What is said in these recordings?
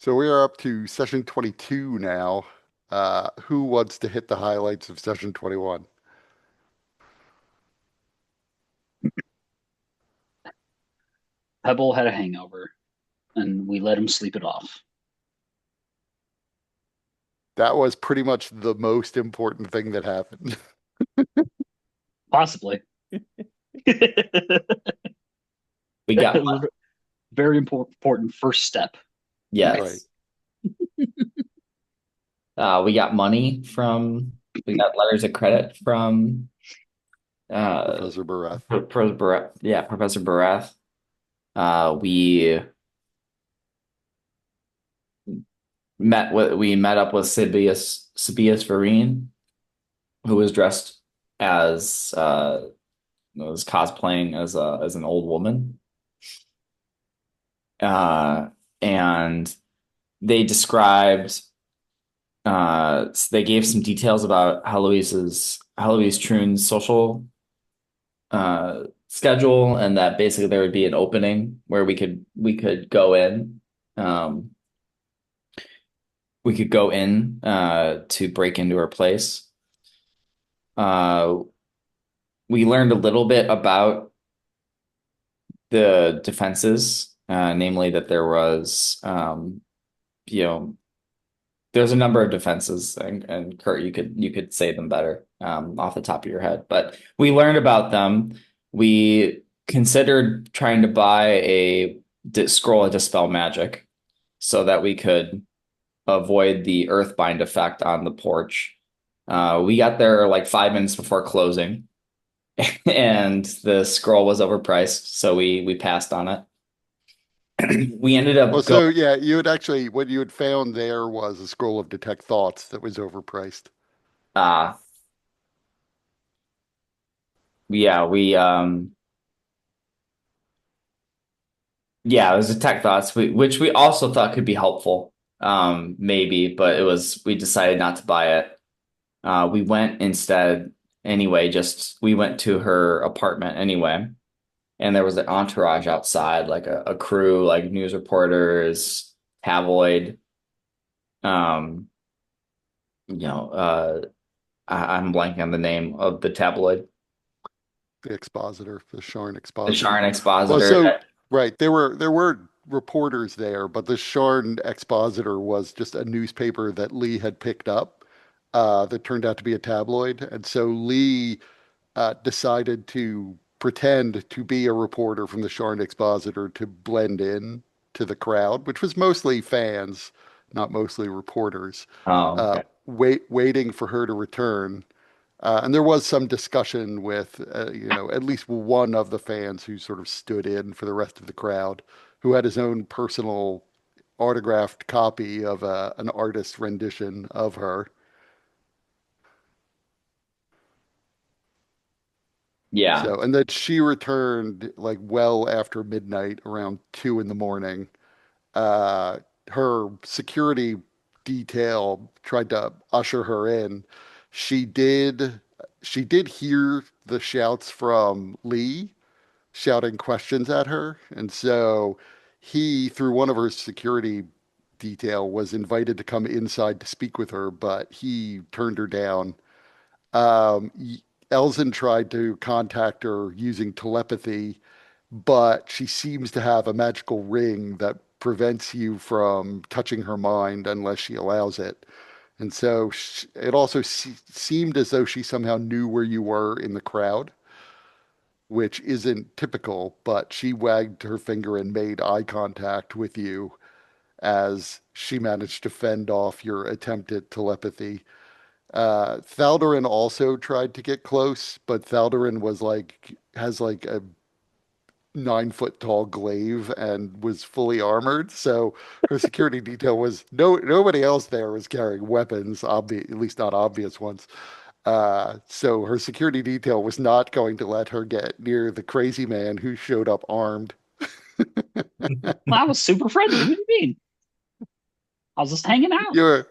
So we are up to session 22 now. Who wants to hit the highlights of session 21? Pebble had a hangover, and we let him sleep it off. That was pretty much the most important thing that happened. Possibly. We got Very important first step. Right. yes. We got money from we got letters of credit from Professor Barath. Professor Barath. We met up with Sabius Vereen, who was dressed as was cosplaying as an old woman. Uh and they described they gave some details about how Louise Troon's social schedule, and that basically there would be an opening where we could go in. Um, we could go in to break into her place. Uh, we learned a little bit about the defenses, namely that there was you know there's a number of defenses, and Kurt, you could say them better off the top of your head. But we learned about them. We considered trying to buy a scroll of dispel magic so that we could avoid the earthbind effect on the porch. We got there like 5 minutes before closing, and the scroll was overpriced, so we passed on it. We ended Well, up going. so yeah, you had actually, what you had found there was a scroll of detect thoughts that was overpriced. Uh, yeah, yeah, it was a tech thoughts, which we also thought could be helpful, maybe, but we decided not to buy it. We went instead anyway, just we went to her apartment anyway, and there was an entourage outside, like a crew, like news reporters, tabloid. Um, you know, I'm blanking on the name of the tabloid, The expositor, the Sharn the expositor. Sharn Well, Expositor. so right, there were reporters there, but the Sharn expositor was just a newspaper that Lee had picked up that turned out to be a tabloid, and so Lee decided to pretend to be a reporter from the Sharn Expositor to blend in to the crowd, which was mostly fans, not mostly reporters, Oh, okay. waiting for her to return. And there was some discussion with, at least one of the fans who sort of stood in for the rest of the crowd, who had his own personal autographed copy of an artist's rendition of her. Yeah, So, and that she returned like well after midnight, around 2 in the morning. Uh, Her security detail tried to usher her in. She did, she did hear the shouts from Lee shouting questions at her. And so he, through one of her security detail, was invited to come inside to speak with her, but he turned her down. Um, Elzen tried to contact her using telepathy, but she seems to have a magical ring that prevents you from touching her mind unless she allows it. And so it also seemed as though she somehow knew where you were in the crowd, which isn't typical, but she wagged her finger and made eye contact with you as she managed to fend off your attempt at telepathy. Thaldarin also tried to get close, but Thaldarin has like a 9 foot tall glaive and was fully armored. So her security detail was nobody else there was carrying weapons, at least not obvious ones. So her security detail was not going to let her get near the crazy man who showed up armed. Well, I was super friendly. What do you mean? I was just hanging out. You're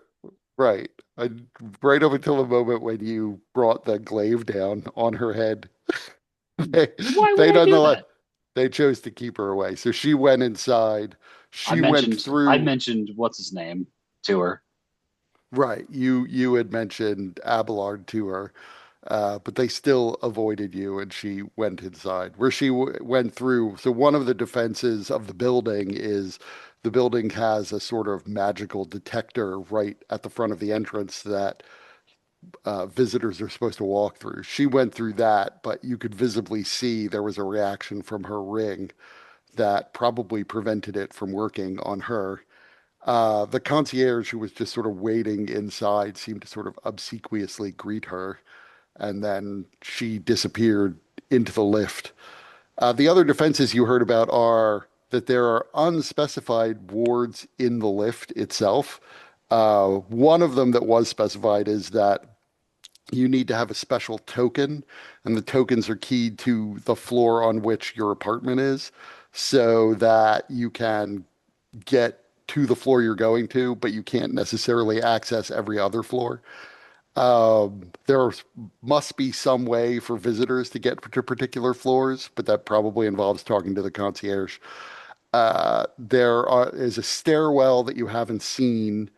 right. I, right up until the moment when you brought the glaive down on her head. They, Why would they I do nonetheless that? they chose to keep her away. So she went inside. I She went mentioned I through, mentioned what's his name to her. right, you had mentioned Abelard to her, but they still avoided you, and she went inside. Where she went through, so one of the defenses of the building is the building has a sort of magical detector right at the front of the entrance that visitors are supposed to walk through. She went through that, but you could visibly see there was a reaction from her ring that probably prevented it from working on her. The concierge, who was just sort of waiting inside, seemed to sort of obsequiously greet her, and then she disappeared into the lift. The other defenses you heard about are that there are unspecified wards in the lift itself. One of them that was specified is that you need to have a special token, and the tokens are keyed to the floor on which your apartment is so that you can get to the floor you're going to, but you can't necessarily access every other floor. There must be some way for visitors to get to particular floors, but that probably involves talking to the concierge. Is a stairwell that you haven't seen.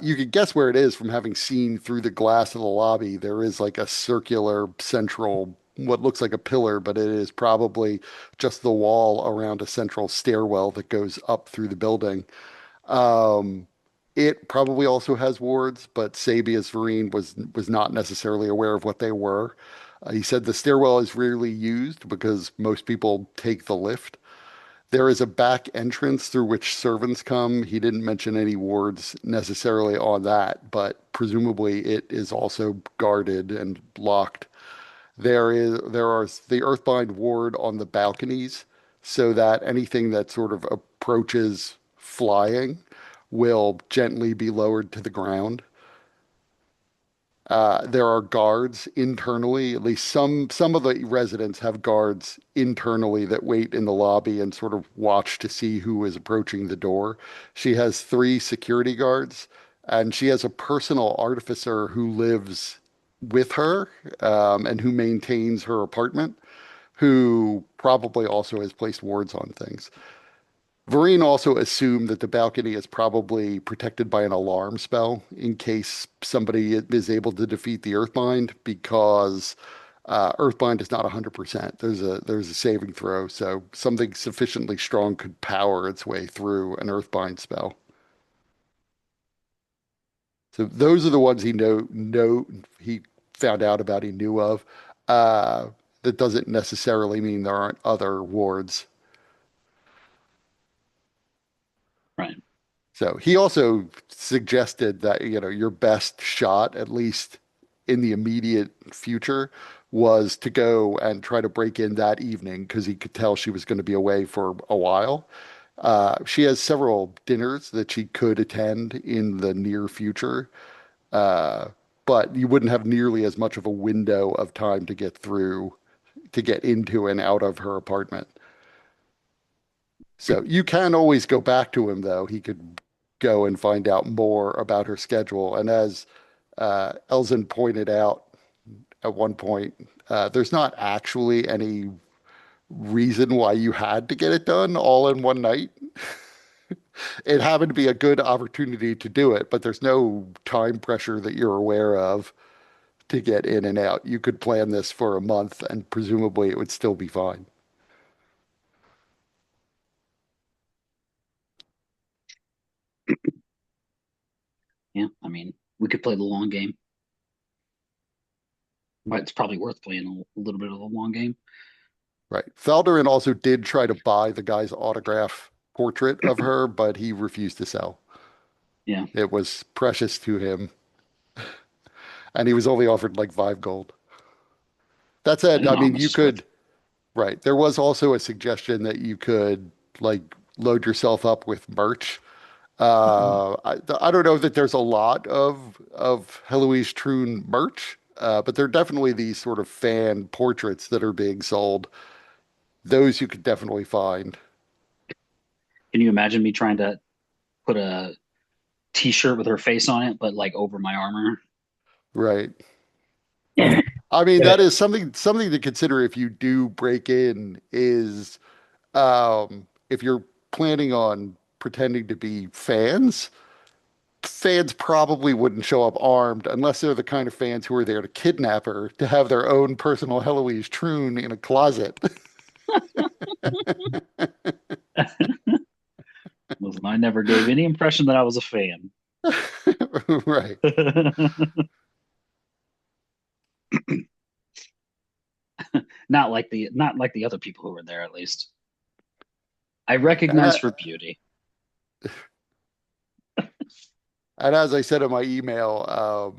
You could guess where it is from having seen through the glass of the lobby. There is like a circular central, what looks like a pillar, but it is probably just the wall around a central stairwell that goes up through the building. Um, it probably also has wards, but Sabius Vereen was not necessarily aware of what they were. He said the stairwell is rarely used because most people take the lift. There is a back entrance through which servants come. He didn't mention any wards necessarily on that, but presumably it is also guarded and locked. There are the Earthbind ward on the balconies so that anything that sort of approaches flying will gently be lowered to the ground. There are guards internally. At least some of the residents have guards internally that wait in the lobby and sort of watch to see who is approaching the door. She has three security guards, and she has a personal artificer who lives with her and who maintains her apartment, who probably also has placed wards on things. Vereen also assumed that the balcony is probably protected by an alarm spell in case somebody is able to defeat the Earthbind, because Earthbind is not 100%. There's a saving throw, so something sufficiently strong could power its way through an Earthbind spell. So those are the ones he found out about, he knew of. Uh, that doesn't necessarily mean there aren't other wards. Right. So he also suggested that, your best shot, at least in the immediate future, was to go and try to break in that evening because he could tell she was going to be away for a while. She has several dinners that she could attend in the near future, uh, but you wouldn't have nearly as much of a window of time to get through, to get into and out of her apartment. So you can always go back to him, though. He could go and find out more about her schedule. And as Elzin pointed out at one point, there's not actually any reason why you had to get it done all in one night. It happened to be a good opportunity to do it, but there's no time pressure that you're aware of to get in and out. You could plan this for a month, and presumably it would still be fine. Yeah. I mean, we could play the long game, but it's probably worth playing a little bit of the long game. Right. Falderin also did try to buy the guy's autograph portrait of her, but he refused to sell. Yeah. It was precious to him, and he was only offered like 5 gold. That I said, don't I know how mean, much you it's worth. could, right. There was also a suggestion that you could like load yourself up with merch. I don't know that there's a lot of Heloise Troon merch, but there are definitely these sort of fan portraits that are being sold. Those you could definitely find. Can you imagine me trying to put a t-shirt with her face on it, but like over my armor? Right. I mean, that is something to consider if you do break in is if you're planning on pretending to be fans, fans probably wouldn't show up armed unless they're the kind of fans who are there to kidnap her to have their own personal Heloise troon in a closet. Listen, I never gave any impression that I was a fan. Right. Not like the other people who were there, at least. I And, recognize I, for beauty. and as I said in my email,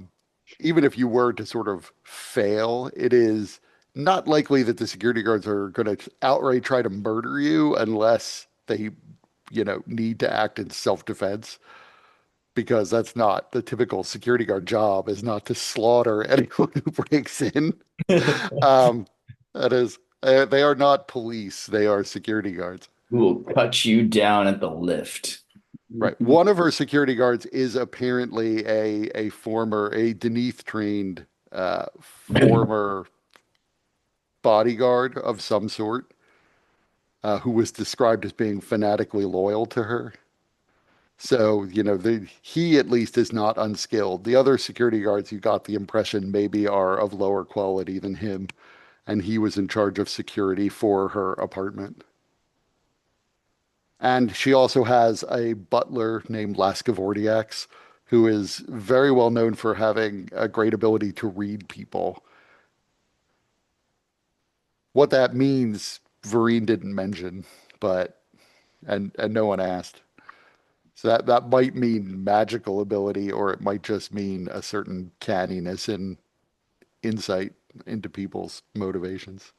even if you were to sort of fail, it is not likely that the security guards are going to outright try to murder you unless they, need to act in self-defense, because that's not the typical security guard job, is not to slaughter anyone who breaks in. Um, that is, they are not police. They are security guards. Who will cut you down at the lift. Right. One of her security guards is apparently a Deneth trained former bodyguard of some sort, who was described as being fanatically loyal to her. So, he at least is not unskilled. The other security guards, you got the impression maybe are of lower quality than him, and he was in charge of security for her apartment. And she also has a butler named Laskavordiax, who is very well known for having a great ability to read people. What that means, Vereen didn't mention, but and no one asked. So that might mean magical ability, or it might just mean a certain canniness and insight into people's motivations.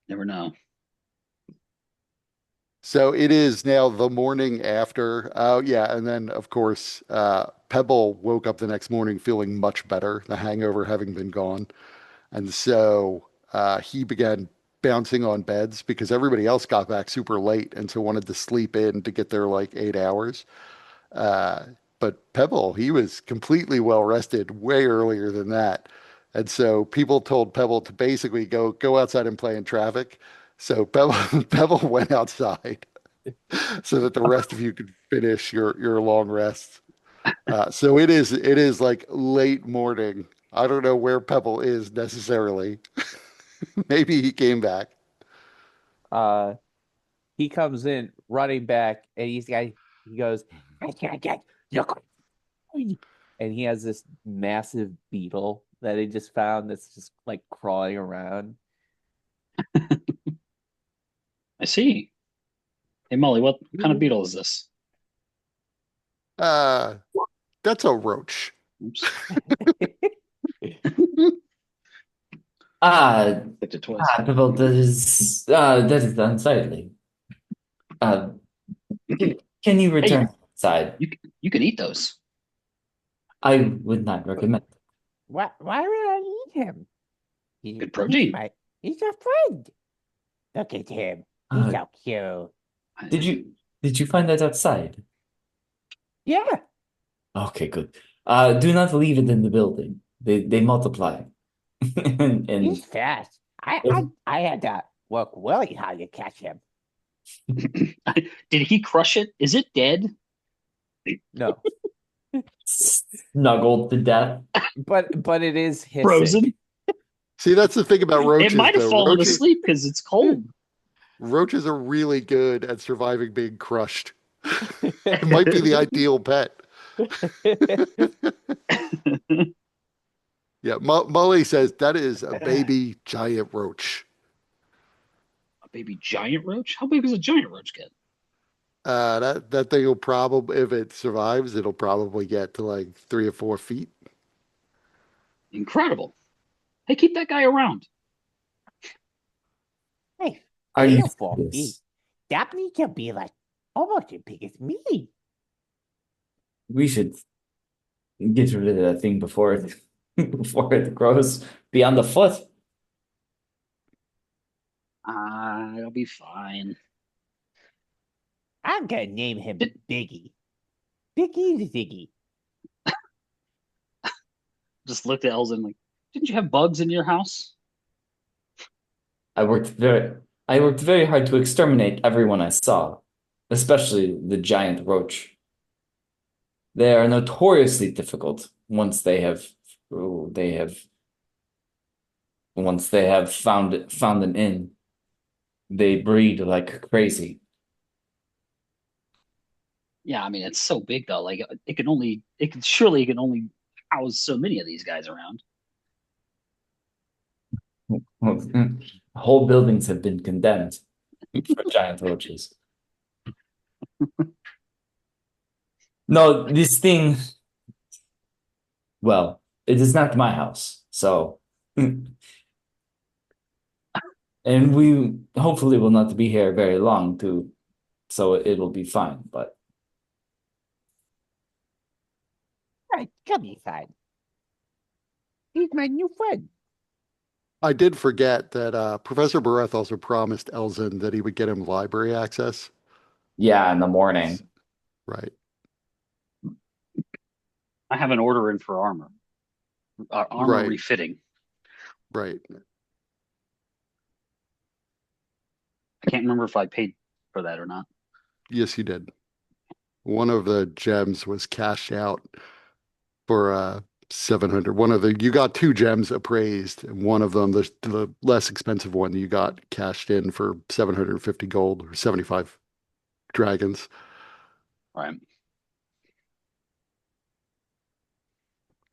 Never know. So it is now the morning after. Oh, yeah. And then, of course, Pebble woke up the next morning feeling much better, the hangover having been gone. And so he began bouncing on beds because everybody else got back super late and so wanted to sleep in to get their like 8 hours. Uh, but Pebble, he was completely well rested way earlier than that. And so people told Pebble to basically go outside and play in traffic. So Pebble Pebble went outside so that the rest of you could finish your long rest. So it is like late morning. I don't know where Pebble is necessarily. Maybe he came back. Uh, he comes in running back, and he goes, I can't get you, and he has this massive beetle that he just found that's just like crawling around. I see. Hey, Molly, what kind of beetle is this? Uh, that's a roach. Oops. Ah, Clicked it twice. Pebble, that is unsightly. Uh, can you Hey, return inside? you can eat those. I would not recommend. Why would I eat him? Good protein. He's a friend. Look at him. He's Uh, so cute. did you find that outside? Yeah, Okay, good. Do not leave it in the building. They multiply. And he's fast. I had to work really hard to catch him. Did he crush it? Is it dead? No, snuggled to death. but it is hissing. Frozen? See, that's the thing about It roaches, might have though. fallen asleep because it's cold. Roaches are really good at surviving being crushed. It might be the ideal pet. Yeah, Molly says that is a baby giant roach. A baby giant roach? How big does a giant roach get? That thing will probably, if it survives, it'll probably get to like 3 or 4 feet. Incredible. Hey, keep that guy around. Hey, Are you 4 feet. serious? That needs to be like almost as big as me. We should get rid of that thing before it before it grows beyond the foot. It'll be fine. I'm gonna name him Did- Biggie. Biggie Ziggy. Just looked at Elzen like, didn't you have bugs in your house? I worked very hard to exterminate everyone I saw, especially the giant roach. They are notoriously difficult oh, once they have found an inn. They breed like crazy. Yeah, I mean it's so big though. Like it can only house so many of these guys around. Whole buildings have been condemned for giant roaches. No, this thing, well, it is not my house, so and we hopefully will not be here very long to so it'll be fine, but Right, come inside. He's my new friend. I did forget that Professor Bareth also promised Elzin that he would get him library access. yeah, in the morning. Right, I have an order in for armor right, refitting. right. I can't remember if I paid for that or not. Yes, you did. One of the gems was cashed out for 700. One of the you got two gems appraised, and one of them, the less expensive one, you got cashed in for 750 gold or 75 dragons. Right.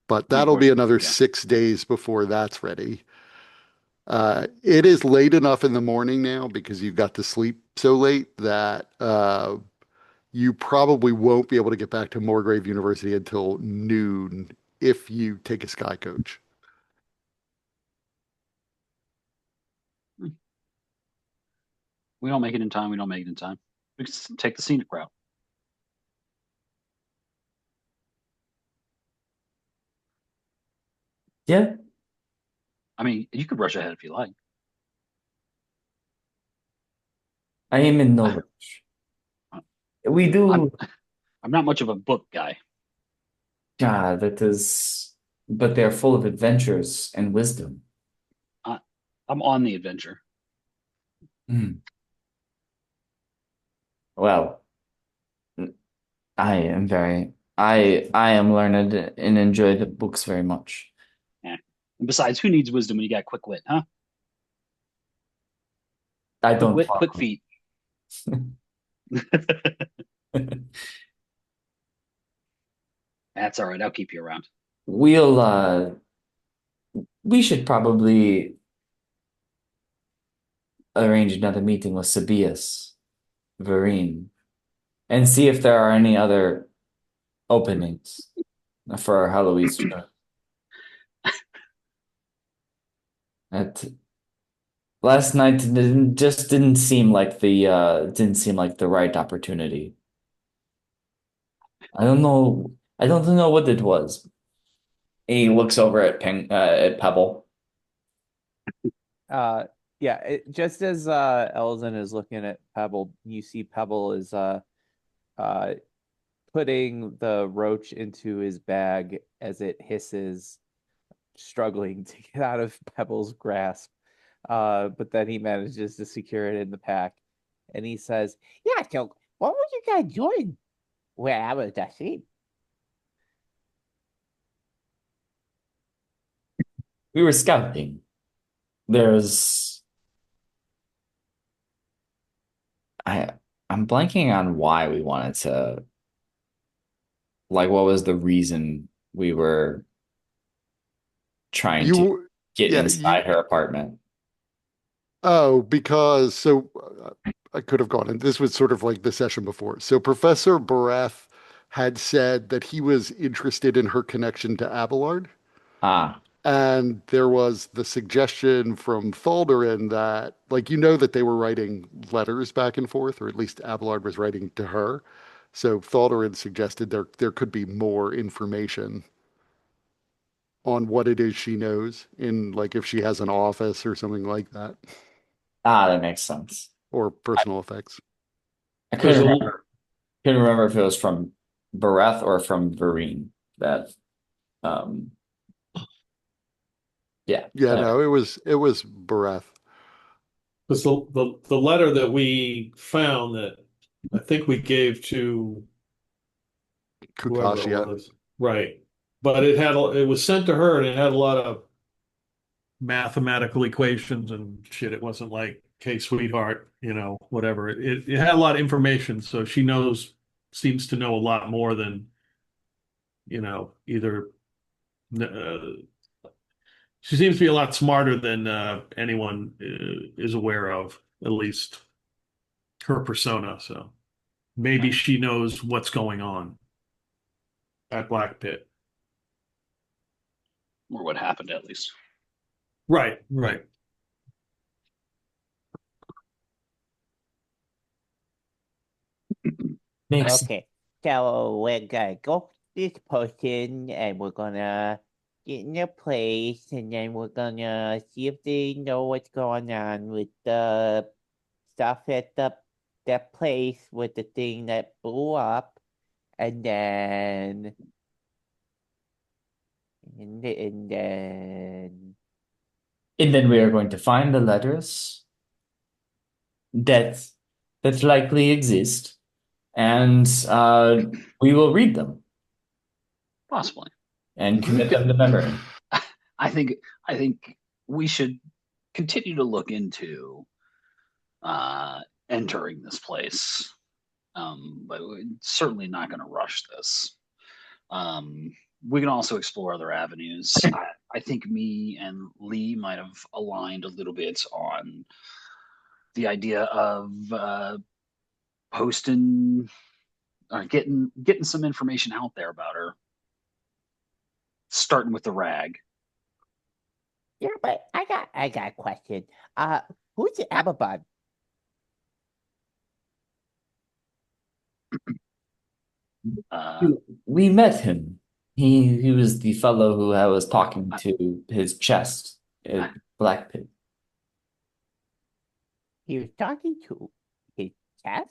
But And of that'll course, be another yeah. 6 days before that's ready. It is late enough in the morning now because you've got to sleep so late that you probably won't be able to get back to Moorgrave University until noon if you take a sky coach. We don't make it in time. We don't make it in time. We just take the scenic route. Yeah, I mean, you could rush ahead if you like. I am in no rush. We I'm do, I'm not much of a book guy. God, that is, but they're full of adventures and wisdom. I, I'm on the adventure. Hmm. Well, I am learned and enjoy the books very much. Yeah. And besides, who needs wisdom when you got quick wit, huh? I Quick don't wit, quick talk. feet. That's all right. I'll keep you around. We'll we should probably arrange another meeting with Sabius, Varine, and see if there are any other openings for our Heloise trip. At last night didn't seem like the right opportunity. I don't know. I don't know what it was. He looks over at at Pebble. Uh, yeah, just as Elzen is looking at Pebble, you see Pebble is uh putting the roach into his bag as it hisses, struggling to get out of Pebble's grasp. But then he manages to secure it in the pack, and he says, "Yeah, so what were you guys doing where I was asleep?" We were scouting. There's I I'm blanking on why we wanted to like what was the reason we were trying to You, get yeah, you, inside her apartment. oh, because I could have gone, and this was sort of like the session before. So Professor Bareth had said that he was interested in her connection to Abelard. Ah, And there was the suggestion from Thaldarin that, like, that they were writing letters back and forth, or at least Abelard was writing to her. So Thaldarin suggested there could be more information on what it is she knows in, like, if she has an office or something like that, that makes sense. or personal effects. I There's a couldn't remember if it was from Bareth or from Vereen that um yeah. Yeah, Anyway, no, it was Bareth. Because the letter that we found that I think we gave to whoever it Kukashia. was, right? But it was sent to her and it had a lot of mathematical equations and shit. It wasn't like, "Hey, sweetheart," whatever. It had a lot of information, so seems to know a lot more than either. Uh, she seems to be a lot smarter than anyone is aware of, at least her persona. So maybe she knows what's going on at Black Pit. Or what happened at least. Right, right. Makes Okay, so we're gonna go to this person and we're gonna get in their place and then we're gonna see if they know what's going on with the stuff at that place with the thing that blew up and then and then And then we are going to find the letters that likely exist, and we will read them Possibly. and commit them to memory. I think we should continue to look into entering this place. But we're certainly not going to rush this. We can also explore other avenues. I think me and Lee might have aligned a little bit on the idea of posting or getting some information out there about her, starting with the rag. yeah, but I got a question. Who's Eberron? We met him. He was the fellow who I was talking to his chest at Black Pit. He was talking to his chest?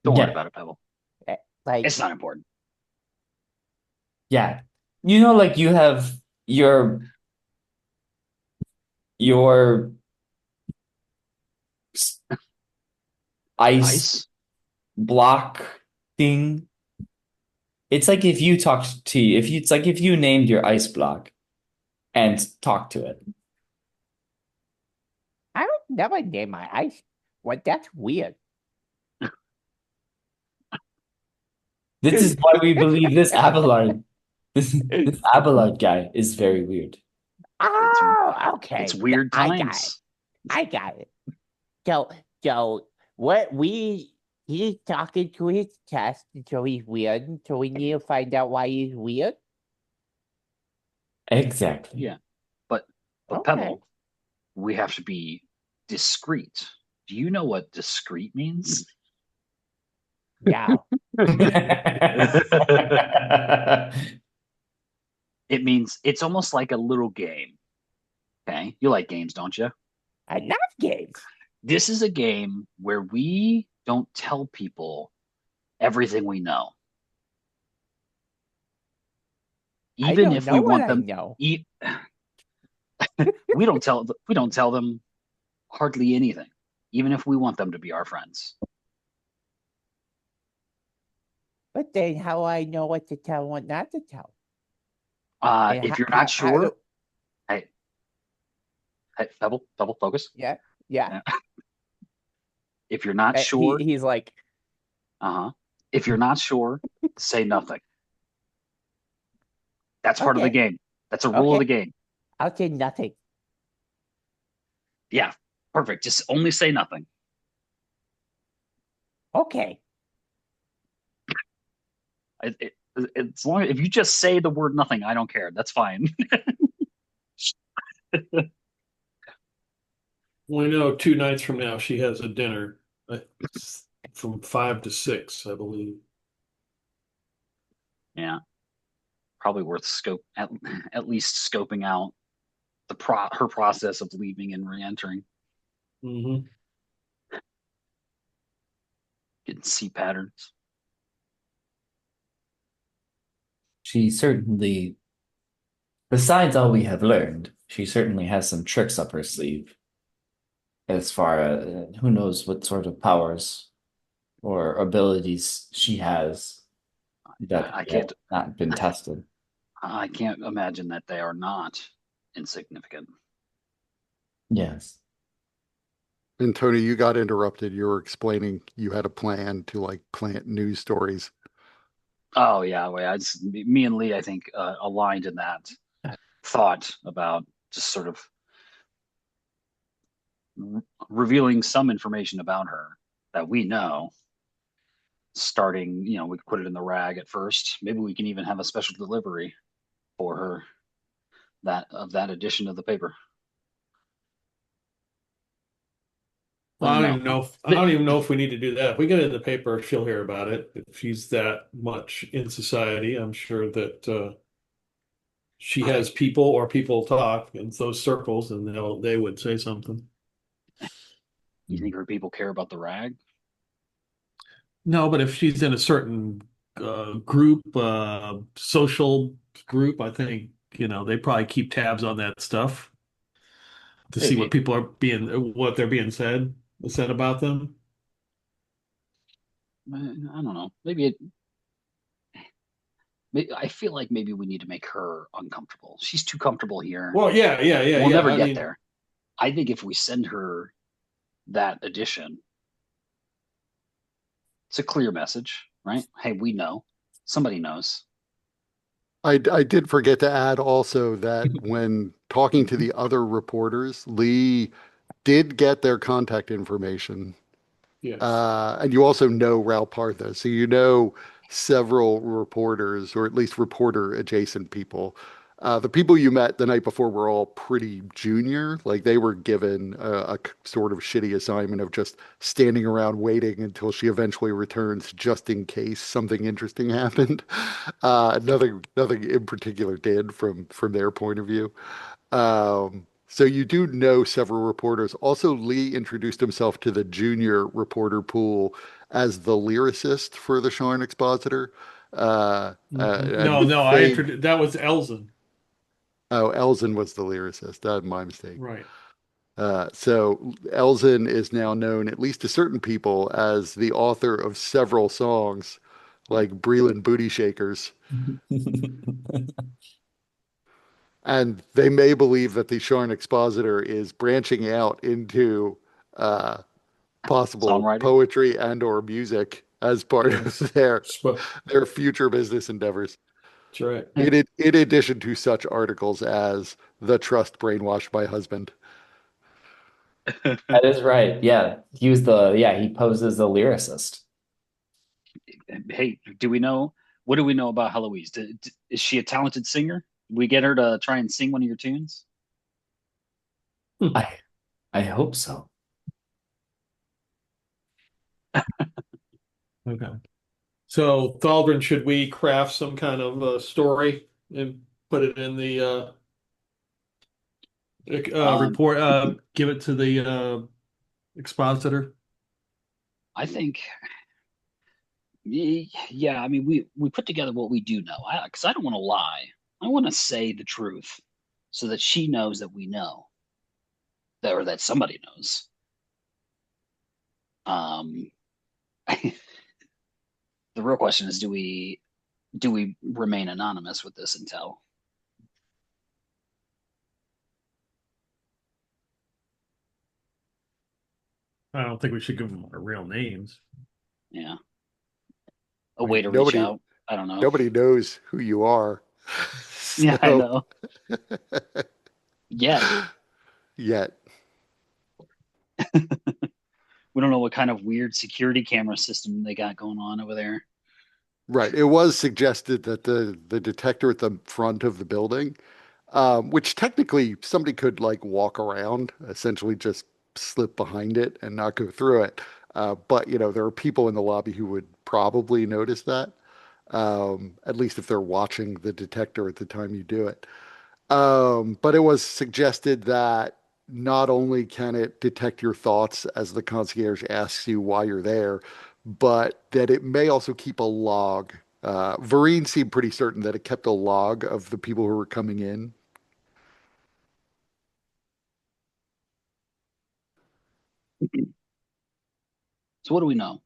Don't worry Yeah. about it, Pebble. Like, It's not important. Yeah. Like you have your ice Ice? block thing. It's like if you talked to it's like if you named your ice block and talked to it. I would never name my ice. What? That's weird. This is why we believe this Abelard, this Abelard guy is very weird. Oh, okay. It's weird I got it. times. I got it. So what he's talking to his chest, so he's weird, so we need to find out why he's weird. Exactly. Yeah. But Okay. Pebble, we have to be discreet. Do you know what discreet means? Now, It means it's almost like a little game. Okay. You like games, don't you? enough games. This is a game where we don't tell people everything we know. I Even don't if know we what want I them, know. we don't tell them hardly anything, even if we want them to be our friends. But then how I know what to tell and what not to tell? And If you're how not sure, do- hey, double focus. yeah. If you're not sure, He's like, if you're not sure, say nothing. That's part of the okay, game. That's a rule of the okay. game. I'll say nothing. Yeah, perfect. Just only say nothing. Okay. As long if you just say the word nothing, I don't care. That's fine. We know 2 nights from now she has a dinner from 5 to 6, I believe. Yeah, probably worth at least scoping out her process of leaving and re-entering, Mm-hmm. getting see patterns. She certainly, besides all we have learned, she certainly has some tricks up her sleeve as far as who knows what sort of powers or abilities she has that I have can't not been tested. I can't imagine that they are not insignificant. Yes. And Tony, you got interrupted. You were explaining you had a plan to like plant news stories. Oh yeah, well, me and Lee, I think, aligned in that thought about just sort of revealing some information about her that we know. Starting, we could put it in the rag at first. Maybe we can even have a special delivery for her that edition of the paper. I Well, don't know. I don't even know if we need to do that. If we get it in the paper, she'll hear about it. If she's that much in society, I'm sure that she has people or people talk in those circles, and they would say something. You think her people care about the rag? No, but if she's in a certain group, social group, I think, they probably keep tabs on that stuff to see Maybe. what they're being said about them. I don't know. I feel like maybe we need to make her uncomfortable. She's too comfortable here. Well, yeah, yeah, yeah, We'll yeah. never I get mean, there. I think if we send her that edition, it's a clear message, right? Hey, we know. Somebody knows. I did forget to add also that when talking to the other reporters, Lee did get their contact information. yes. And you also know Ralph Partha, so you know several reporters, or at least reporter adjacent people. The people you met the night before were all pretty junior. Like they were given a sort of shitty assignment of just standing around waiting until she eventually returns, just in case something interesting happened. Nothing in particular did from their point of view. So you do know several reporters. Also, Lee introduced himself to the junior reporter pool as the lyricist for the Sharn Expositor. No, And no, they, that was Elzen. oh, Elzen was the lyricist. That my mistake. Right. So Elzen is now known, at least to certain people, as the author of several songs like Breland Booty Shakers. And they may believe that the Sharn Expositor is branching out into uh, possible Songwriting. poetry and or music as part Yes. of their future business endeavors. That's right. In addition to such articles as "The Trust Brainwashed My Husband." That is right. Yeah. He poses a lyricist. Hey, do we know what do we know about Heloise? Is she a talented singer? We get her to try and sing one of your tunes? I I hope so. Okay. So, Thaldrin, should we craft some kind of story and put it in the Um, report? Give it to the expositor? I think, yeah. I mean, we put together what we do know. Because I don't want to lie. I want to say the truth, so that she knows that we know that, or that somebody knows. Um, the real question is, do we remain anonymous with this intel? I don't think we should give them our real names. Yeah, a I way mean, to reach out. I don't know. nobody knows who you are. Yeah, I So know. Yet yet, we don't know what kind of weird security camera system they got going on over there. right. It was suggested that the detector at the front of the building, which technically somebody could like walk around, essentially just slip behind it and not go through it. But there are people in the lobby who would probably notice that, at least if they're watching the detector at the time you do it. But it was suggested that not only can it detect your thoughts as the concierge asks you why you're there, but that it may also keep a log. Vereen seemed pretty certain that it kept a log of the people who were coming in. So what do we know?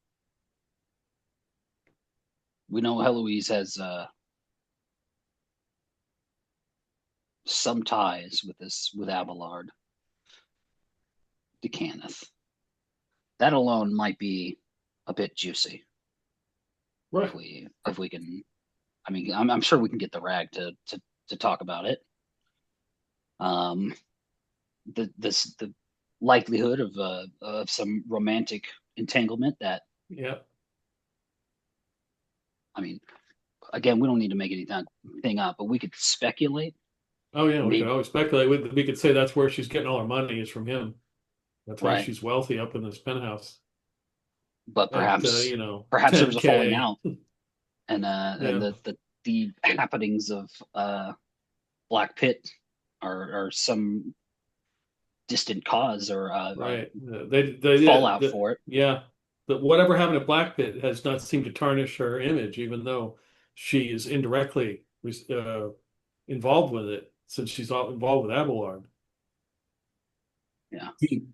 We know Heloise has some ties with Abelard de Canith. That alone might be a bit juicy Right. if we can. I mean, I'm sure we can get the rag to talk about it. Um, the likelihood of some romantic entanglement that, Yeah. I mean, again, we don't need to make anything up, but we could speculate. Oh yeah, we could Maybe always speculate. We could say that's where she's getting all her money is from him. That's why right, she's wealthy up in this penthouse but at perhaps there was a falling 10K. out, and Yeah. the happenings of Black Pit are some distant cause or Right. They did. fallout for it. Yeah. But whatever happened to Black Pit has not seemed to tarnish her image, even though she is indirectly involved with it since she's all involved with Abelard. Yeah,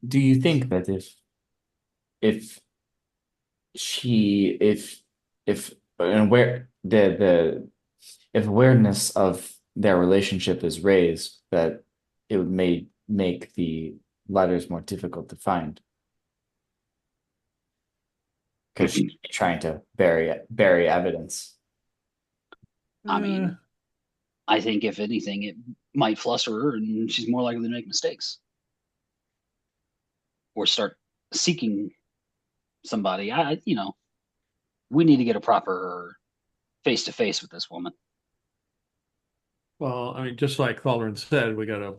Do you think that if she if and where the if awareness of their relationship is raised, that it would make the letters more difficult to find because she's trying to bury evidence. I mean, I think if anything, it might fluster her, and she's more likely to make mistakes or start seeking somebody. We need to get a proper face to face with this woman. Well, I mean, just like Calderon said, we got to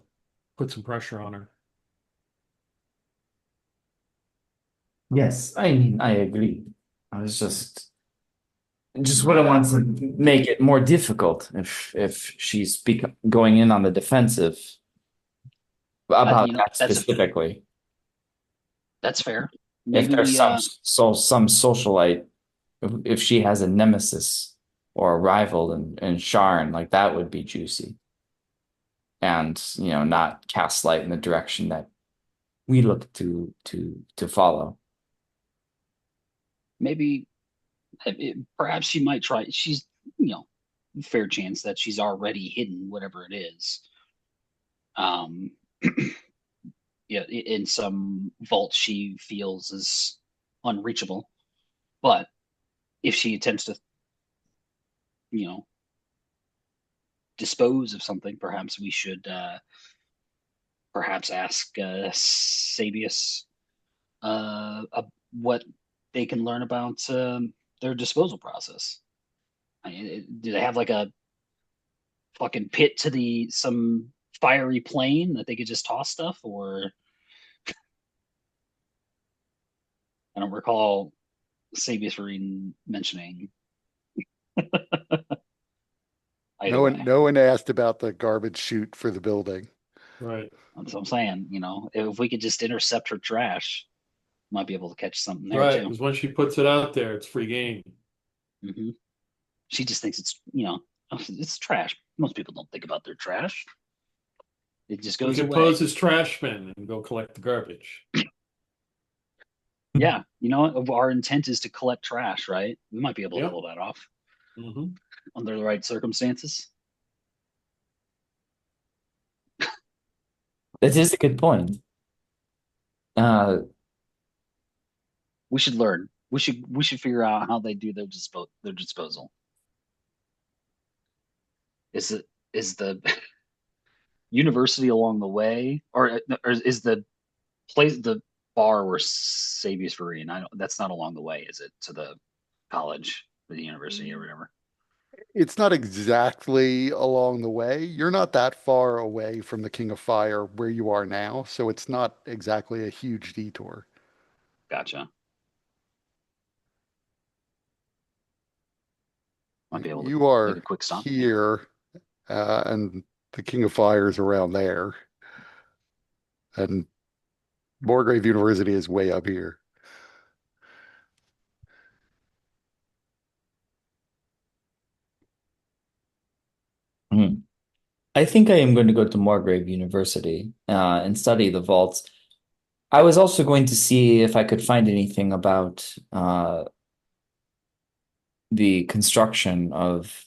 put some pressure on her. Yes, I mean, I agree. I was just wouldn't want to make it more difficult if she's going in on the defensive about that specifically. That's fair. If Maybe there's we some socialite, if she has a nemesis or a rival in Sharn, like that would be juicy. And not cast light in the direction that we look to follow. maybe perhaps she might try. She's fair chance that she's already hidden whatever it is. Um, yeah, in some vault she feels is unreachable. But if she attempts to, you know, dispose of something, perhaps we should perhaps ask Sabius what they can learn about their disposal process. Do they have like a fucking pit to some fiery plane that they could just toss stuff? Or I don't recall Sabius Vereen mentioning either way. No one asked about the garbage chute for the building. Right. That's what I'm saying. If we could just intercept her trash, might be able to catch something there Right. too. Because once she puts it out there, it's free game. Hmm. She just thinks it's trash. Most people don't think about their trash. It just We goes can away. pose as trash men and go collect the garbage. Yeah, our intent is to collect trash, right? We might be able to Yep. pull that off Hmm. under the right circumstances. That is a good point. We should learn. We should figure out how they do their disposal. Is the university along the way, or is the bar where Sabius Vereen? I don't. That's not along the way, is it? To the college, the university, or whatever. It's not exactly along the way. You're not that far away from the King of Fire where you are now, so it's not exactly a huge detour. Gotcha. Might be able to You make a are quick stop. here, and the King of Fire is around there, and Morgrave University is way up here. hmm. I think I am going to go to Morgrave University and study the vaults. I was also going to see if I could find anything about the construction of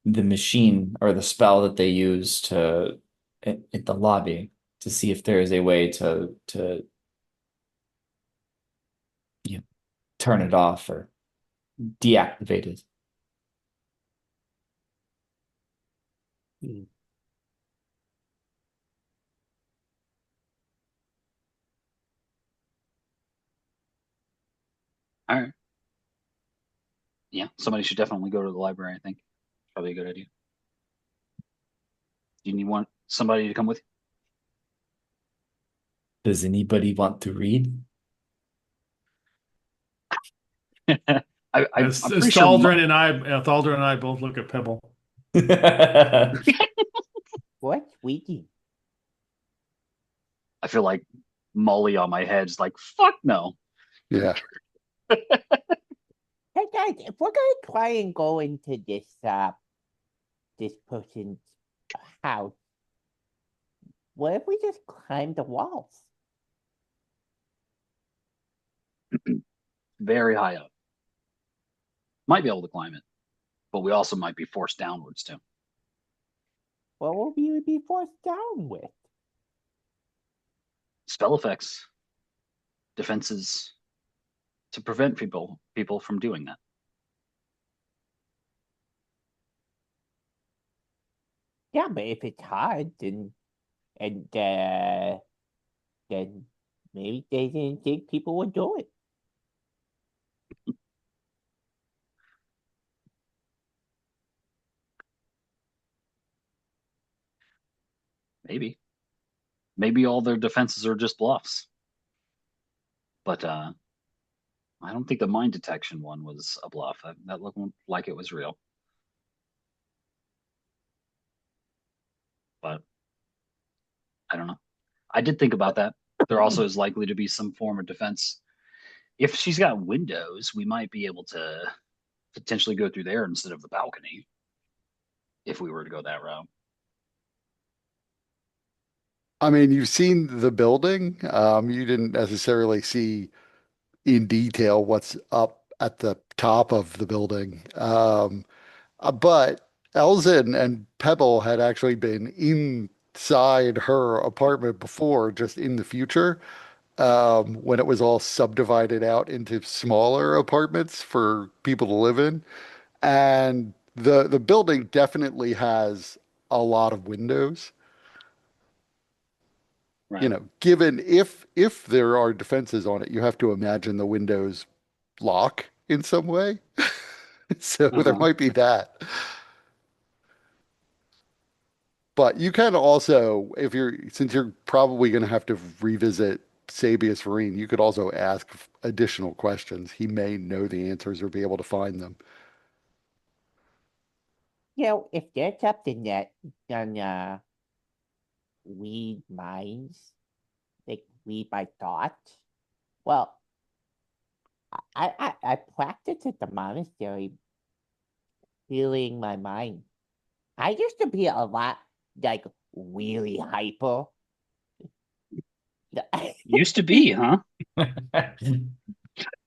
the machine or the spell that they use to at the lobby to see if there is a way to you know, turn it off or deactivate it. Hmm. All right. Yeah, somebody should definitely go to the library, I think. Probably a good idea. Do you need somebody to come with Does anybody want to read? you? As, I'm as pretty sure Thaldrin and I both look at Pebble. What's Wiki? I feel like Molly on my head is like, fuck no. Yeah. Hey guys, if we're gonna try and go into this person's house, what if we just climb the walls? Very high up. Might be able to climb it, but we also might be forced downwards too. What will we be forced down with? Spell effects, defenses to prevent people from doing that. Yeah, but if it's hard, and then maybe they didn't think people would do it. Maybe. Maybe all their defenses are just bluffs. But I don't think the mind detection one was a bluff. That looked like it was real. But I don't know. I did think about that. There also is likely to be some form of defense. If she's got windows, we might be able to potentially go through there instead of the balcony if we were to go that route. I mean, you've seen the building. You didn't necessarily see in detail what's up at the top of the building. But Elzin and Pebble had actually been inside her apartment before, just in the future, when it was all subdivided out into smaller apartments for people to live in. And the building definitely has a lot of windows. You Right. know, given if there are defenses on it, you have to imagine the windows lock in some way. So there Uh-huh. might be that. But you can also, if you're, since you're probably going to have to revisit Sabius Vereen, you could also ask additional questions. He may know the answers or be able to find them. You know, if there's something that gonna read minds, like read my thoughts, well, I practice at the monastery healing my mind. I used to be a lot like really hyper. Used to be, huh?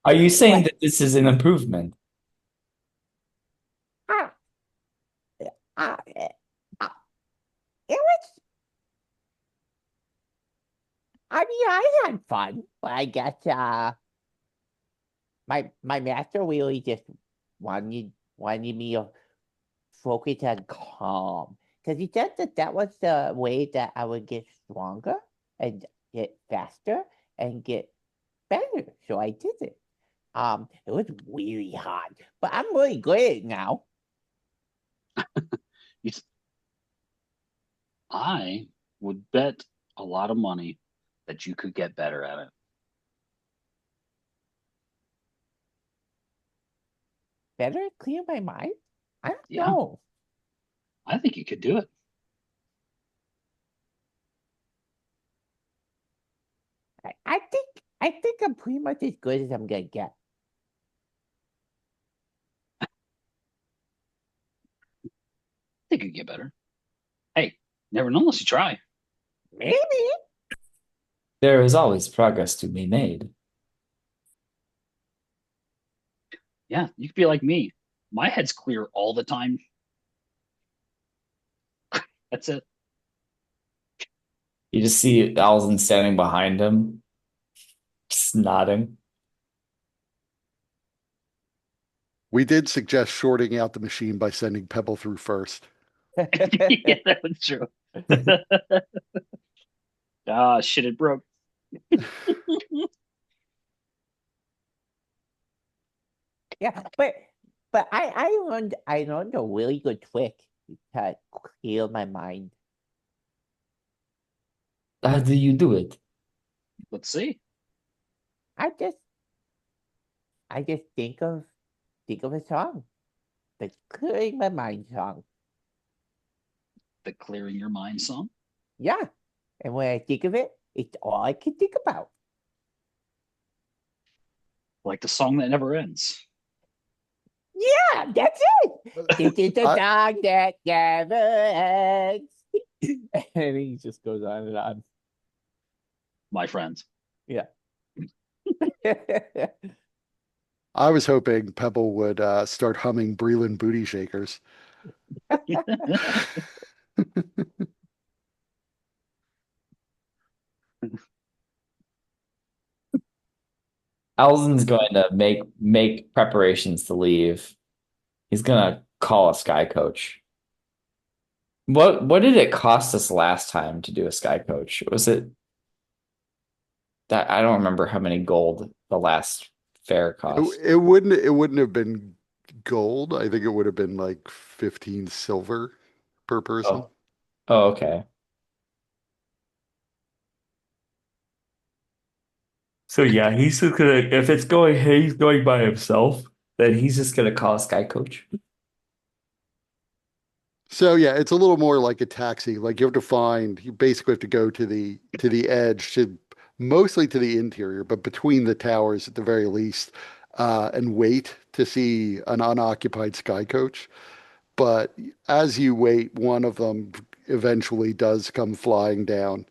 Are you saying What? that this is an improvement? Ah, ah, it was. I mean, I had fun, but I guess my master really just wanted me to focus on calm because he said that that was the way that I would get stronger and get faster and get better. So I did it. It was really hard, but I'm really good at it now. You, I would bet a lot of money that you could get better at it. Better clear my mind? I don't Yeah, know. I think you could do it. I think I'm pretty much as good as I'm gonna get. I think you could get better. Hey, never know unless you try. Maybe. There is always progress to be made. Yeah, you could be like me. My head's clear all the time. That's it. You just see Alzen standing behind him, just nodding. We did suggest shorting out the machine by sending Pebble through first. Yeah, that was true. Ah, shit, it broke. Yeah, but I learned a really good trick to clear my mind. How do you do it? Let's see. I just I just think of a song. The clearing my mind song. The clearing your mind song. Yeah. And when I think of it, it's all I can think about. Like the song that never ends. Yeah, that's it. This is the I, song that never ends. And he just goes on and on. My friends. Yeah. I was hoping Pebble would start humming Breland Booty Shakers. Alzen's going to make preparations to leave. He's gonna call a sky coach. What did it cost us last time to do a sky coach? Was it that I don't remember how many gold the last fair cost. It wouldn't have been gold. I think it would have been like 15 silver per person. Oh, oh, okay. So yeah, he's just gonna if it's going he's going by himself, then he's just gonna call a sky coach. So yeah, it's a little more like a taxi. Like you basically have to go to the edge to mostly to the interior, but between the towers at the very least, and wait to see an unoccupied sky coach. But as you wait, one of them eventually does come flying down.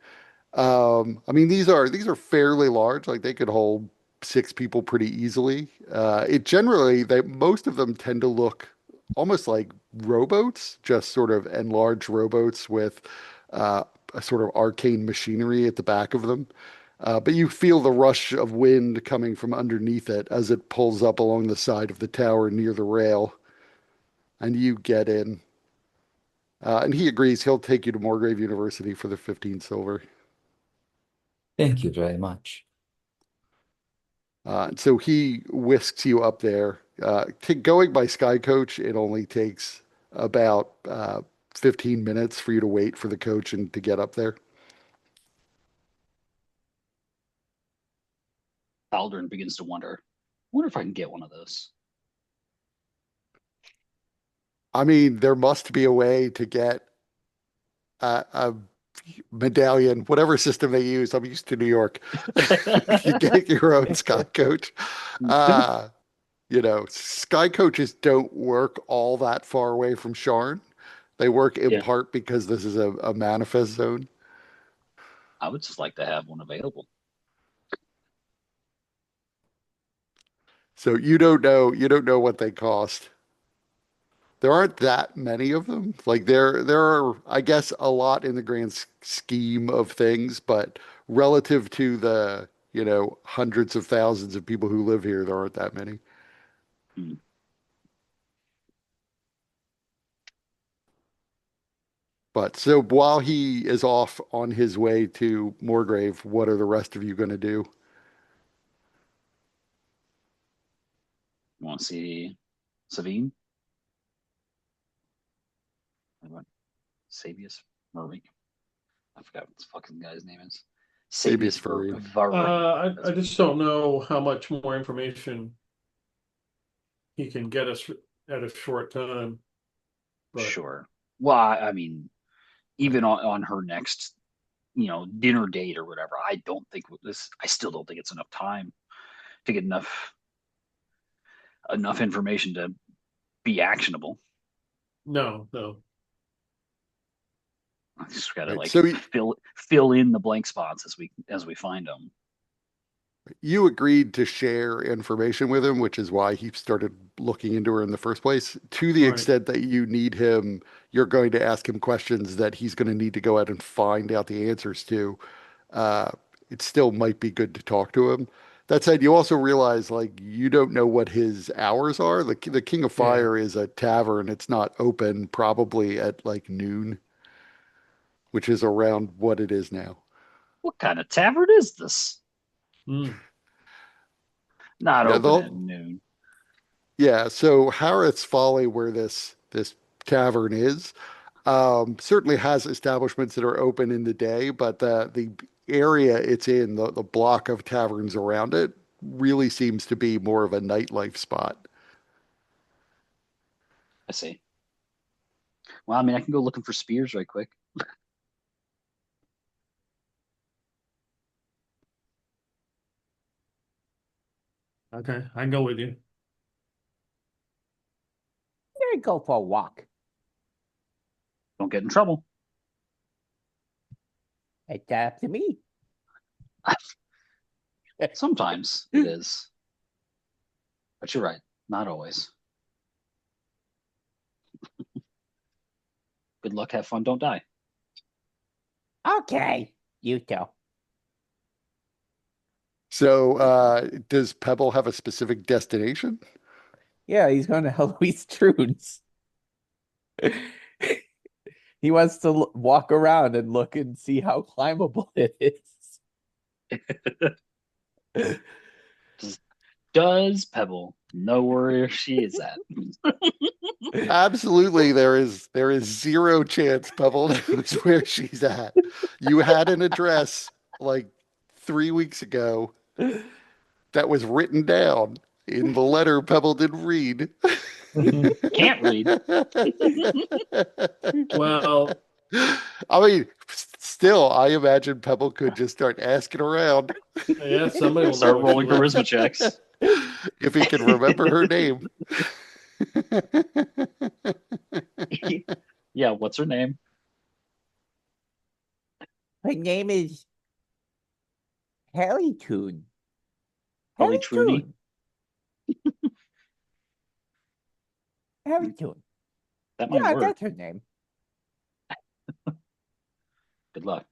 I mean, these are fairly large. Like they could hold six people pretty easily. It generally they most of them tend to look almost like rowboats, just sort of enlarged rowboats with a sort of arcane machinery at the back of them. But you feel the rush of wind coming from underneath it as it pulls up along the side of the tower near the rail, and you get in. And he agrees he'll take you to Morgrave University for the 15 silver. Thank you very much. So he whisks you up there. Going by Sky Coach, it only takes about 15 minutes for you to wait for the coach and to get up there. Aldrin begins to wonder. I wonder if I can get one of those. I mean, there must be a way to get a medallion, whatever system they use. I'm used to New York. You get your own Sky Coach. Uh, Sky Coaches don't work all that far away from Sharn. They work in Yeah, part because this is a manifest zone. I would just like to have one available. So you don't know what they cost. There aren't that many of them. Like there are, I guess, a lot in the grand scheme of things, but relative to the, hundreds of thousands of people who live here, there aren't that many. Hmm. But so while he is off on his way to Morgrave, what are the rest of you going to do? You want to see Savine? What? Sabius Murray? I forgot what this fucking guy's name is. Sabius Sabius Furry. Varane. I just don't know how much more information he can get us at a short time. But Sure. Well, I mean, even on her next, dinner date or whatever, I don't think this. I still don't think it's enough time to get enough information to be actionable. no, no. I just gotta Right. like So fill in the blank spots as we find them. you agreed to share information with him, which is why he started looking into her in the first place. To the Right. extent that you need him, you're going to ask him questions that he's going to need to go out and find out the answers to. Uh, it still might be good to talk to him. That said, you also realize like you don't know what his hours are. The King of Yeah. Fire is a tavern. It's not open probably at like noon, which is around what it is now. What kind of tavern is this? Mm. Not Yeah, open the at noon. Yeah, so Harrods Folly, where this tavern is, certainly has establishments that are open in the day, but the area it's in, the block of taverns around it, really seems to be more of a nightlife spot. I see. Well, I mean, I can go looking for spears right quick. Okay, I can go with you. I'm gonna go for a walk. Don't get in trouble. It's up to me. Sometimes it is, but you're right. Not always. Good luck, have fun, don't die. Okay, you too. So, does Pebble have a specific destination? Yeah, he's going to Heloise Trude's. He wants to walk around and look and see how climbable it is. Does Pebble know where she is at? Absolutely, there is zero chance Pebble knows where she's at. You had an address like 3 weeks ago that was written down in the letter Pebble didn't read. Can't read. Well, I mean, still, I imagine Pebble could just start asking around yeah, somebody will know Start where she rolling lives. charisma checks. if he can remember her name. Yeah, what's her name? Her name is Harry Toon. Probably Harry Trudy. Toon. Harry Toon. That might Yeah, work. that's her name. Good luck.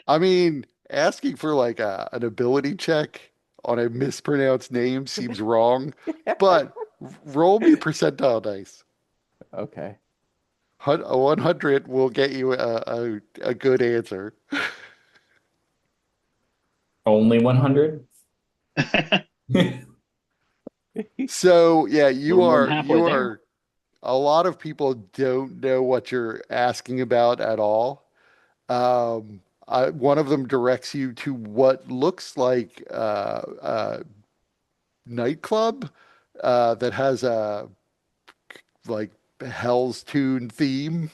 I mean, asking for like an ability check on a mispronounced name seems wrong, but roll me percentile dice. Okay. 100 will get you a good answer. Only 100? So yeah, Little more than halfway you there. are a lot of people don't know what you're asking about at all. One of them directs you to what looks like a nightclub that has a like Hell's Tune theme,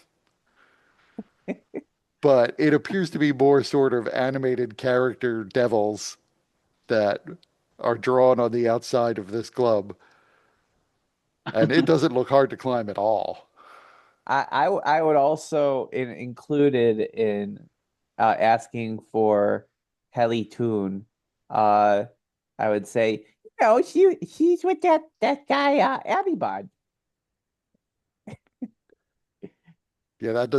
but it appears to be more sort of animated character devils that are drawn on the outside of this club, and it doesn't look hard to climb at all. I would also included in asking for Helly Toon. Uh, I would say, she's with that guy Abibod. Yeah, that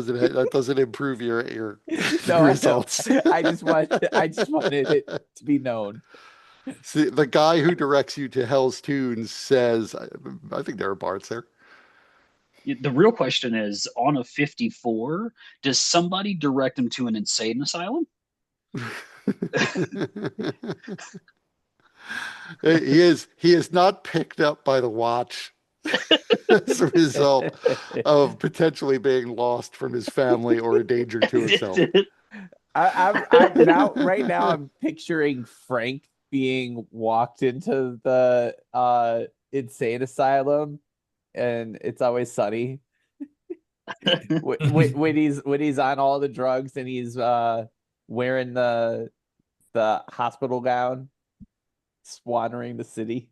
doesn't improve your No, I know. results. I just wanted it to be known. See, the guy who directs you to Hell's Tunes says, I think there are bards there. The real question is, on a 54, does somebody direct him to an insane asylum? He is not picked up by the watch as a result of potentially being lost from his family or a danger to himself. I'm now right now I'm picturing Frank being walked into the insane asylum, and It's Always Sunny when he's on all the drugs and he's wearing the hospital gown, wandering the city.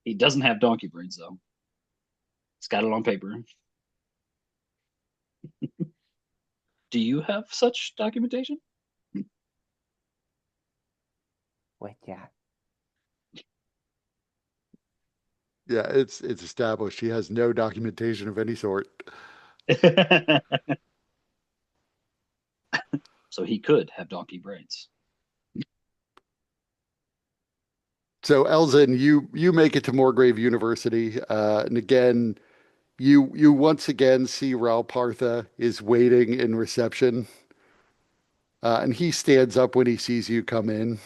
He doesn't have donkey brains though. He's got it on paper. Do you have such documentation? What? Yeah. Yeah, it's established. He has no documentation of any sort. So he could have donkey brains. So Elzin, you make it to Morgrave University, and again, you once again see Raul Partha is waiting in reception, and he stands up when he sees you come in.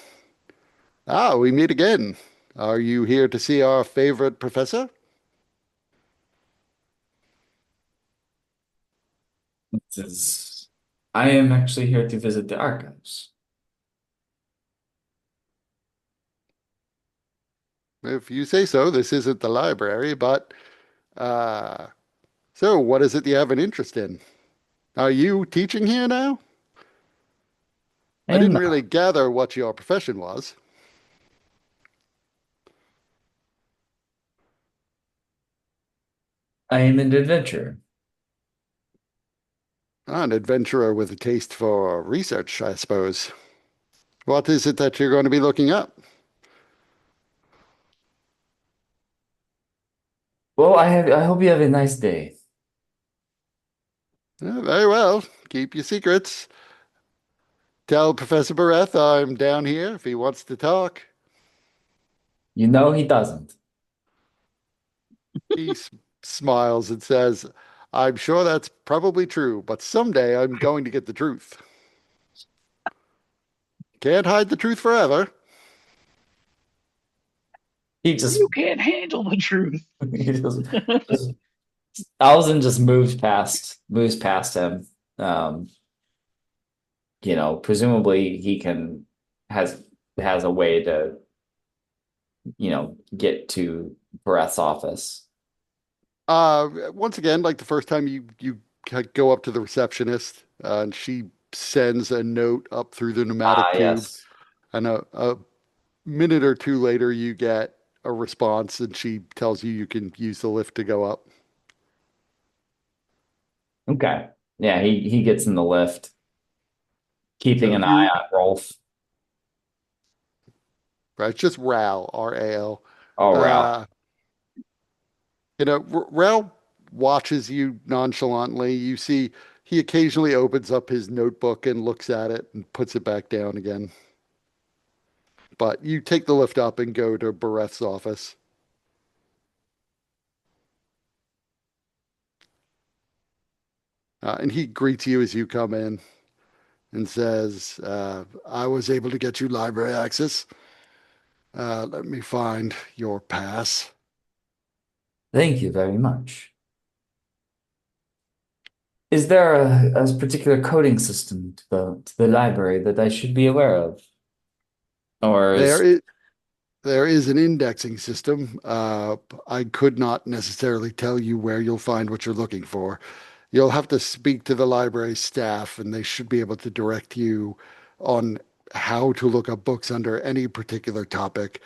Ah, we meet again. Are you here to see our favorite professor? This is, I am actually here to visit the archives. If you say so, this isn't the library, but uh, so what is it you have an interest in? Are you teaching here now? I I am didn't not. really gather what your profession was. I am an adventurer. Ah, an adventurer with a taste for research, I suppose. What is it that you're going to be looking up? Well, I hope you have a nice day. Very well. Keep your secrets. Tell Professor Bareth I'm down here if he wants to talk. You know he doesn't. He smiles and says, I'm sure that's probably true, but someday I'm going to get the truth. Can't hide the truth forever. He just You can't handle the truth. he just Alvin just moves past him. Um, presumably he can has has a way to, get to Brett's office. Once again, like the first time you go up to the receptionist, and she sends a note up through the pneumatic Ah, tube, yes. and a minute or two later, you get a response, and she tells you you can use the lift to go up. Okay. Yeah, he gets in the lift, keeping So an if eye you, on Rolf. right, it's just Ral, R-A-L. Oh, Ralph. Uh, Ral watches you nonchalantly. You see he occasionally opens up his notebook and looks at it and puts it back down again. But you take the lift up and go to Bareth's office. And he greets you as you come in and says, I was able to get you library access. Let me find your pass. Thank you very much. Is there a particular coding system to the library that I should be aware of? Or There is is there is an indexing system. I could not necessarily tell you where you'll find what you're looking for. You'll have to speak to the library staff, and they should be able to direct you on how to look up books under any particular topic.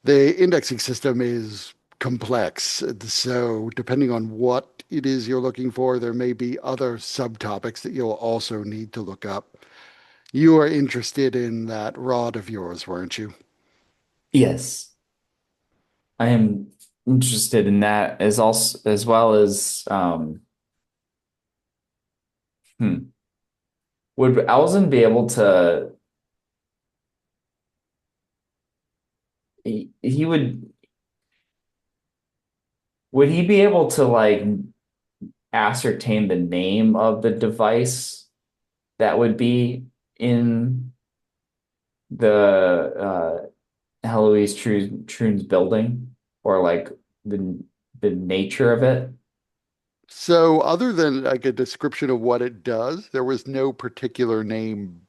The indexing system is complex, so depending on what it is you're looking for, there may be other subtopics that you'll also need to look up. You are interested in that rod of yours, weren't you? yes, I am interested in that as well as hmm, would Alzen be able to he would he be able to like ascertain the name of the device that would be in the Heloise Troon's building, or like the nature of it? So, other than like a description of what it does, there was no particular name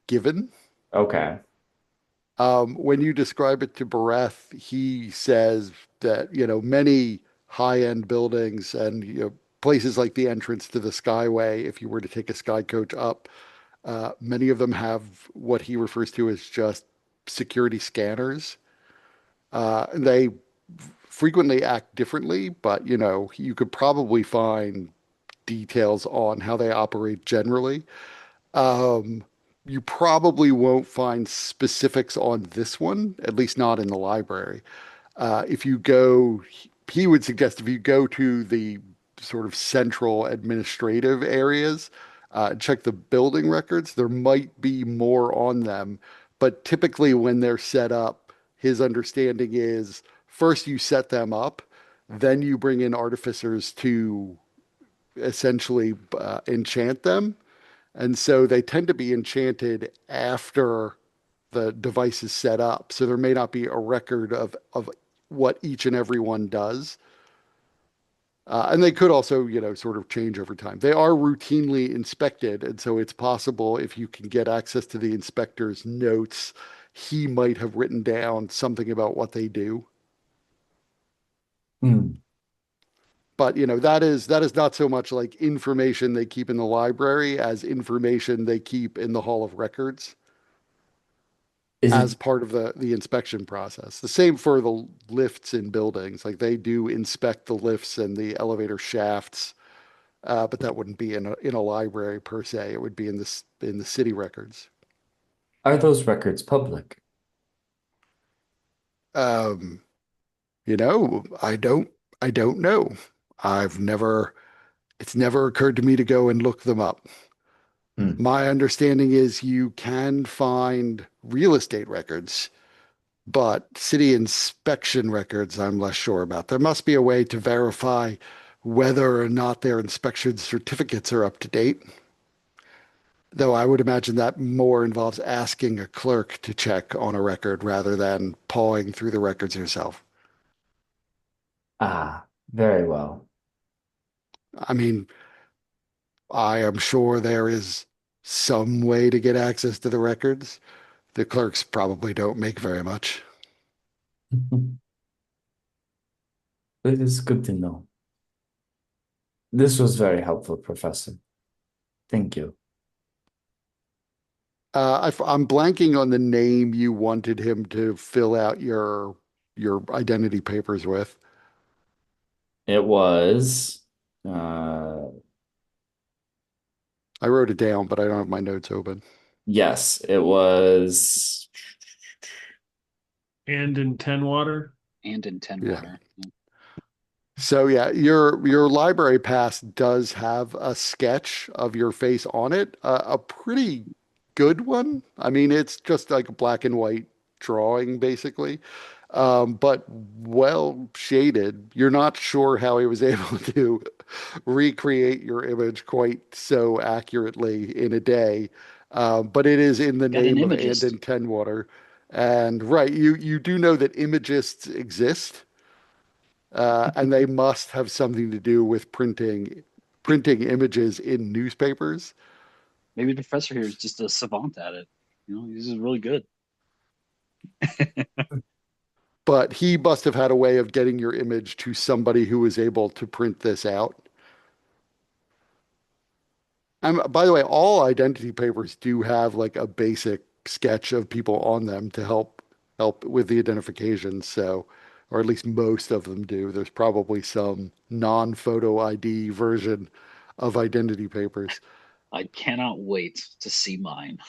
given. Okay. When you describe it to Bareth, he says that, many high-end buildings and, places like the entrance to the Skyway, if you were to take a sky coach up, many of them have what he refers to as just security scanners. They frequently act differently, but you could probably find details on how they operate generally. Um, you probably won't find specifics on this one, at least not in the library. If you go, he would suggest if you go to the sort of central administrative areas, check the building records, there might be more on them. But typically, when they're set up, his understanding is first you set them up, then you bring in artificers to essentially enchant them. And so they tend to be enchanted after the device is set up. So there may not be a record of what each and every one does. And they could also, sort of change over time. They are routinely inspected. And so it's possible if you can get access to the inspector's notes, he might have written down something about what they do. Hmm. But that is not so much like information they keep in the library as information they keep in the Hall of Records Is it as part of the inspection process. The same for the lifts in buildings. Like they do inspect the lifts and the elevator shafts, but that wouldn't be in a library per se. It would be in the city records. are those records public? Um, I don't know. I've never it's never occurred to me to go and look them up. Hmm. My understanding is you can find real estate records, but city inspection records, I'm less sure about. There must be a way to verify whether or not their inspection certificates are up to date. Though I would imagine that more involves asking a clerk to check on a record rather than pawing through the records yourself. Ah, very well. I mean, I am sure there is some way to get access to the records. The clerks probably don't make very much. It is good to know. This was very helpful, Professor. Thank you. I'm blanking on the name you wanted him to fill out your identity papers with. It was, uh, I wrote it down, but I don't have my notes open. yes, it was. And in Tenwater. And in Ten Yeah. Water. So yeah, your library pass does have a sketch of your face on it, a pretty good one. I mean, it's just like a black and white drawing, basically, but well shaded. You're not sure how he was able to recreate your image quite so accurately in a day, but it is in the Got an name of imagist. Andon Tenwater, and right, you do know that imagists exist. And they must have something to do with printing images in newspapers. Maybe the professor here is just a savant at it. He's just really good. But he must have had a way of getting your image to somebody who was able to print this out. And by the way, all identity papers do have like a basic sketch of people on them to help with the identification. So, or at least most of them do. There's probably some non-photo ID version of identity papers. I cannot wait to see mine.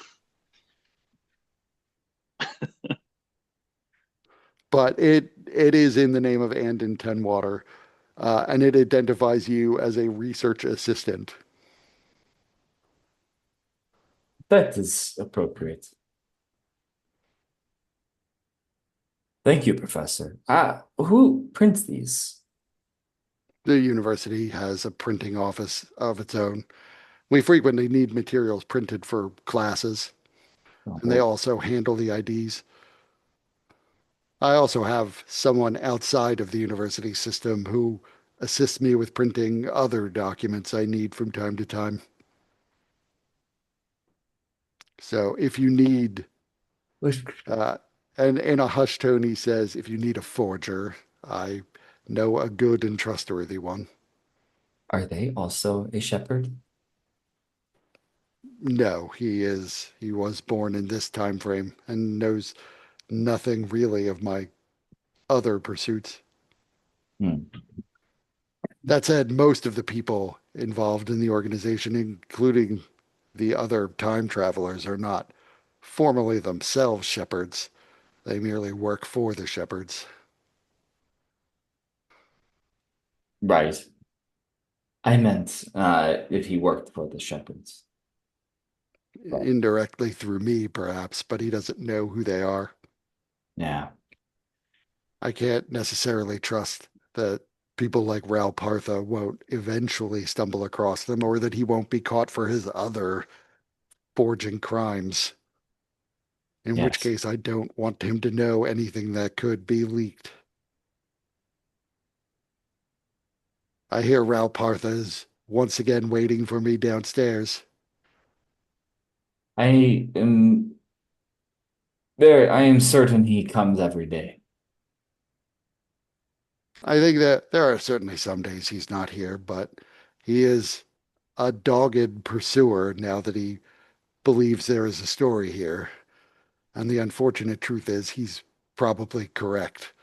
But it is in the name of Andon Tenwater, and it identifies you as a research assistant. That is appropriate. Thank you, Professor. Who prints these? The university has a printing office of its own. We frequently need materials printed for classes, and they Oh, also handle the IDs. I also have someone outside of the university system who assists me with printing other documents I need from time to time. So if you need which Uh, and in a hushed tone, he says, if you need a forger, I know a good and trustworthy one. are they also a shepherd? No, he was born in this time frame and knows nothing really of my other pursuits. Hmm. That said, most of the people involved in the organization, including the other time travelers, are not formally themselves shepherds. They merely work for the shepherds. Right. I meant if he worked for the shepherds. But Indirectly through me, perhaps, but he doesn't know who they are. yeah. I can't necessarily trust that people like Raul Partha won't eventually stumble across them or that he won't be caught for his other forging crimes, in which Yes. case I don't want him to know anything that could be leaked. I hear Raul Partha is once again waiting for me downstairs. I am I am certain he comes every day. I think that there are certainly some days he's not here, but he is a dogged pursuer now that he believes there is a story here. And the unfortunate truth is he's probably correct.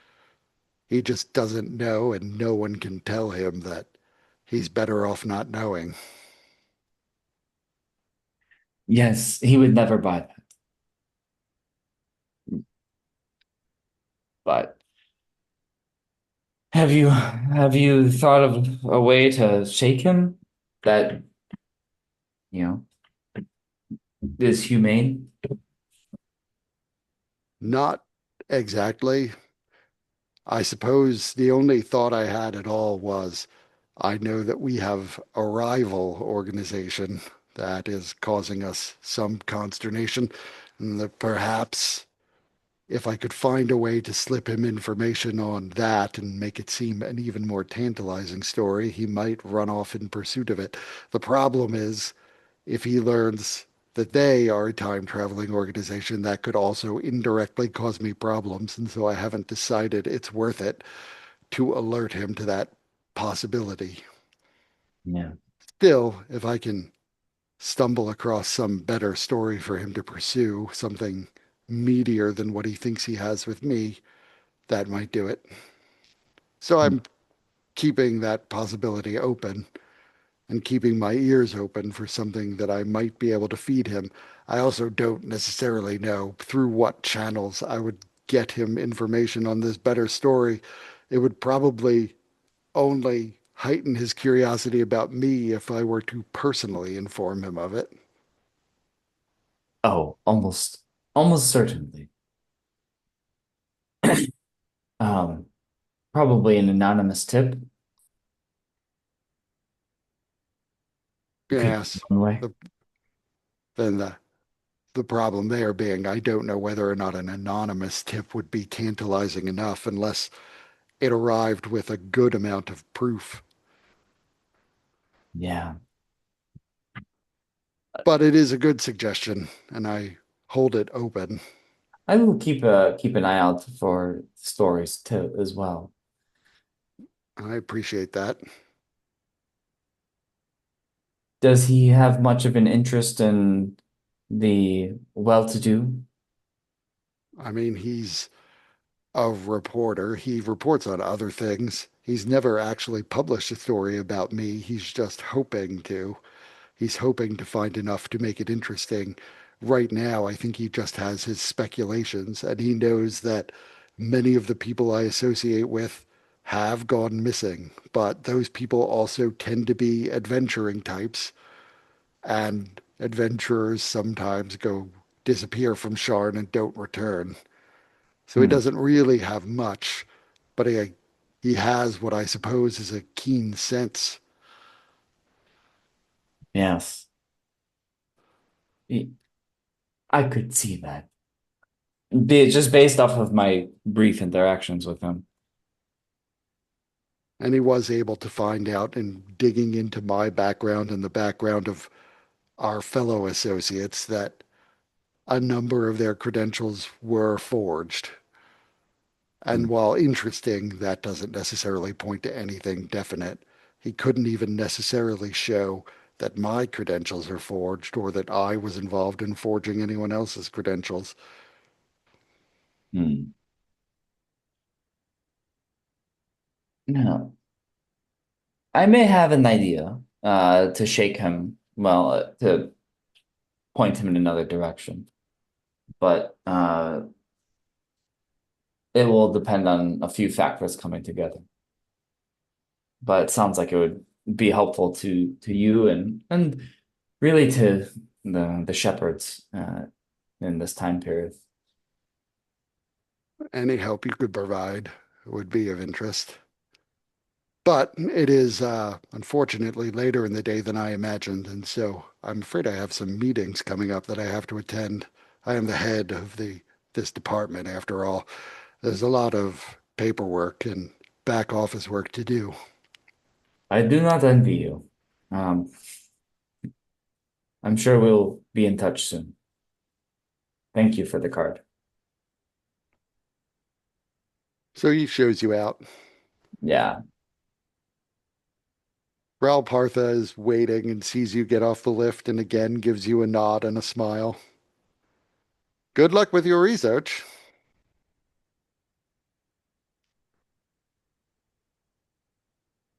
He just doesn't know, and no one can tell him that he's better off not knowing. Yes, he would never buy that. But have you thought of a way to shake him that, you know, is humane? Not exactly. I suppose the only thought I had at all was I know that we have a rival organization that is causing us some consternation, and that perhaps if I could find a way to slip him information on that and make it seem an even more tantalizing story, he might run off in pursuit of it. The problem is, if he learns that they are a time traveling organization, that could also indirectly cause me problems. And so I haven't decided it's worth it to alert him to that possibility. Yeah. Still, if I can stumble across some better story for him to pursue, something meatier than what he thinks he has with me, that might do it. So I'm keeping that possibility open and keeping my ears open for something that I might be able to feed him. I also don't necessarily know through what channels I would get him information on this better story. It would probably only heighten his curiosity about me if I were to personally inform him of it. Oh, almost certainly. Um, Probably an anonymous tip could go Yes. one way. The, then the problem there being I don't know whether or not an anonymous tip would be tantalizing enough unless it arrived with a good amount of proof. Yeah. But it is a good suggestion, and I hold it open. I will keep an eye out for stories too as well. I appreciate that. Does he have much of an interest in the well-to-do? I mean, he's a reporter. He reports on other things. He's never actually published a story about me. He's just hoping to. He's hoping to find enough to make it interesting. Right now, I think he just has his speculations, and he knows that many of the people I associate with have gone missing, but those people also tend to be adventuring types, and adventurers sometimes go disappear from Sharn and don't return. So he Hmm. doesn't really have much, but he has what I suppose is a keen sense. Yes. He- I could see that. Just based off of my brief interactions with him. And he was able to find out in digging into my background and the background of our fellow associates that a number of their credentials were forged. Hmm. And while interesting, that doesn't necessarily point to anything definite. He couldn't even necessarily show that my credentials are forged or that I was involved in forging anyone else's credentials. Hmm. No, I may have an idea to shake him, well, to point him in another direction, but it will depend on a few factors coming together. But it sounds like it would be helpful to you and really to the shepherds in this time period. Any help you could provide would be of interest. But it is unfortunately later in the day than I imagined, and so I'm afraid I have some meetings coming up that I have to attend. I am the head of this department after all. There's a lot of paperwork and back office work to do. I do not envy you. Um, I'm sure we'll be in touch soon. Thank you for the card. So he shows you out. Yeah, Ral Partha is waiting and sees you get off the lift and again gives you a nod and a smile. Good luck with your research.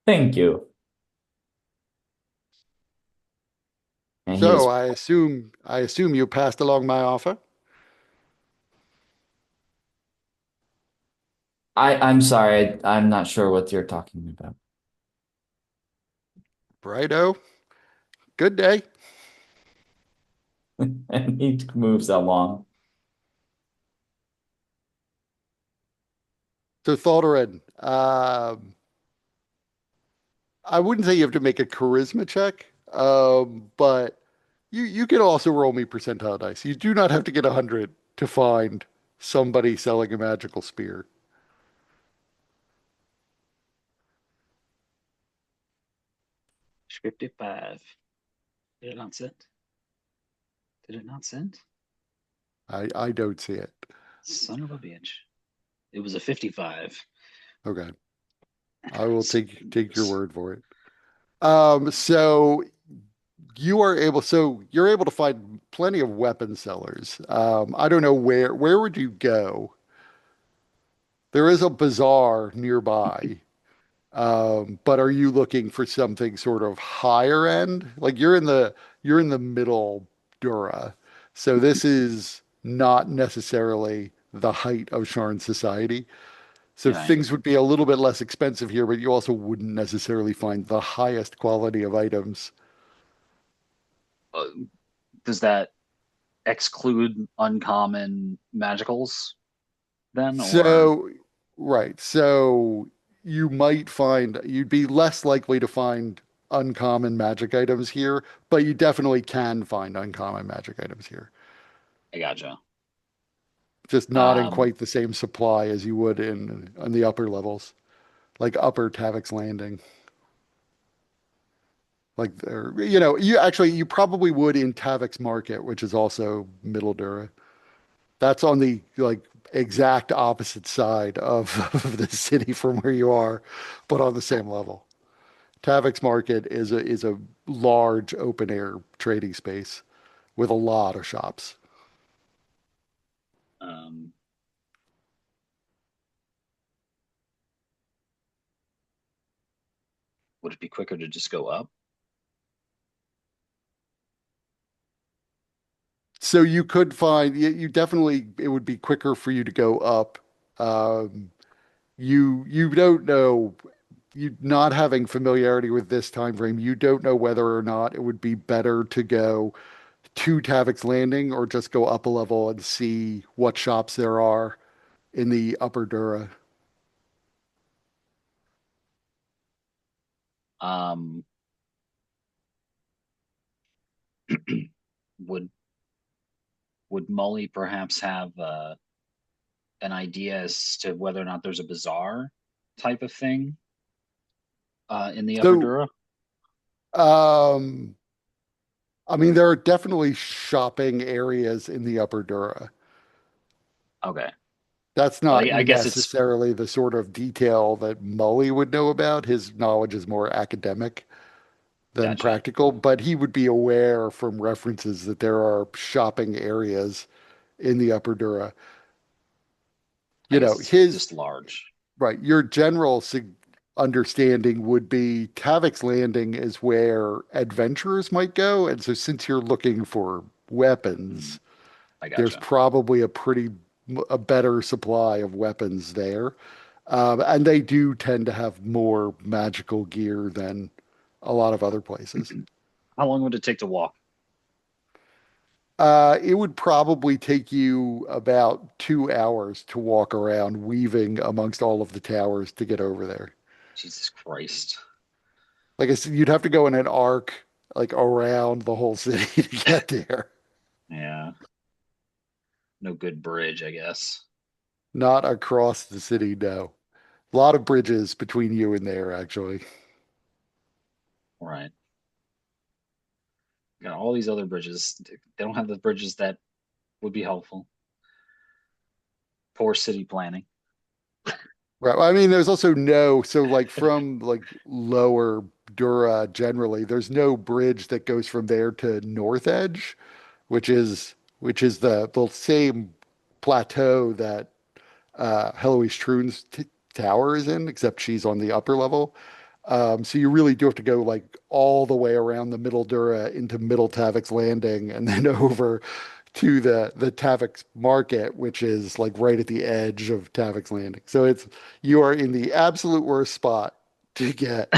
thank you. And he So is. I assume you passed along my offer. I'm sorry. I'm not sure what you're talking about. Righto. Good day. And he moves along. So Thordarin, I wouldn't say you have to make a charisma check, but you can also roll me percentile dice. You do not have to get 100 to find somebody selling a magical spear. 55. Did it not send? Did it not send? I don't see it. Son of a bitch. It was a 55. Okay, I will take your Goodness. word for it. So you're able to find plenty of weapon sellers. I don't know where would you go? There is a bazaar nearby. But are you looking for something sort of higher end? Like you're in the middle Dura. So this is not necessarily the height of Sharn society. So Right. things would be a little bit less expensive here, but you also wouldn't necessarily find the highest quality of items. Uh, does that exclude uncommon magicals then, or So, right. So you'd be less likely to find uncommon magic items here, but you definitely can find uncommon magic items here. I gotcha. Just not in Um, quite the same supply as you would in on the upper levels, like upper Tavik's Landing. Like there, you probably would in Tavik's Market, which is also Middle Dura. That's on the like exact opposite side of, of the city from where you are, but on the same level. Tavik's Market is a large open air trading space with a lot of shops. um, would it be quicker to just go up? So you could find you definitely it would be quicker for you to go up. Um, you don't know you not having familiarity with this time frame, you don't know whether or not it would be better to go to Tavik's Landing or just go up a level and see what shops there are in the upper Dura. Um, would would Molly perhaps have an idea as to whether or not there's a bazaar type of thing in the Upper So, Dura? um, I mean, there are definitely shopping areas in the upper Dura. Okay. That's Well, not I guess it's necessarily the sort of detail that Mully would know about. His knowledge is more academic than gotcha. practical, but he would be aware from references that there are shopping areas in the Upper Dura. I You guess know, it's his just large. right, your general understanding would be Tavik's Landing is where adventurers might go. And so since you're looking for Hmm, weapons, I there's gotcha. probably a better supply of weapons there. And they do tend to have more magical gear than a lot of other places. How long would it take to walk? It would probably take you about 2 hours to walk around, weaving amongst all of the towers to get over there. Jesus Christ. Like I said, you'd have to go in an arc like around the whole city to get there. Yeah. No good bridge, I guess. Not across the city, no. A lot of bridges between you and there, actually. Right. Got all these other bridges. They don't have the bridges that would be helpful. Poor city planning. Right. Well, I mean, there's also no, so like from like lower Dura generally, there's no bridge that goes from there to North Edge, which is the same plateau that Heloise Troon's t tower is in, except she's on the upper level. So you really do have to go like all the way around the Middle Dura into Middle Tavik's Landing and then over to the Tavik's Market, which is like right at the edge of Tavik's Landing. So it's you are in the absolute worst spot to get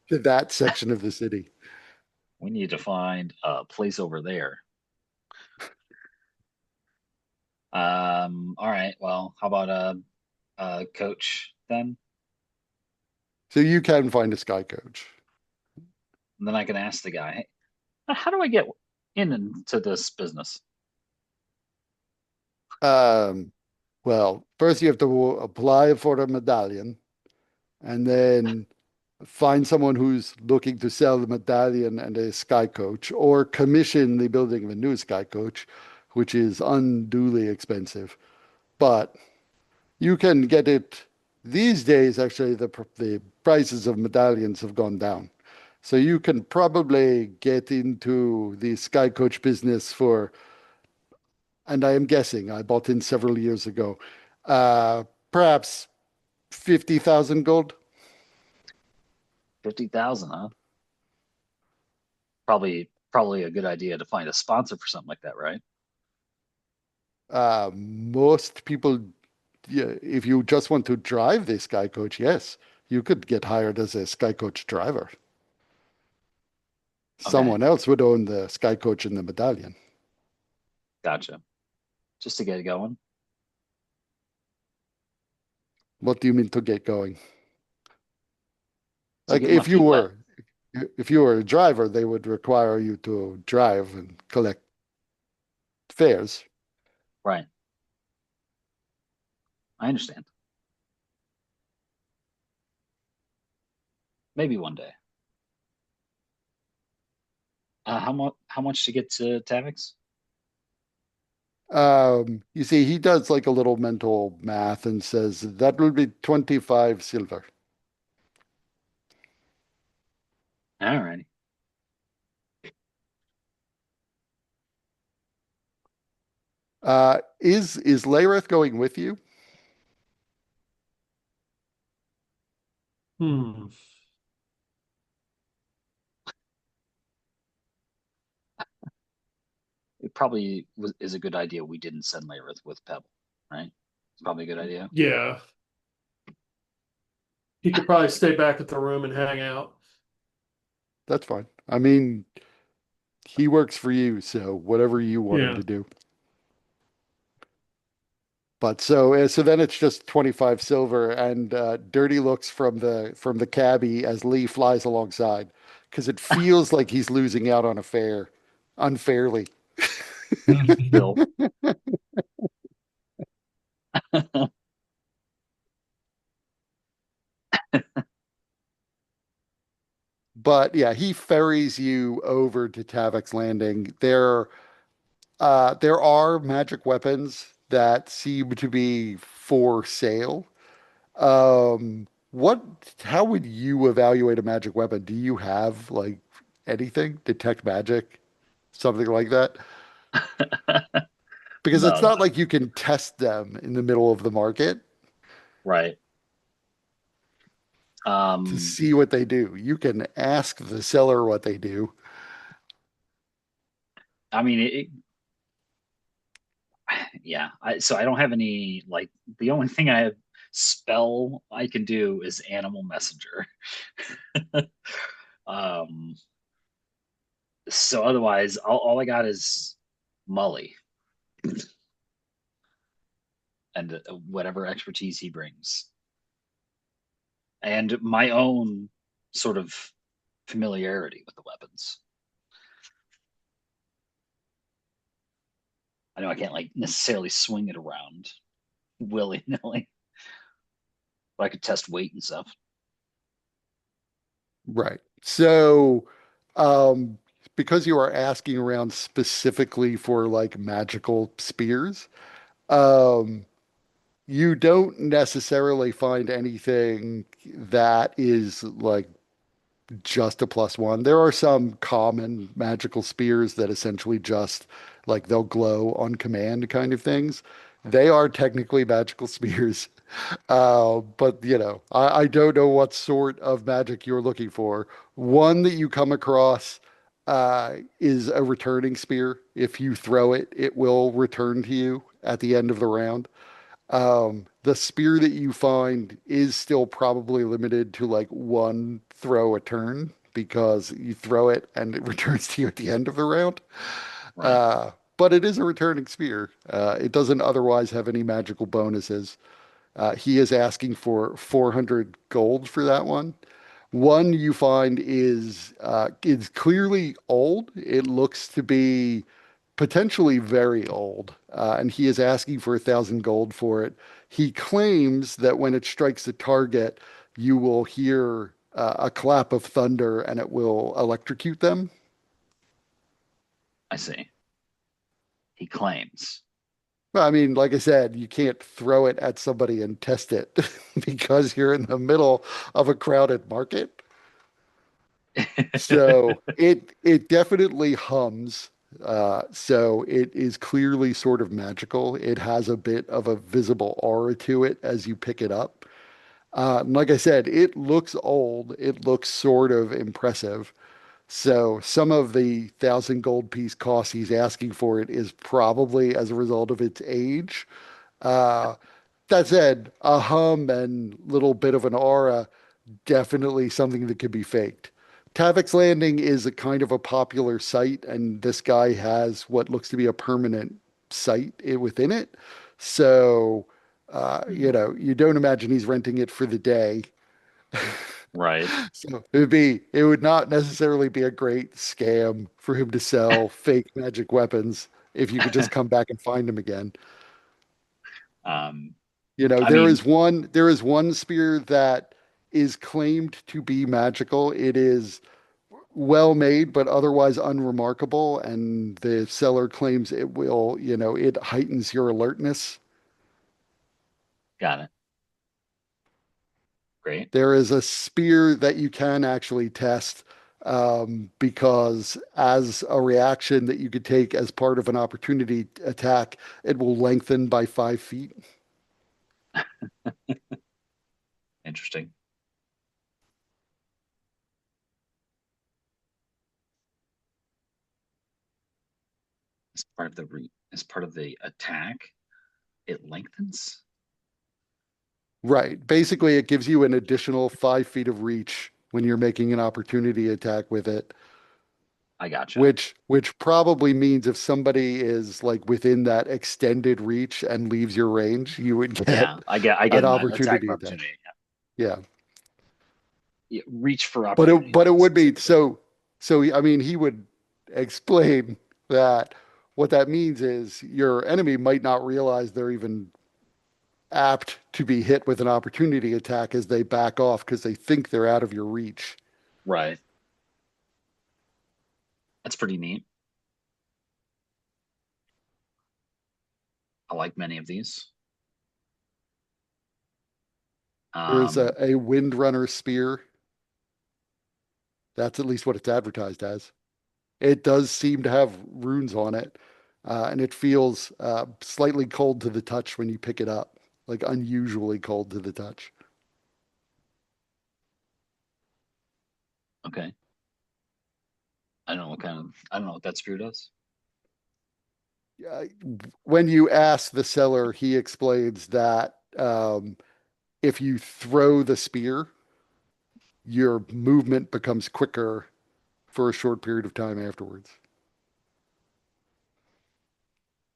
to that section of the city. We need to find a place over there. All right. Well, how about a coach then? So you can find a sky coach. And then I can ask the guy, hey, how do I get into this business? Um, well, first you have to apply for a medallion and then find someone who's looking to sell the medallion and a sky coach, or commission the building of a new sky coach, which is unduly expensive. But you can get it these days. Actually, the prices of medallions have gone down, so you can probably get into the sky coach business for. And I am guessing I bought in several years ago, uh, perhaps 50,000 gold. 50,000, huh? Probably a good idea to find a sponsor for something like that, right? Most people, yeah, if you just want to drive the Sky Coach, yes, you could get hired as a Sky Coach driver. Okay, Someone else would own the Sky Coach and the medallion. gotcha. Just to get it going. What do you mean to get going? To Like get my feet wet. if you were a driver, they would require you to drive and collect fares. Right. I understand. Maybe one day. How much to get to Tavix? You see, he does like a little mental math and says that will be 25 silver. All righty. Is Lairith going with you? Hmm. It probably is a good idea we didn't send Layerith with Pebble, right? It's probably a good idea. Yeah. He could probably stay back at the room and hang out. That's fine. I mean, he works for you, so whatever you want him Yeah. to do. But so then it's just 25 silver and dirty looks from the cabbie as Lee flies alongside because it feels like he's losing out on a fare unfairly. Bill. But yeah, he ferries you over to Tavik's Landing. There are magic weapons that seem to be for sale. What, how would you evaluate a magic weapon? Do you have like anything? Detect magic, something like that? Because it's No, not no. like you can test them in the middle of the market. Right. to Um, see what they do. You can ask the seller what they do. I mean, yeah. So I don't have any like the only thing I have spell I can do is animal messenger. Um, so otherwise, all I got is Mully and whatever expertise he brings, and my own sort of familiarity with the weapons. I know I can't like necessarily swing it around willy nilly, but I could test weight and stuff. Right. So, um, because you are asking around specifically for like magical spears, um, you don't necessarily find anything that is like just a plus one. There are some common magical spears that essentially just like they'll glow on command kind of things. They are technically magical spears. But I don't know what sort of magic you're looking for. One that you come across is a returning spear. If you throw it, it will return to you at the end of the round. The spear that you find is still probably limited to like one throw a turn because you throw it and it returns to you at the end of the round. Right. But it is a returning spear. It doesn't otherwise have any magical bonuses. He is asking for 400 gold for that one. One you find is clearly old. It looks to be potentially very old, and he is asking for 1,000 gold for it. He claims that when it strikes the target, you will hear a clap of thunder and it will electrocute them. I see. He claims. Well, I mean, like I said, you can't throw it at somebody and test it because you're in the middle of a crowded market. So it definitely hums. So it is clearly sort of magical. It has a bit of a visible aura to it as you pick it up. Like I said, it looks old. It looks sort of impressive. So some of the 1,000 gold piece cost he's asking for it is probably as a result of its age. Uh, that said, a hum and little bit of an aura, definitely something that could be faked. Tavik's Landing is a kind of a popular site, and this guy has what looks to be a permanent site within it. So, you don't imagine he's renting it for the day. Right. So it would not necessarily be a great scam for him to sell fake magic weapons if you could just come back and find him again. um, I There mean, is one spear that is claimed to be magical. It is well made, but otherwise unremarkable. And the seller claims it heightens your alertness. got it. Great. There is a spear that you can actually test because as a reaction that you could take as part of an opportunity attack, it will lengthen by 5 feet. Interesting. As part of the attack, it lengthens. Right. Basically, it gives you an additional 5 feet of reach when you're making an opportunity attack with it, I gotcha. which probably means if somebody is like within that extended reach and leaves your range, you would Yeah, get I get an an attack of opportunity attack. opportunity. Yeah. Yeah. Reach for But opportunity, it though, would be specifically. so I mean he would explain that what that means is your enemy might not realize they're even apt to be hit with an opportunity attack as they back off because they think they're out of your reach. Right. That's pretty neat. I like many of these. There's Um, a Windrunner spear. That's at least what it's advertised as. It does seem to have runes on it, and it feels slightly cold to the touch when you pick it up, like unusually cold to the touch. Okay. I don't know I don't know what that spear does. Uh, when you ask the seller, he explains that if you throw the spear, your movement becomes quicker for a short period of time afterwards.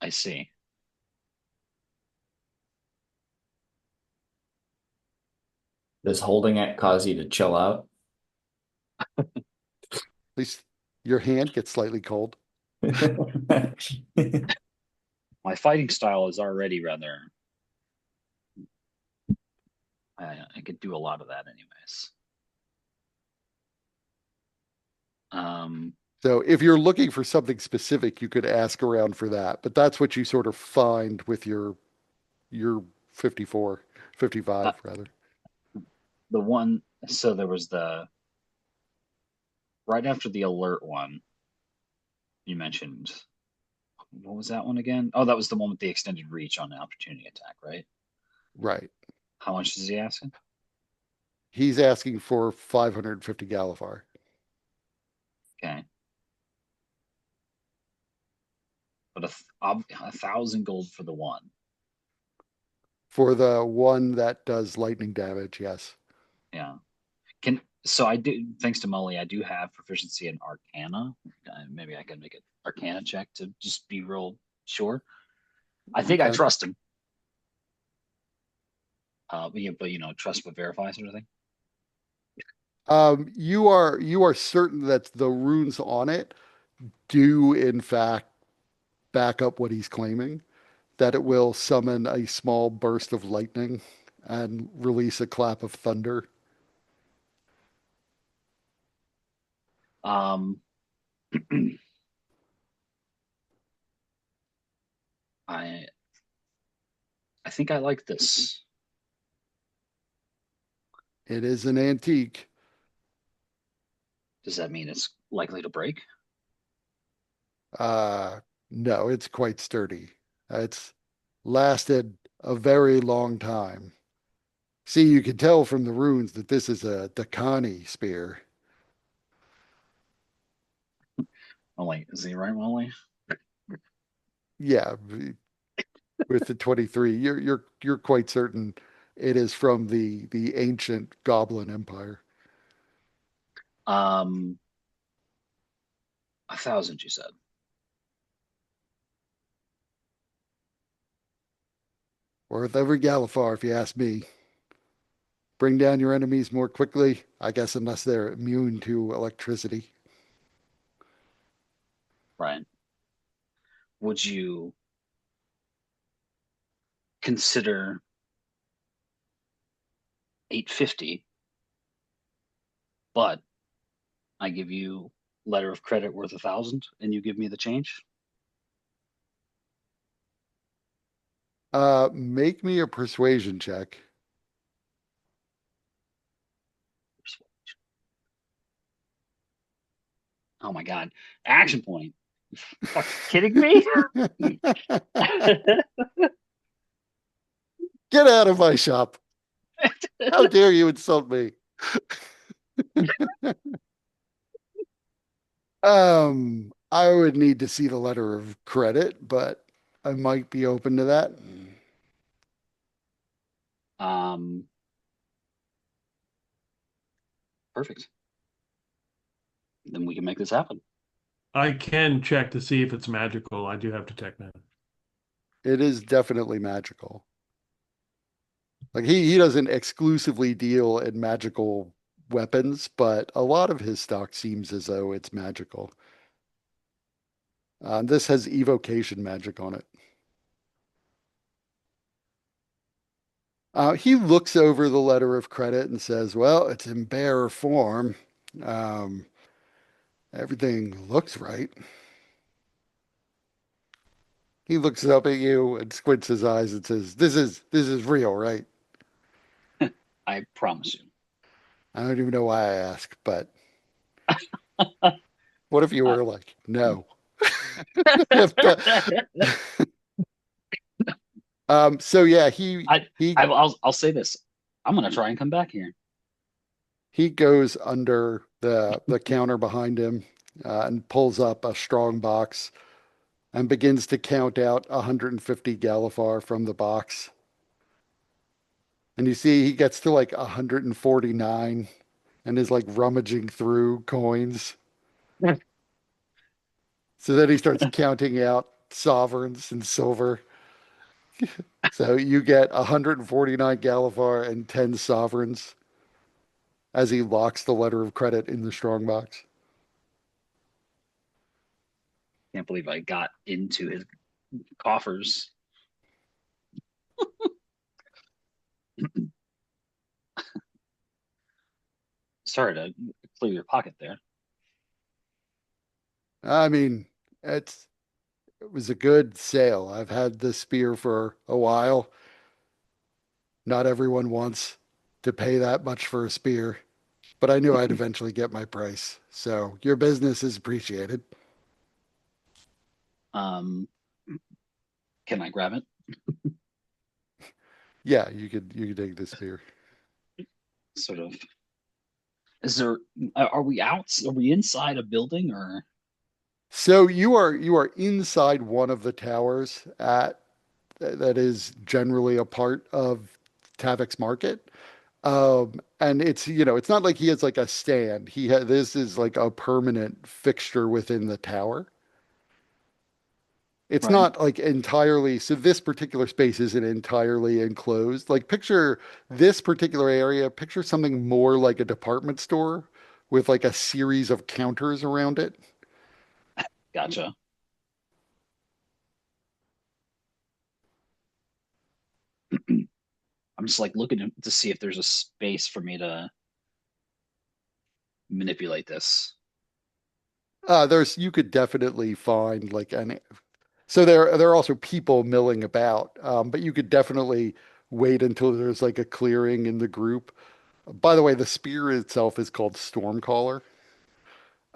I see. Does holding it cause you to chill out? At least your hand gets slightly cold. My fighting style is already rather. I could do a lot of that anyways. Um, So if you're looking for something specific, you could ask around for that. But that's what you sort of find with your 54, uh, 55 rather. the one, so there was right after the alert one you mentioned. What was that one again? Oh, that was the one with the extended reach on the opportunity attack, right? Right. How much is he asking? He's asking for 550 Galifar. Okay. But 1,000 gold for the one. For the one that does lightning damage, yes. Yeah. So I do, thanks to Molly, I do have proficiency in Arcana. Maybe I can make an Arcana check to just be real sure. I think I Okay. trust him. But trust but verify sort of thing. You are certain that the runes on it do in fact back up what he's claiming, that it will summon a small burst of lightning and release a clap of thunder. Um, I I think I like this. It is an antique. Does that mean it's likely to break? Uh, no, it's quite sturdy. It's lasted a very long time. See, you can tell from the runes that this is a Dakani spear. Molly, is he right, Molly? Yeah, with the 23, you're quite certain it is from the ancient Goblin Empire. Um, 1,000, you said. Worth every Galifar, if you ask me. Bring down your enemies more quickly, I guess, unless they're immune to electricity. Brian, would you consider 850, but I give you letter of credit worth 1,000 and you give me the change? Make me a persuasion check. Oh my God. Action point. Fucking kidding me? Get out of my shop. How dare you insult me? I would need to see the letter of credit, but I might be open to that. um, Perfect. Then we can make this happen. I can check to see if it's magical. I do have detect that. It is definitely magical. Like he doesn't exclusively deal in magical weapons, but a lot of his stock seems as though it's magical. This has evocation magic on it. He looks over the letter of credit and says, "Well, it's in bearer form. Um, everything looks right." He looks up at you and squints his eyes and says, "This is real, right?" I promise you. I don't even know why I ask, but what if you Uh, were like, "No"? So yeah, he he I'll say this. I'm gonna try and come back here. he goes under the counter behind him, and pulls up a strong box and begins to count out 150 Galifar from the box. And you see he gets to like 149 and is like rummaging through coins. So then he starts counting out sovereigns and silver. So you get 149 Galifar and 10 sovereigns as he locks the letter of credit in the strong box. Can't believe I got into his coffers. Sorry to clear your pocket there. I mean, it was a good sale. I've had this spear for a while. Not everyone wants to pay that much for a spear, but I knew I'd eventually get my price. So your business is appreciated. Um, can I grab it? Yeah, you could take the spear. Sort of. Is there? Are we out? Are we inside a building or? So you are inside one of the towers at that is generally a part of Tavik's market. And it's not like he has like a stand. This is like a permanent fixture within the tower. It's Right. not like entirely, so this particular space isn't entirely enclosed. Like picture this particular area, picture something more like a department store with like a series of counters around it. Gotcha. I'm just like looking to see if there's a space for me to manipulate this. You could definitely find like so there are also people milling about, but you could definitely wait until there's like a clearing in the group. By the way, the spear itself is called Stormcaller.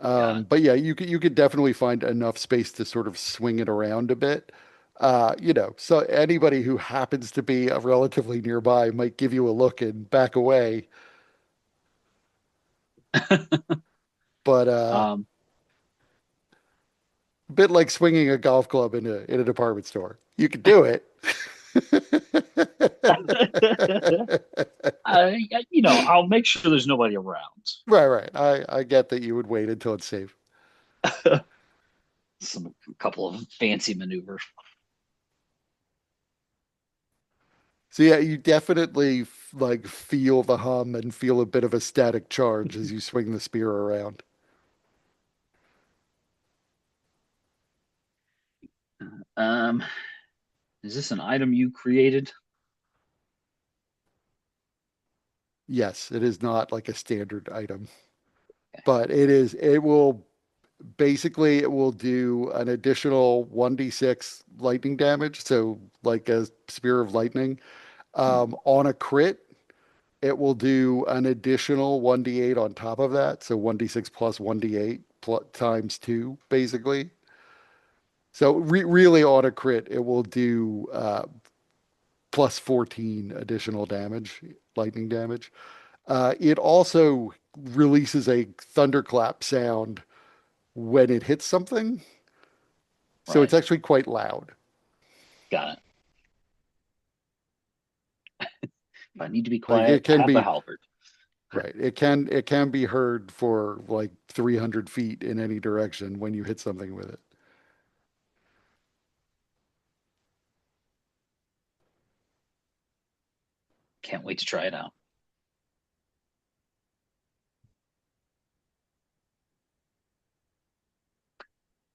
Got it. But yeah, you could definitely find enough space to sort of swing it around a bit. So anybody who happens to be relatively nearby might give you a look and back away. But Um, a bit like swinging a golf club in a department store. You could do it. I'll make sure there's nobody around. Right, right. I get that you would wait until it's safe. Some couple of fancy maneuvers. So yeah, you definitely like feel the hum and feel a bit of a static charge as you swing the spear around. Um, is this an item you created? Yes, it is not like a standard item, but it will do an additional 1d6 lightning damage, so like a spear of lightning. Hmm. On a crit, it will do an additional 1d8 on top of that, so 1d6 plus 1d8 times 2, basically. So really on a crit, it will do plus 14 additional damage, lightning damage. It also releases a thunderclap sound when it hits something. So it's Right. actually quite loud. Got it. If I need to be Like it quiet, can tap a be halberd. right. It can be heard for like 300 feet in any direction when you hit something with it. Can't wait to try it out.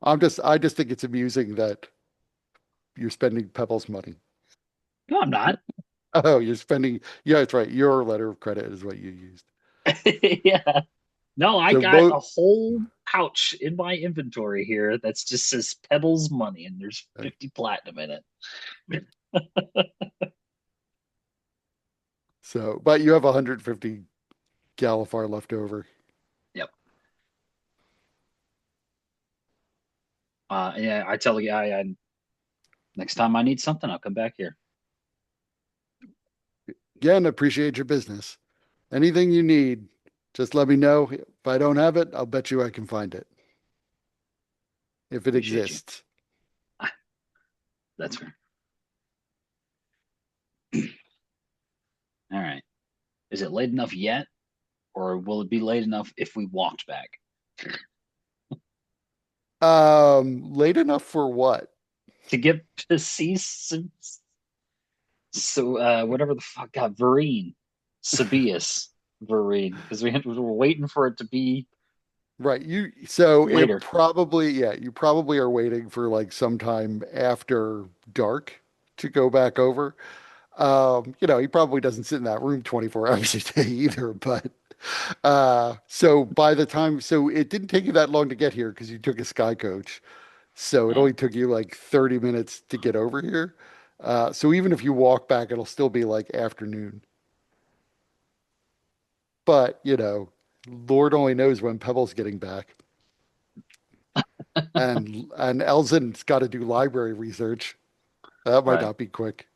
I just think it's amusing that you're spending Pebble's money. No, I'm not. Oh, you're spending. Yeah, that's right. Your letter of credit is what you used. Yeah. No, I So got both. a whole pouch in my inventory here that's just says Pebbles money and there's 50 platinum in it. But you have 150 Galifar left over. Yep. Yeah, I tell the guy next time I need something, I'll come back here. Again, appreciate your business. Anything you need, just let me know. If I don't have it, I'll bet you I can find it if it Appreciate you. exists. Ah, that's fair. All right. Is it late enough yet, or will it be late enough if we walked back Late enough for what? to get to see some, so whatever the fuck got Vereen, Sabius Vereen, because we're waiting for it to be Right. So it later. probably, yeah, you probably are waiting for like sometime after dark to go back over. He probably doesn't sit in that room 24 hours a day either, but so by the time, so it didn't take you that long to get here because you took a sky coach. So it Yeah. only took you like 30 minutes to get over here. So even if you walk back, it'll still be like afternoon. But, Lord only knows when Pebble's getting back. And Elzin's got to do library research. That might Right. not be quick.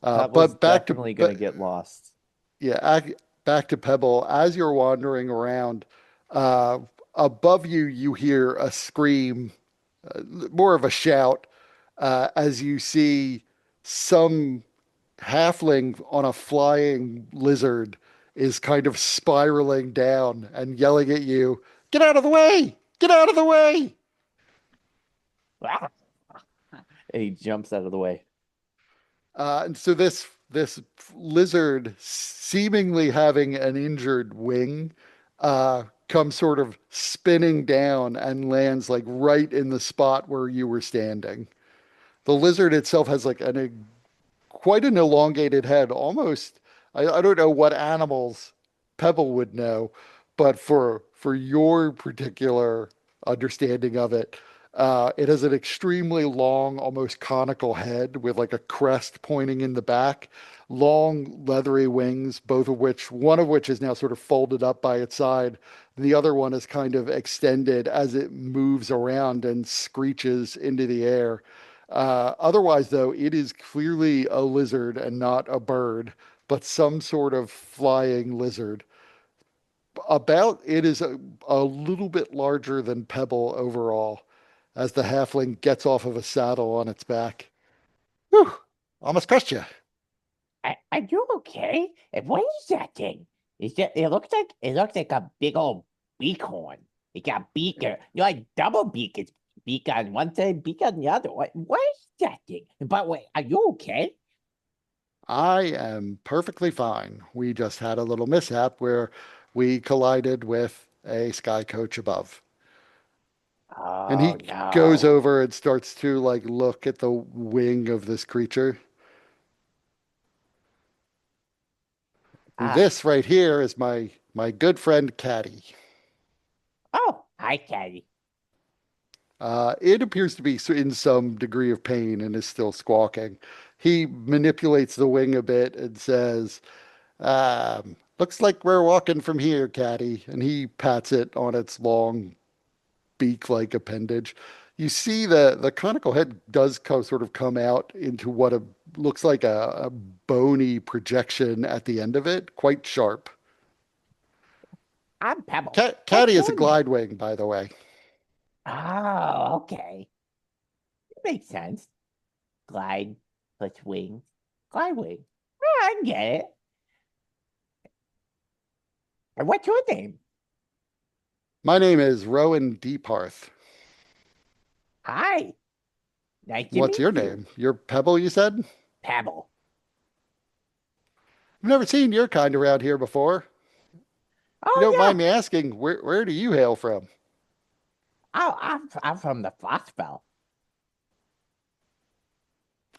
Pebble's But back to definitely gonna but get lost. yeah, back to Pebble. As you're wandering around, uh, above you, you hear a scream, more of a shout, as you see some halfling on a flying lizard is kind of spiraling down and yelling at you, "Get out of the way! Get out of the way!" And he jumps out of the way. And so this lizard, seemingly having an injured wing, comes sort of spinning down and lands like right in the spot where you were standing. The lizard itself has like quite an elongated head, almost. I don't know what animals Pebble would know, but for your particular understanding of it, it has an extremely long, almost conical head with like a crest pointing in the back, long leathery wings, one of which is now sort of folded up by its side. The other one is kind of extended as it moves around and screeches into the air. Otherwise, though, it is clearly a lizard and not a bird, but some sort of flying lizard. It is a little bit larger than Pebble overall, as the halfling gets off of a saddle on its back. Whew, almost crushed you. Are you okay? And what is that thing? It looks like a big old beakhorn. It got beak, like double beak. It's beak on one side, beak on the other. What is that thing? But wait, are you okay? I am perfectly fine. We just had a little mishap where we collided with a sky coach above. And he Oh goes no. over and starts to like look at the wing of this creature. Ah, This right here is my good friend Caddy. oh, hi, Caddy. It appears to be in some degree of pain and is still squawking. He manipulates the wing a bit and says, "Looks like we're walking from here, Caddy." And he pats it on its long beak-like appendage. You see the conical head does sort of come out into what looks like a bony projection at the end of it, quite sharp. I'm Pebble. What's Caddy is a your name? glide wing, by the way. Oh, okay. It makes sense. Glide plus wings. Glide wing. Yeah, I get it. And what's your name? My name is Rowan Deephearth. Hi. Nice to What's meet your you. name? You're Pebble, you said? Pebble. I've never seen your kind around here before. You don't Oh mind no. me asking, where do you hail from? Oh, I'm from the Frost Belt.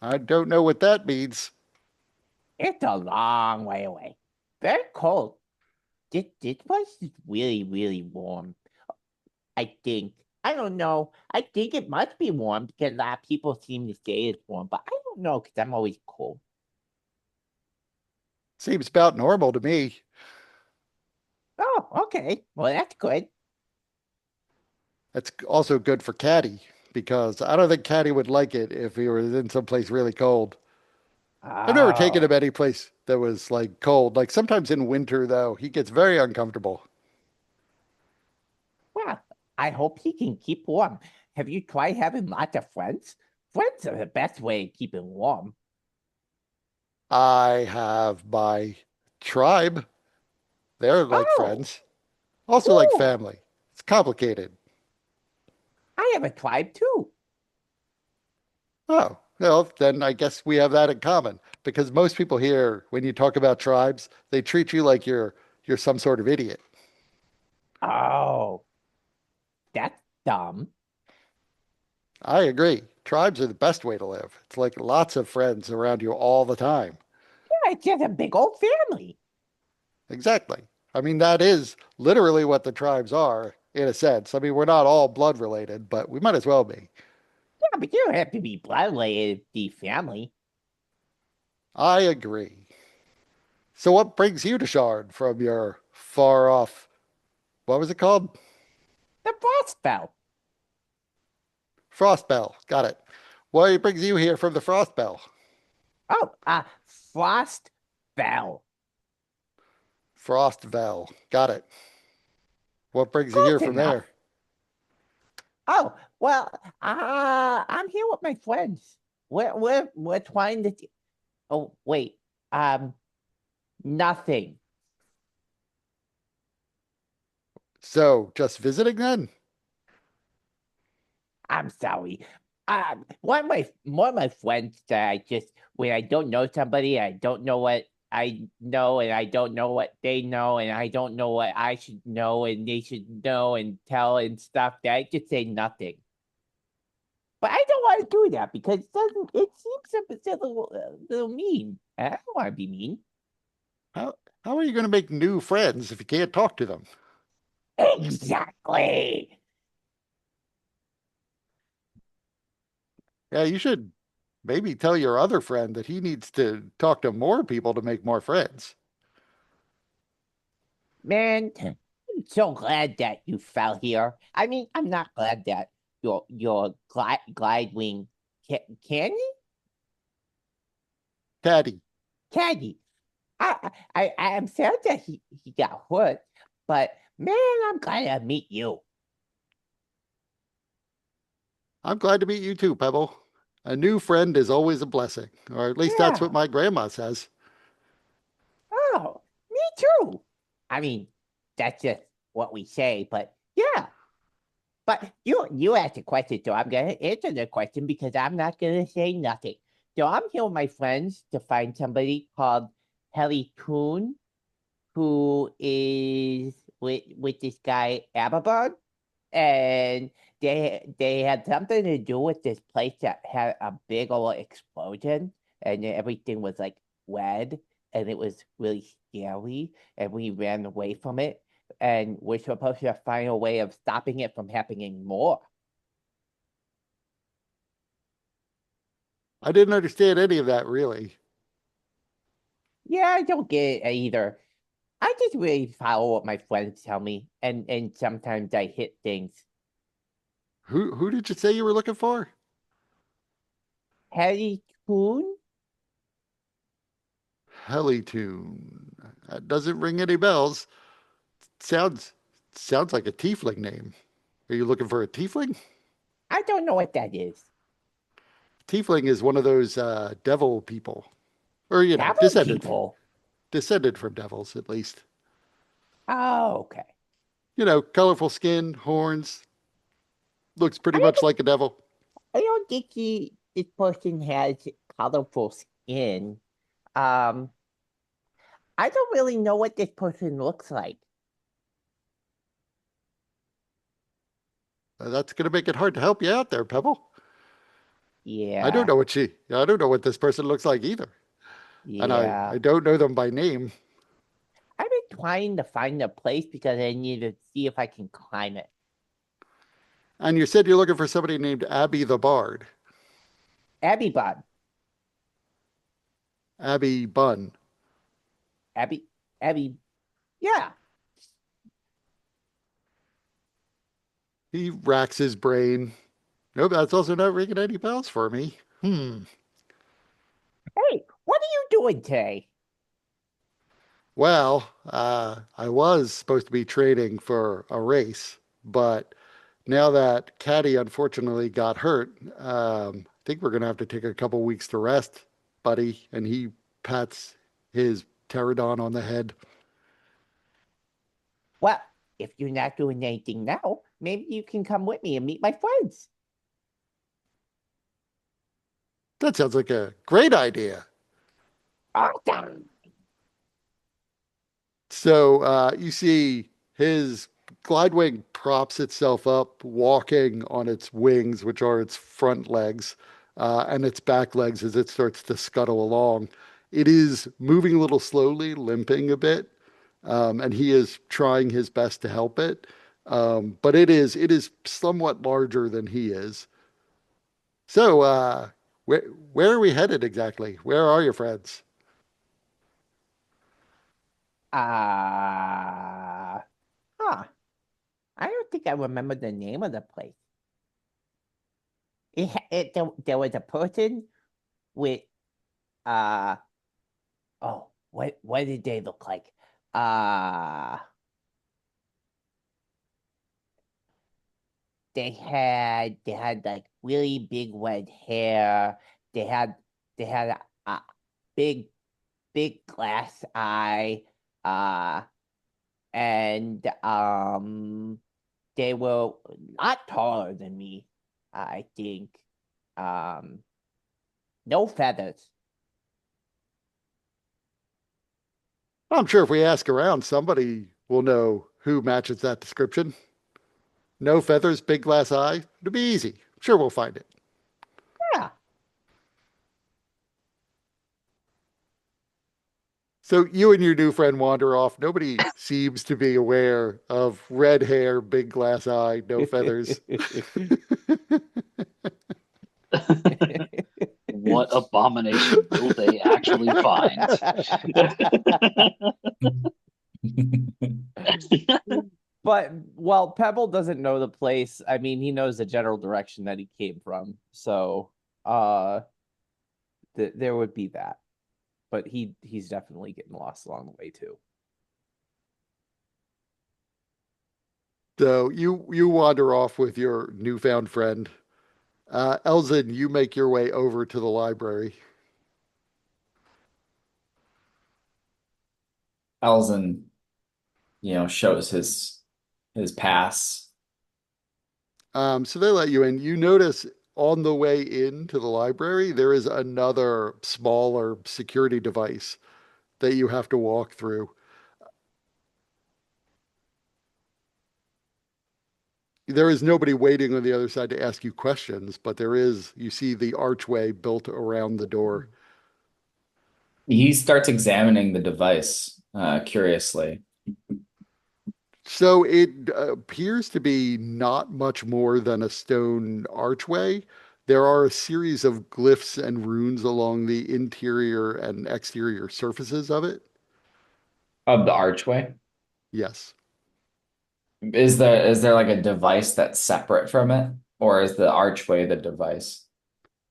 I don't know what that means. It's a long way away. Very cold. This place is really, really warm. I think. I don't know. I think it must be warm because a lot of people seem to say it's warm, but I don't know because I'm always cold. Seems about normal to me. Oh, okay. Well, that's good. That's also good for Caddy because I don't think Caddy would like it if he was in someplace really cold. I've never taken him Oh, any place that was like cold. Like sometimes in winter, though, he gets very uncomfortable. I hope he can keep warm. Have you tried having lots of friends? Friends are the best way of keeping warm. I have my tribe. They're like Oh, friends, also like cool. family. It's complicated. I have a tribe too. Oh, well, then I guess we have that in common because most people here, when you talk about tribes, they treat you like you're some sort of idiot. Oh, that's dumb. I agree. Tribes are the best way to live. It's like lots of friends around you all the time. Yeah, it's just a big old family. Exactly. I mean, that is literally what the tribes are, in a sense. I mean, we're not all blood related, but we might as well be. Yeah, but you don't have to be blood related to be family. I agree. So, what brings you to Shard from your far off, what was it called? The frost spell. Frostbell. Got it. What brings you here from the Frostbell? Oh, frost spell. Frostvel. Got it. What brings you here Close from enough. there? Oh, well, I'm here with my friends. We're trying to. Oh, wait. Um, Nothing. So, just visiting then? I'm sorry. One of my friends said I just when I don't know somebody, I don't know what I know, and I don't know what they know, and I don't know what I should know, and they should know and tell and stuff. That I just say nothing. But I don't want to do that because it seems a little mean. I don't want to be mean. How, how are you going to make new friends if you can't talk to them? Exactly. Yeah, you should maybe tell your other friend that he needs to talk to more people to make more friends. Man, I'm so glad that you fell here. I mean, I'm not glad that your glide wing candy Caddy, candy. I am sad that he got hurt, but man, I'm glad to meet you. I'm glad to meet you too, Pebble. A new friend is always a blessing, or at least that's what Yeah. my grandma says. Oh, me too. I mean, that's just what we say, but yeah. But you asked a question, so I'm gonna answer the question because I'm not gonna say nothing. So I'm here with my friends to find somebody called Helly Coon, who is with this guy Eberron, and they had something to do with this place that had a big old explosion, and everything was like red, and it was really scary, and we ran away from it, and we're supposed to find a way of stopping it from happening more. I didn't understand any of that really. Yeah, I don't get it either. I just really follow what my friends tell me, and sometimes I hit things. Who did you say you were looking for? Harry Coon? Hellytune. That doesn't ring any bells. Sounds sounds like a tiefling name. Are you looking for a tiefling? I don't know what that is. Tiefling is one of those devil people, or Devil people? descended from devils at least. Oh, okay. Colorful skin, horns, looks I pretty much don't like a devil. I don't think this person has colorful skin. Um, I don't really know what this person looks like. That's going to make it hard to help you out there, Pebble. Yeah, I don't know what this person looks like either. And I yeah. don't know them by name. I've been trying to find a place because I need to see if I can climb it. And you said you're looking for somebody named Abby the Bard. Abby Bud. Abby Bunn. Abby Abby yeah. He racks his brain. Nope, that's also not ringing any bells for me. Hey, what are you doing today? Well, I was supposed to be training for a race, but now that Caddy unfortunately got hurt, I think we're gonna have to take a couple weeks to rest, buddy. And he pats his pterodon on the head. Well, if you're not doing anything now, maybe you can come with me and meet my friends. That sounds like a great idea. Awesome. So you see his glide wing props itself up, walking on its wings, which are its front legs, and its back legs as it starts to scuttle along. It is moving a little slowly, limping a bit, and he is trying his best to help it. But it is somewhat larger than he is. So where are we headed exactly? Where are your friends? Uh, huh. I don't think I remember the name of the place. There was a person with uh what did they look like? Uh they had like really big red hair. They had they had a big glass eye. Uh and they were a lot taller than me, I think. Um no feathers. I'm sure if we ask around, somebody will know who matches that description. No feathers, big glass eye. It'll be easy. I'm sure we'll find it. Yeah. So you and your new friend wander off. Nobody seems to be aware of red hair, big glass eye, no feathers. What abomination will they actually find? But while Pebble doesn't know the place, I mean, he knows the general direction that he came from. So, there would be that. But he's definitely getting lost along the way too. So you wander off with your newfound friend. Elzin, you make your way over to the library. Elzen, shows his pass. So they let you in. You notice on the way into the library, there is another smaller security device that you have to walk through. There is nobody waiting on the other side to ask you questions, but you see the archway built around the door. He starts examining the device curiously. So it appears to be not much more than a stone archway. There are a series of glyphs and runes along the interior and exterior surfaces of it. Of the archway. Yes. Is there like a device that's separate from it, or is the archway the device?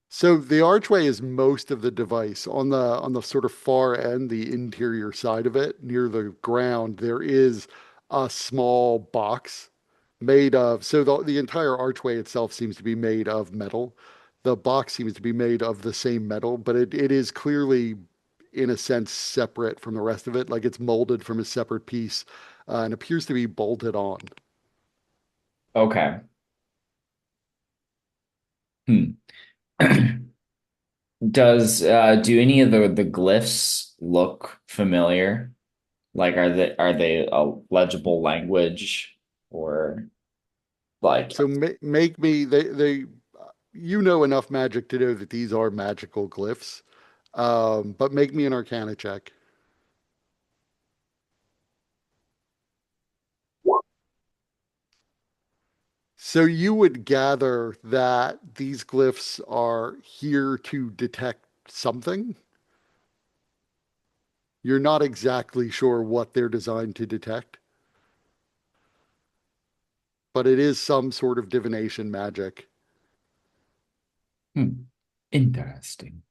So the archway is most of the device. On the sort of far end, the interior side of it, near the ground, there is a small box made of. So the entire archway itself seems to be made of metal. The box seems to be made of the same metal, but it is clearly, in a sense, separate from the rest of it. Like it's molded from a separate piece, and appears to be bolted on. Okay. Hmm. Do any of the glyphs look familiar? Like are they a legible language or like So make me they you know enough magic to know that these are magical glyphs. But make me an Arcana check. So you would gather that these glyphs are here to detect something. You're not exactly sure what they're designed to detect, but it is some sort of divination magic. interesting.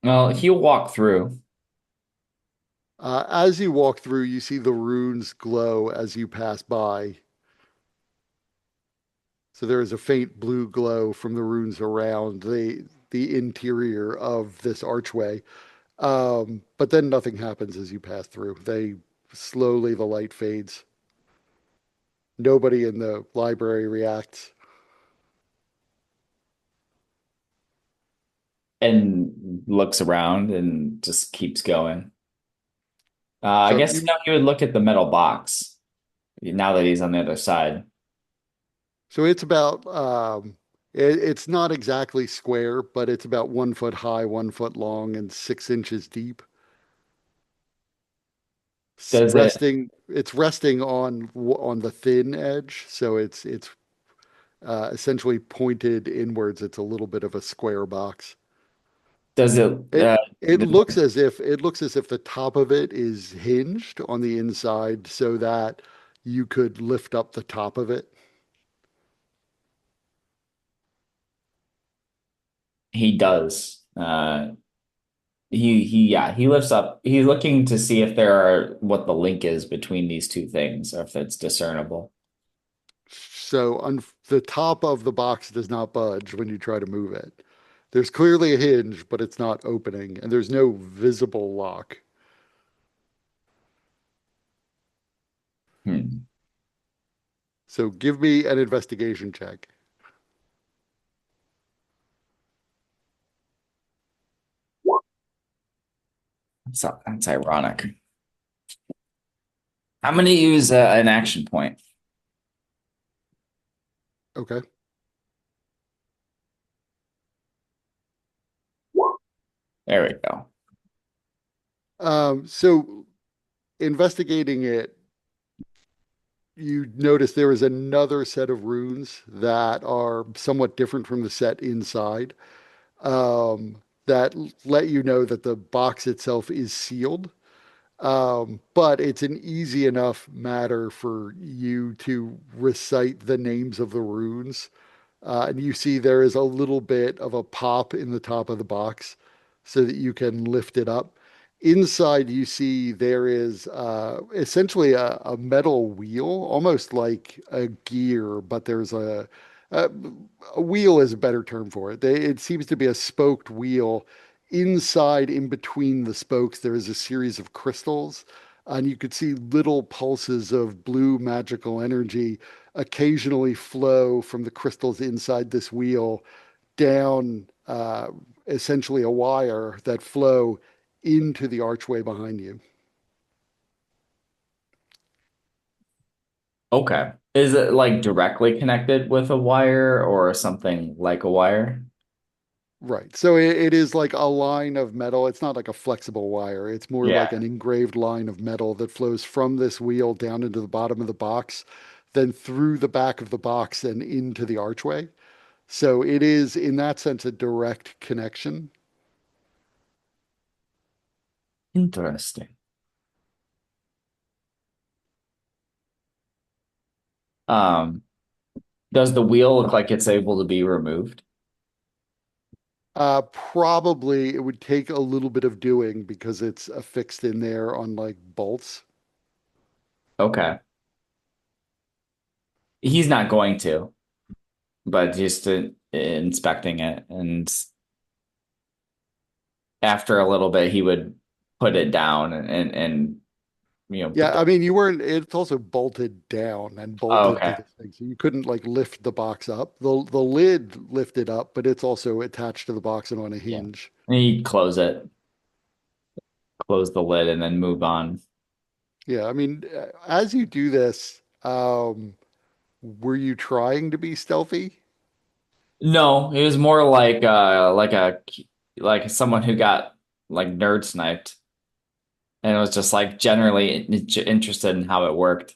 Well, he'll walk through. As you walk through, you see the runes glow as you pass by. So there is a faint blue glow from the runes around the interior of this archway. But then nothing happens as you pass through. They slowly the light fades. Nobody in the library reacts. And looks around and just keeps going. I So guess you would look at the metal box now that he's on the other side. it's about it's not exactly square, but it's about 1 foot high, 1 foot long, and 6 inches deep. Does it It's resting on the thin edge, so it's essentially pointed inwards. It's a little bit of a square box. does it It the- it looks as if the top of it is hinged on the inside so that you could lift up the top of it. he does. He lifts up. He's looking to see if there are what the link is between these two things, or if it's discernible. So the top of the box does not budge when you try to move it. There's clearly a hinge, but it's not opening, and there's no visible lock. Hmm. So give me an investigation check. That's ironic. I'm going to use an action point. Okay. There we go. So investigating it, you notice there is another set of runes that are somewhat different from the set inside, that let you know that the box itself is sealed. But it's an easy enough matter for you to recite the names of the runes. And you see there is a little bit of a pop in the top of the box so that you can lift it up. Inside, you see there is essentially a metal wheel, almost like a gear, but a, a wheel is a better term for it. It seems to be a spoked wheel. Inside, in between the spokes, there is a series of crystals, and you could see little pulses of blue magical energy occasionally flow from the crystals inside this wheel down essentially a wire that flow into the archway behind you. Okay. Is it like directly connected with a wire or something like a wire? Right. So it is like a line of metal. It's not like a flexible wire. It's more like Yeah. an engraved line of metal that flows from this wheel down into the bottom of the box, then through the back of the box and into the archway. So it is, in that sense, a direct connection. Interesting. Um, does the wheel look like it's able to be removed? Probably it would take a little bit of doing because it's affixed in there on like bolts. Okay. He's not going to, but just inspecting it. And after a little bit, he would put it down and put Yeah, the. I mean, you weren't, it's also bolted down and Oh, bolted to okay. this thing. So you couldn't like lift the box up. The lid lifted up, but it's also attached to the box and on a Yeah. hinge. And he'd close the lid, and then move on. Yeah, I mean, as you do this, were you trying to be stealthy? No, it was more like someone who got like nerd sniped, and it was just like generally interested in how it worked.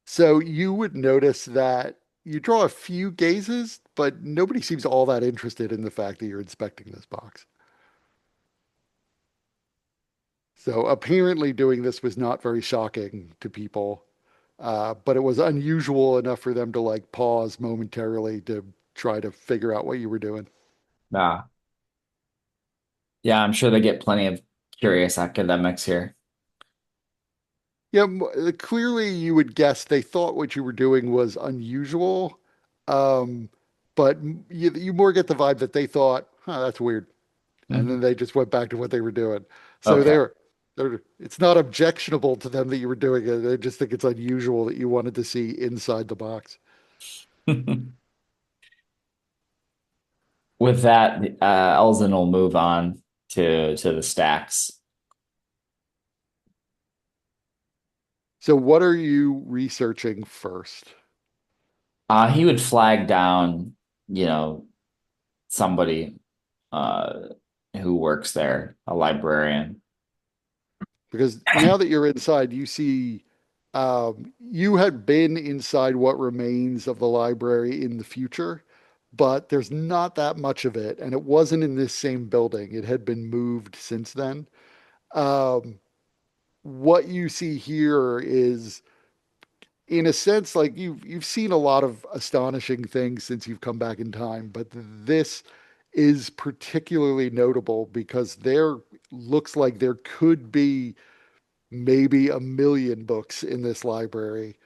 So you would notice that you draw a few gazes, but nobody seems all that interested in the fact that you're inspecting this box. So apparently doing this was not very shocking to people, but it was unusual enough for them to like pause momentarily to try to figure out what you were doing. Nah. Yeah, I'm sure they get plenty of curious academics here. Yeah, clearly you would guess they thought what you were doing was unusual, um, but you more get the vibe that they thought, "Huh, that's weird," and then Mhm. they just went back to what they were doing. So Okay. it's not objectionable to them that you were doing it. They just think it's unusual that you wanted to see inside the box. With that, Elzen will move on to the stacks. So what are you researching first? He would flag down, you know, somebody uh who works there, a librarian. Because now that you're inside, you see you had been inside what remains of the library in the future, but there's not that much of it, and it wasn't in this same building. It had been moved since then. Um, what you see here is, in a sense, like you've seen a lot of astonishing things since you've come back in time, but this is particularly notable because there looks like there could be maybe a million books in this library.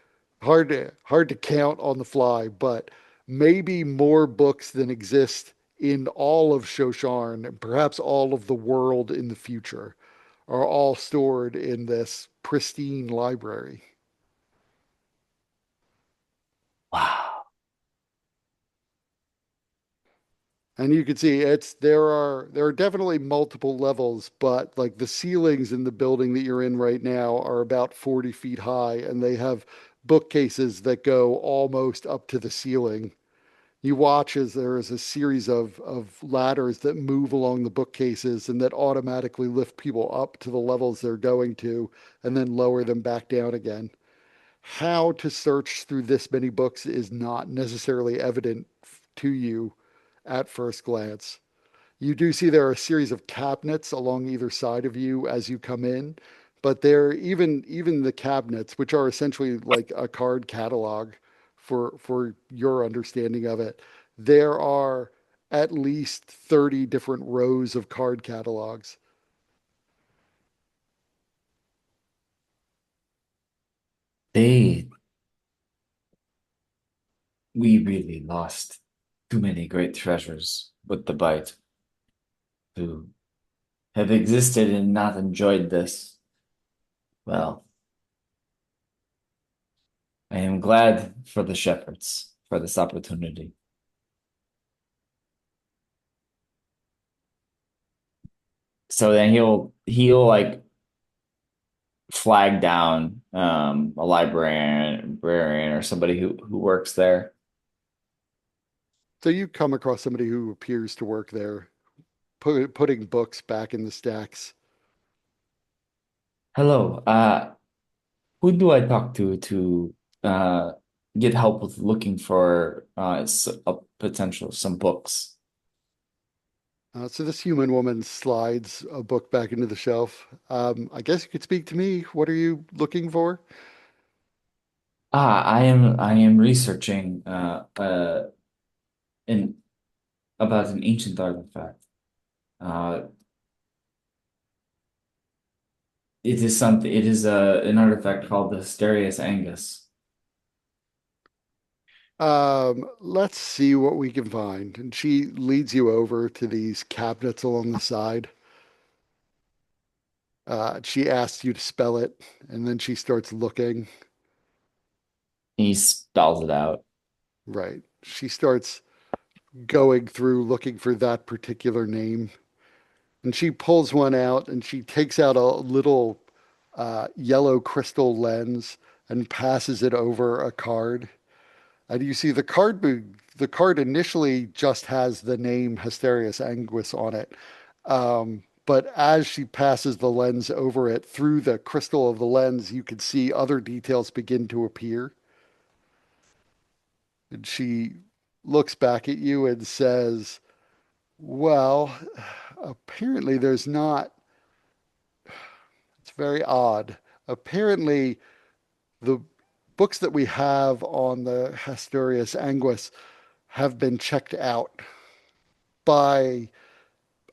Hard to count on the fly, but maybe more books than exist in all of Shosharn and perhaps all of the world in the future are all stored in this pristine library. Wow. And you can see there are definitely multiple levels, but like the ceilings in the building that you're in right now are about 40 feet high, and they have bookcases that go almost up to the ceiling. You watch as there is a series of ladders that move along the bookcases and that automatically lift people up to the levels they're going to and then lower them back down again. How to search through this many books is not necessarily evident to you at first glance. You do see there are a series of cabinets along either side of you as you come in, but there even the cabinets, which are essentially like a card catalog for your understanding of it, there are at least 30 different rows of card catalogs. They we really lost too many great treasures with the bite to have existed and not enjoyed this. Well, I am glad for the shepherds for this opportunity. So then he'll like flag down a librarian or somebody who works there. So you come across somebody who appears to work there, putting books back in the stacks. Hello, who do I talk to uh get help with looking for a potential some books? So this human woman slides a book back into the shelf. I guess you could speak to me. What are you looking for? I am researching in about an ancient artifact. Uh, it is an artifact called the Asterius Angus. Let's see what we can find. And she leads you over to these cabinets along the side. She asks you to spell it, and then she starts looking. He spells it out. Right. She starts going through looking for that particular name. And she pulls one out and she takes out a little yellow crystal lens and passes it over a card. And you see the card initially just has the name Hysterius Anguis on it. But as she passes the lens over it, through the crystal of the lens, you can see other details begin to appear. And she looks back at you and says, well, apparently there's not, it's very odd. Apparently, the books that we have on the Hysterius Anguis have been checked out by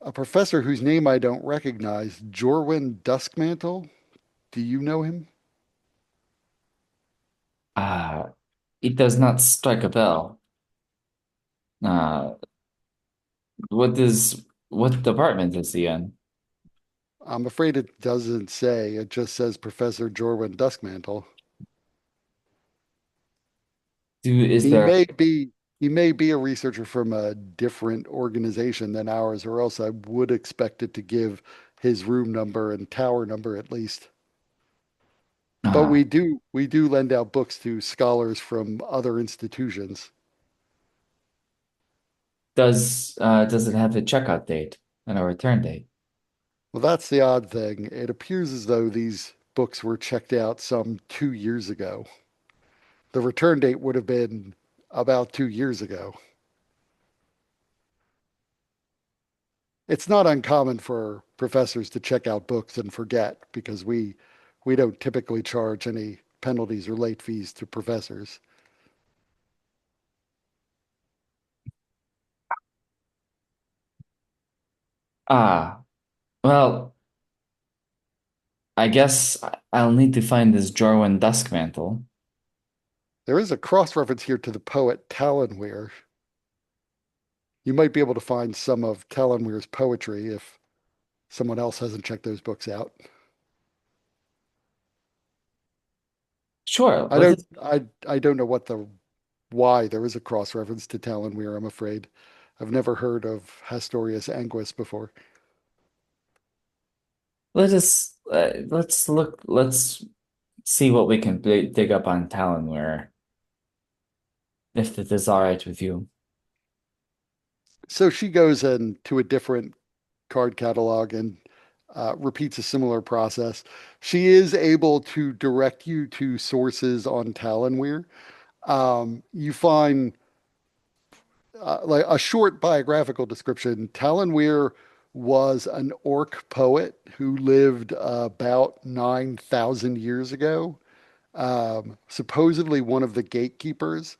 a professor whose name I don't recognize, Jorwin Duskmantle. Do you know him? Ah, it does not strike a bell. Uh, what department is he in? I'm afraid it doesn't say. It just says Professor Jorwin Duskmantle. Is He there may be he may be a researcher from a different organization than ours, or else I would expect it to give his room number and tower number at least. But uh we do lend out books to scholars from other institutions. does it have a checkout date and a return date? Well, that's the odd thing. It appears as though these books were checked out some 2 years ago. The return date would have been about 2 years ago. It's not uncommon for professors to check out books and forget because we don't typically charge any penalties or late fees to professors. Ah, well, I guess I'll need to find this Jorwin Duskmantle. There is a cross reference here to the poet Talonweir. You might be able to find some of Talonweir's poetry if someone else hasn't checked those books out. Sure, I let's don't just I don't know what the why there is a cross reference to Talonweir, I'm afraid. I've never heard of Hastorius Anguis before. let's see what we can dig up on Talonware, if it is all right with you. So she goes into a different card catalog and repeats a similar process. She is able to direct you to sources on Talonweir. You find like a short biographical description. Talonweir was an orc poet who lived about 9,000 years ago, supposedly one of the gatekeepers.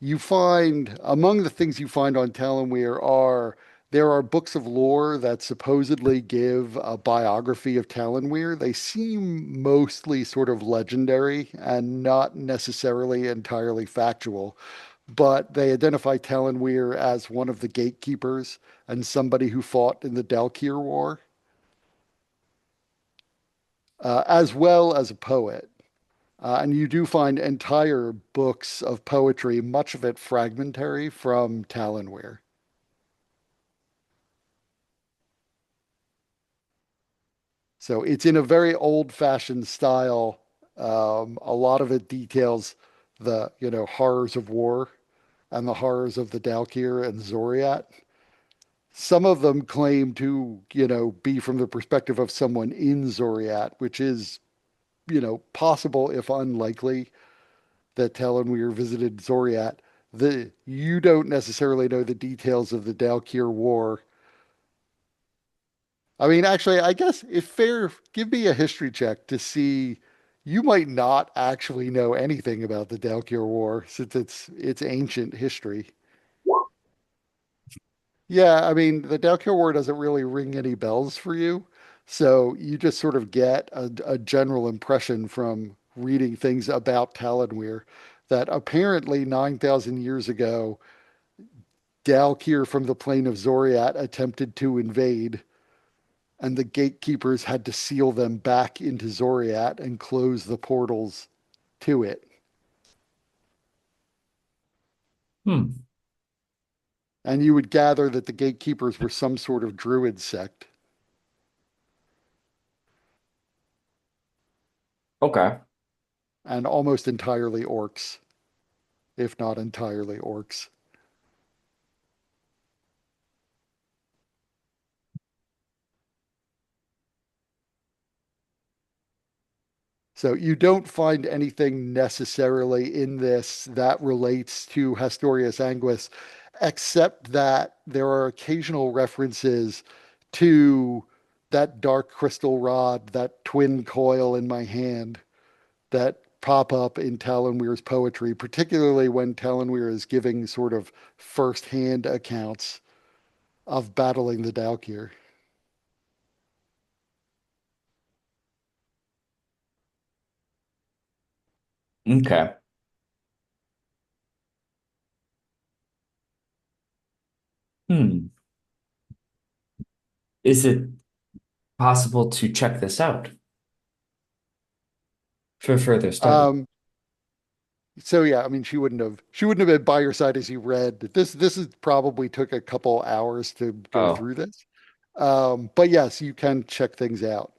You find among the things you find on Talonweir are there are books of lore that supposedly give a biography of Talonweir. They seem mostly sort of legendary and not necessarily entirely factual, but they identify Talonweir as one of the gatekeepers and somebody who fought in the Dalkir War, as well as a poet. And you do find entire books of poetry, much of it fragmentary from Talonweir. So it's in a very old-fashioned style. A lot of it details the, horrors of war and the horrors of the Dalkir and Zoriat. Some of them claim to, be from the perspective of someone in Zoriat, which is, possible if unlikely that Talonweir visited Zoriat. You don't necessarily know the details of the Dalkir War. I mean, actually, I guess if fair, give me a history check to see. You might not actually know anything about the Dalkir War since it's ancient history. Yeah, I mean, the Dalkir War doesn't really ring any bells for you, so you just sort of get a general impression from reading things about Talonweir that apparently 9,000 years ago, Dalkir from the plain of Zoriat attempted to invade, and the gatekeepers had to seal them back into Zoriat and close the portals to it. Hmm. And you would gather that the gatekeepers were some sort of druid sect. Okay. And almost entirely orcs, if not entirely orcs. So you don't find anything necessarily in this that relates to Hastorius Anguis, except that there are occasional references to that dark crystal rod, that twin coil in my hand that pop up in Talonweir's poetry, particularly when Talonweir is giving sort of first-hand accounts of battling the Dalkir. Okay. Hmm. Is it possible to check this out for further study? Um, so yeah, I mean, she wouldn't have been by your side as you read. This is probably took a couple hours to go Oh, through this. But yes, you can check things out.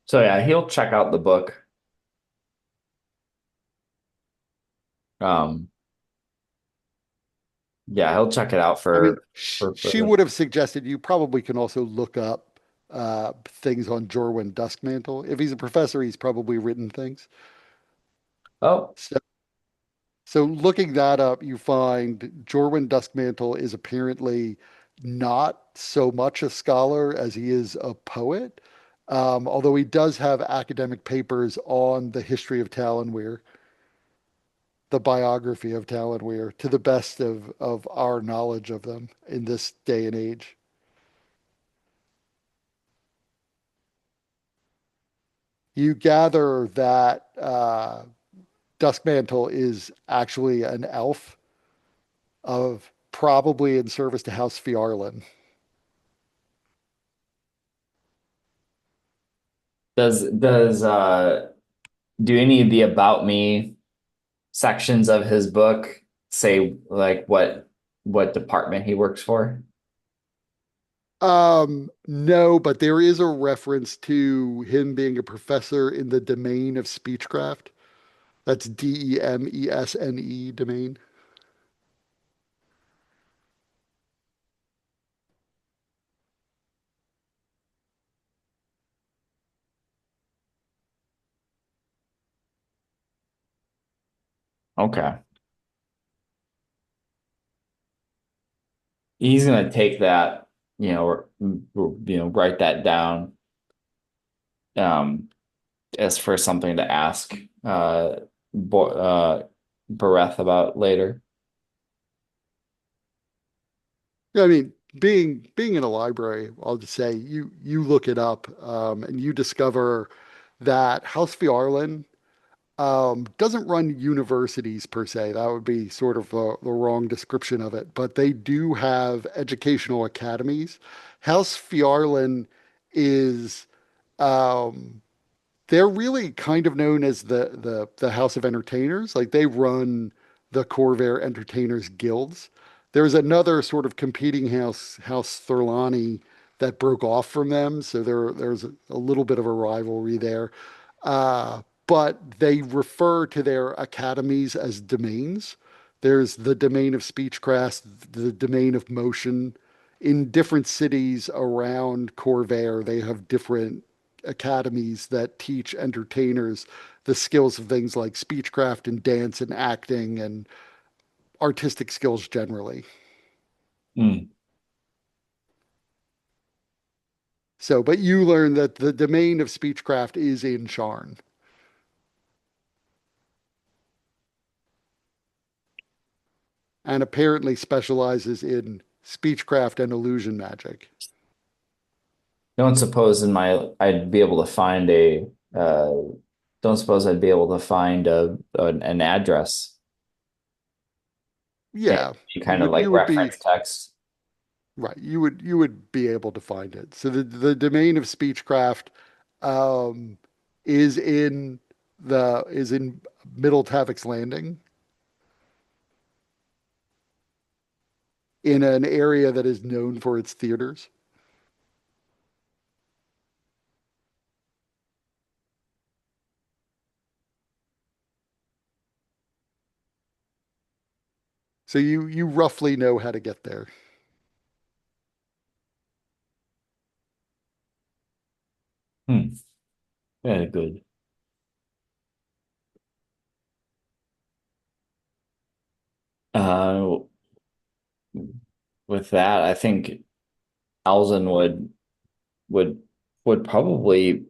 so yeah, he'll check out the book. Um, yeah, he'll check it out I mean, for she further. would have suggested you probably can also look up things on Jorwin Duskmantle. If he's a professor, he's probably written things. Oh, So, so looking that up, you find Jorwin Duskmantle is apparently not so much a scholar as he is a poet. Although he does have academic papers on the history of Talonweir, the biography of Talonweir, to the best of our knowledge of them in this day and age. You gather that Duskmantle is actually an elf of probably in service to House Fjarlin. does do any of the about me sections of his book say like what department he works for? No, but there is a reference to him being a professor in the domain of speechcraft. That's Demesne domain. Okay. He's gonna take that, write that down, um, as for something to ask Bo Bareth about later. Yeah, I mean, being in a library, I'll just say you look it up, and you discover that House Fjarlin doesn't run universities per se. That would be sort of the wrong description of it, but they do have educational academies. House Fjarlin is um, they're really kind of known as the House of Entertainers. Like they run the Corvair Entertainers Guilds. There's another sort of competing house, House Thurlani, that broke off from them. So there's a little bit of a rivalry there. But they refer to their academies as domains. There's the domain of speechcraft, the domain of motion. In different cities around Corvair, they have different academies that teach entertainers the skills of things like speechcraft and dance and acting and artistic skills generally. Hmm. So, but you learn that the domain of speechcraft is in Sharn and apparently specializes in speechcraft and illusion magic. Don't suppose in my I'd be able to find a don't suppose I'd be able to find an address and Yeah, kind of like you would be reference text. right. You would be able to find it. So the domain of speechcraft um, is in Middle Tavik's Landing in an area that is known for its theaters. So you roughly know how to get there. Hmm. Very good. Uh, with that, I think Alzen would would probably,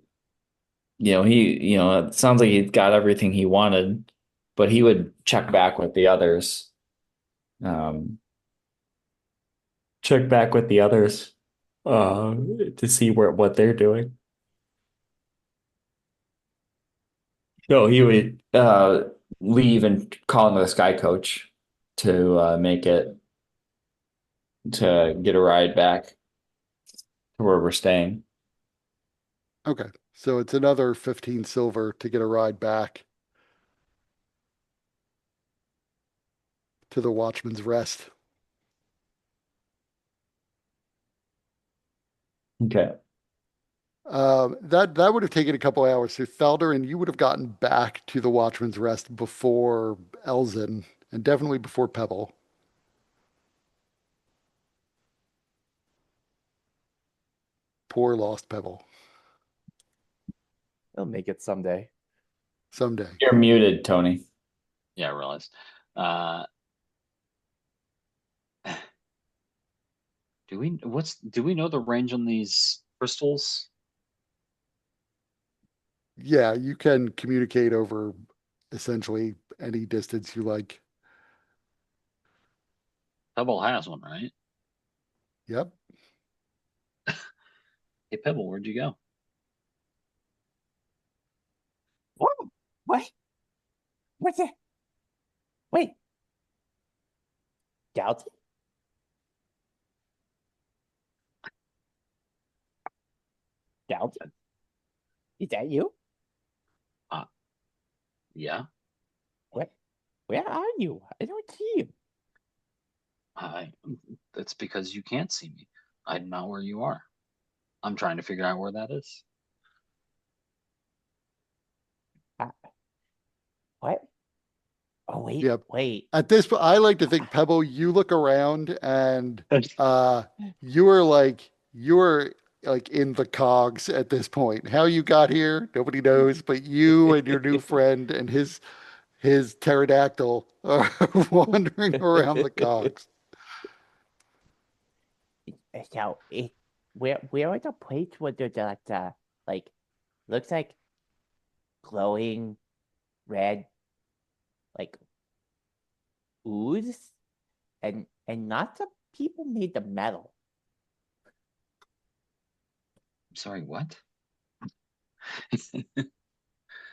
it sounds like he got everything he wanted, but he would check back with the others. Um, check back with the others to see what they're doing. No, he would leave and call into the Sky Coach to make it to get a ride back to where we're staying. Okay. So it's another 15 silver to get a ride back to the Watchman's Rest. Okay. That would have taken a couple hours. So Felder and you would have gotten back to the Watchman's Rest before Elzin and definitely before Pebble. Poor lost Pebble. He'll make it someday. Someday. You're muted, Tony. Yeah, I realized. Do we know the range on these crystals? Yeah, you can communicate over essentially any distance you like. Pebble has one, right? Yep. Hey, Pebble, where'd you go? What? What? What's that? Wait. Dalton? Dalton? Is that you? Yeah, Where are you? I don't see you. I. That's because you can't see me. I'm not where you are. I'm trying to figure out where that is. What? Oh, wait, Yep. wait. At this point, I like to think, Pebble, you look around and you are like in the cogs at this point. How you got here, nobody knows, but you and your new friend and his pterodactyl are wandering around the cogs. So, where are the plates where there's that, like, looks like glowing red, like, ooze? And lots of people made the metal. I'm sorry, what?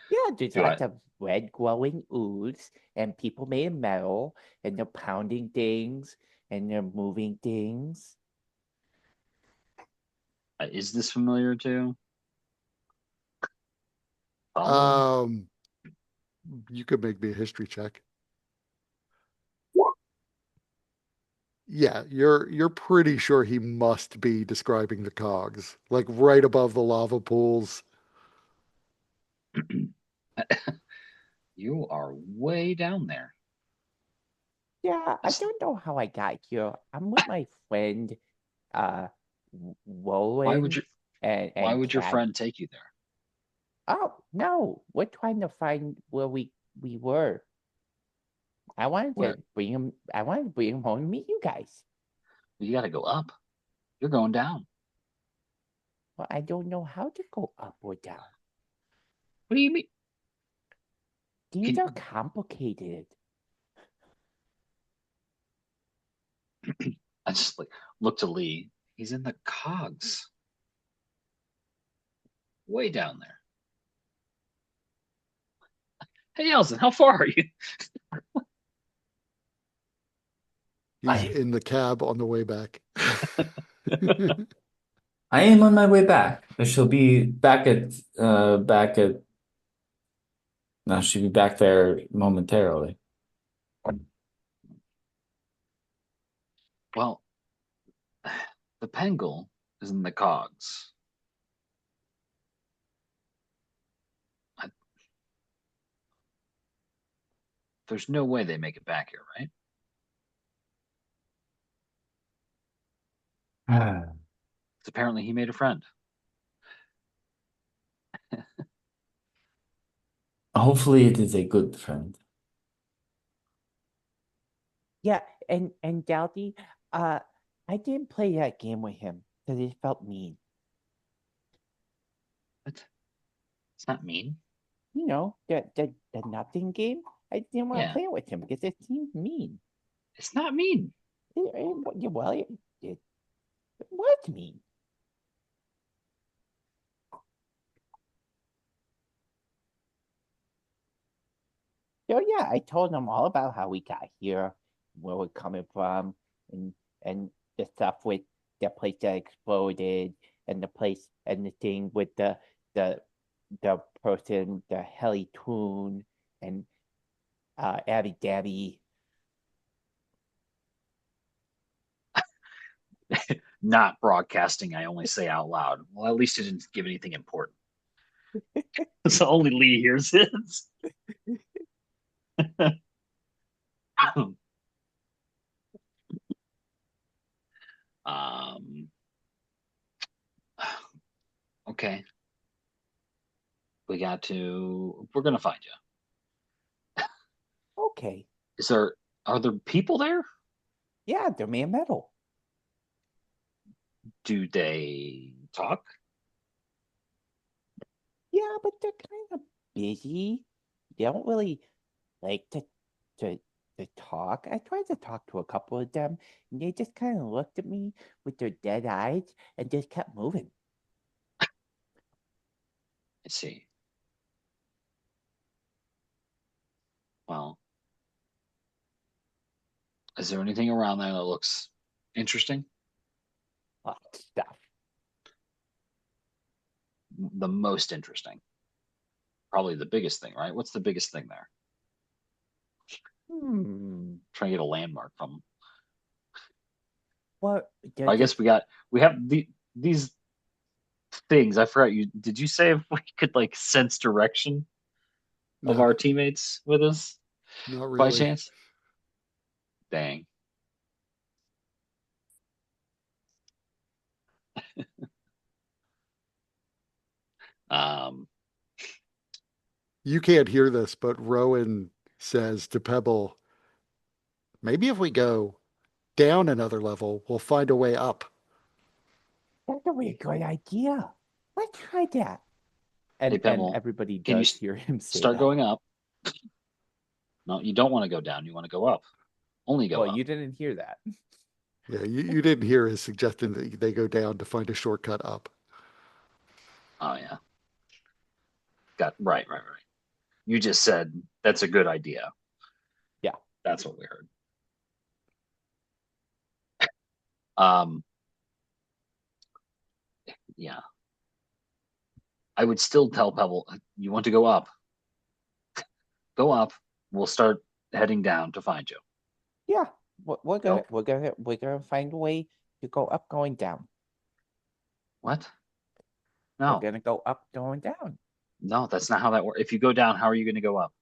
Yeah, there's Do I? lots of red glowing ooze, and people made of metal, and they're pounding things, and they're moving things. Is this familiar to? Um, you could make me a history check. Yeah, you're pretty sure he must be describing the cogs, like right above the lava pools. You are way down there. Yeah, I don't know how I got here. I'm with my friend, uh, Why would Roland you? and Why would your Cat. friend take you there? Oh no, we're trying to find where we were. I wanted Where? to bring him. I wanted to bring him home and meet you guys. You got to go up. You're going down. Well, I don't know how to go up or down. What do you mean? Things are complicated. I just like look to Lee. He's in the cogs. Way down there. Hey, Elson, how far are you? He's in the cab on the way back. I am on my way back. I shall be back at no, she'll be back there momentarily. Well, the Pengull is in the cogs. I, there's no way they make it back here, right? Ah, 'Cause apparently he made a friend. hopefully it is a good friend. Yeah, and Doughty, I didn't play that game with him because it felt mean. What? It's not mean. You know, the nothing game. I didn't want to Yeah, play it with him because it seemed mean. it's not mean. Well, Did what mean? So yeah, I told them all about how we got here, where we're coming from, and and the stuff with the place that exploded, and the place and the thing with the the person, the heli tune, and Abby Dabby. Not broadcasting, I only say out loud. Well, at least you didn't give anything important. So only Lee hears it. um, okay. We're gonna find you. Okay, Are there people there? yeah, they're man metal. Do they talk? Yeah, but they're kind of busy. They don't really like to to talk. I tried to talk to a couple of them, and they just kind of looked at me with their dead eyes and just kept moving. I see. Well, is there anything around there that looks interesting? Stuff. The most interesting. Probably the biggest thing, right? What's the biggest thing there? Trying to get a landmark from them. What? I guess we have these things. I forgot you. Did you say if we could like sense direction of No, our teammates with us not by really. chance? Dang. Um, You can't hear this, but Rowan says to Pebble, maybe if we go down another level, we'll find a way up. That's a really good idea. Let's try that. hey And Pebble, everybody can you does hear him say start that. going up? No, you don't want to go down. You want to go up. Only go Well, up. you didn't hear that. Yeah, you didn't hear his suggestion that they go down to find a shortcut up. Oh yeah. Got right. You just said that's a good idea. Yeah. That's what we heard. Um, yeah. I would still tell Pebble, you want to go up. Go up. We'll start heading down to find you. Yeah, Go. we're gonna find a way to go up, going down. What? We're No. gonna go up, going down. No, that's not how that works. If you go down, how are you going to go up?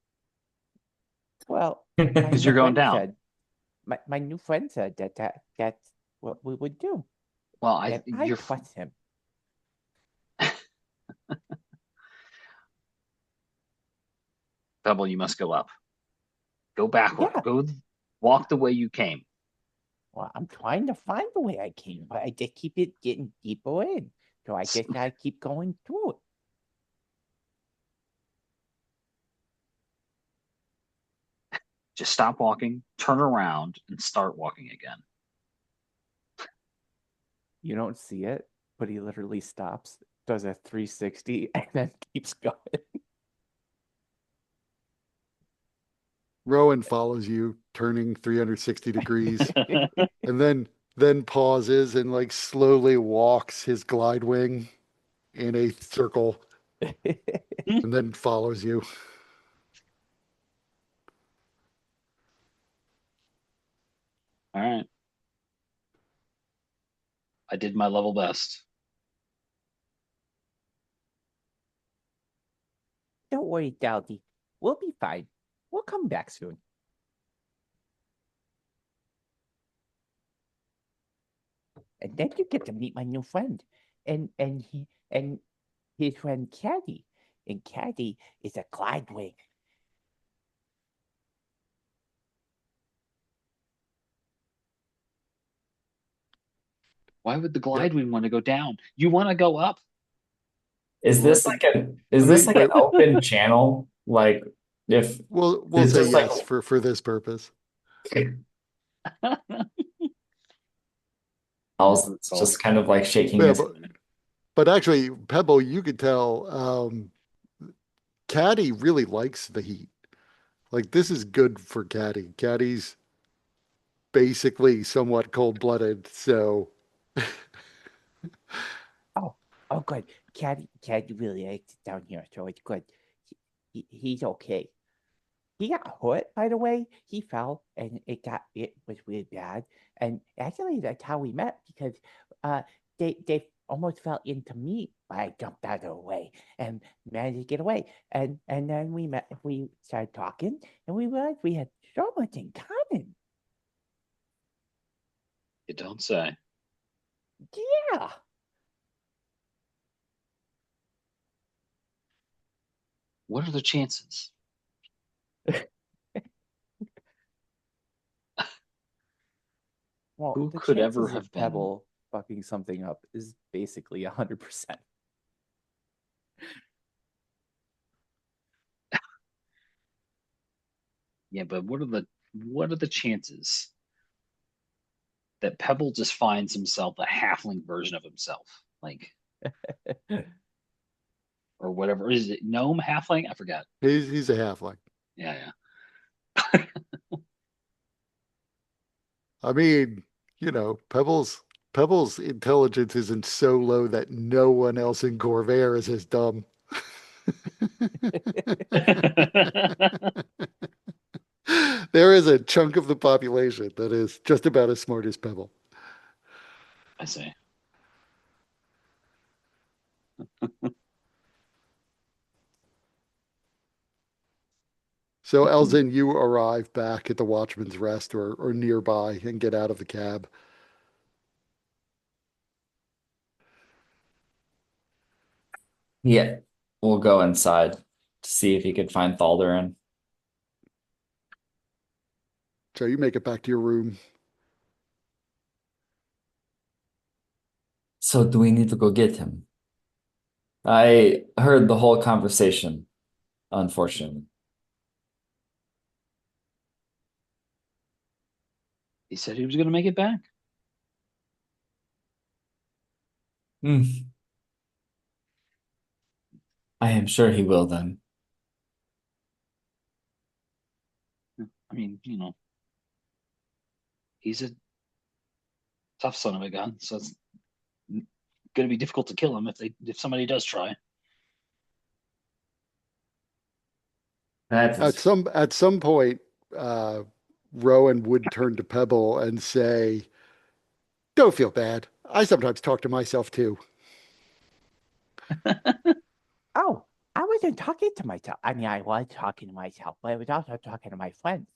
Well, my Because new you're going friend down. said my new friend said that's what we would do. Well, And I trust him. Pebble, you must go up. Go backward. Yeah. Go walk the way you came. Well, I'm trying to find the way I came, but I just keep it getting deeper in. So I just gotta keep going through it. Just stop walking, turn around, and start walking again. You don't see it, but he literally stops, does a 360, and then keeps going. Rowan follows you, turning 360 degrees, and then pauses and like slowly walks his glide wing in a circle and then follows you. All right. I did my level best. Don't worry, Dowdy. We'll be fine. We'll come back soon. And then you get to meet my new friend. And his friend Caddy. And Caddy is a glide wing. Why would the Yep. glide wing want to go down? You want to go up? Is this like an but open channel? Like if we'll it's say just like yes for this purpose. Al's just kind of like shaking Yeah, his. but actually, Pebble, you could tell Caddy really likes the heat. Like this is good for Caddy. Caddy's basically somewhat cold-blooded, so Oh, oh, good. Caddy really likes it down here, so it's good. He's okay. He got hurt, by the way. He fell, and it was really bad. And actually, that's how we met because uh, they almost fell into me, but I jumped out of the way and managed to get away. And then we met. We started talking, and we realized we had so much in common. You don't say. Yeah. What are the chances? Well, Who the could ever chances have of been? Pebble fucking something up is basically 100%. Yeah, but what are the chances that Pebble just finds himself a halfling version of himself? Like, or whatever. Is it gnome halfling? I forgot. he's a halfling. Yeah, I mean, Pebble's intelligence isn't so low that no one else in Corvair is as dumb. yeah. There is a chunk of the population that is just about as smart as Pebble. I see. So, Elzin, you arrive back at the Watchman's Rest or nearby and get out of the cab. Yeah, we'll go inside to see if he could find Thaldarin. So, you make it back to your room. So do we need to go get him? I heard the whole conversation, unfortunately. He said he was going to make it back. Hmm. I am sure he will then. I mean, he's a tough son of a gun, so it's going to be difficult to kill him if somebody does try. That is At some point, uh, Rowan would turn to Pebble and say, "Don't feel bad. I sometimes talk to myself too." Oh, I wasn't talking to myself. I mean, I was talking to myself, but I was also talking to my friends.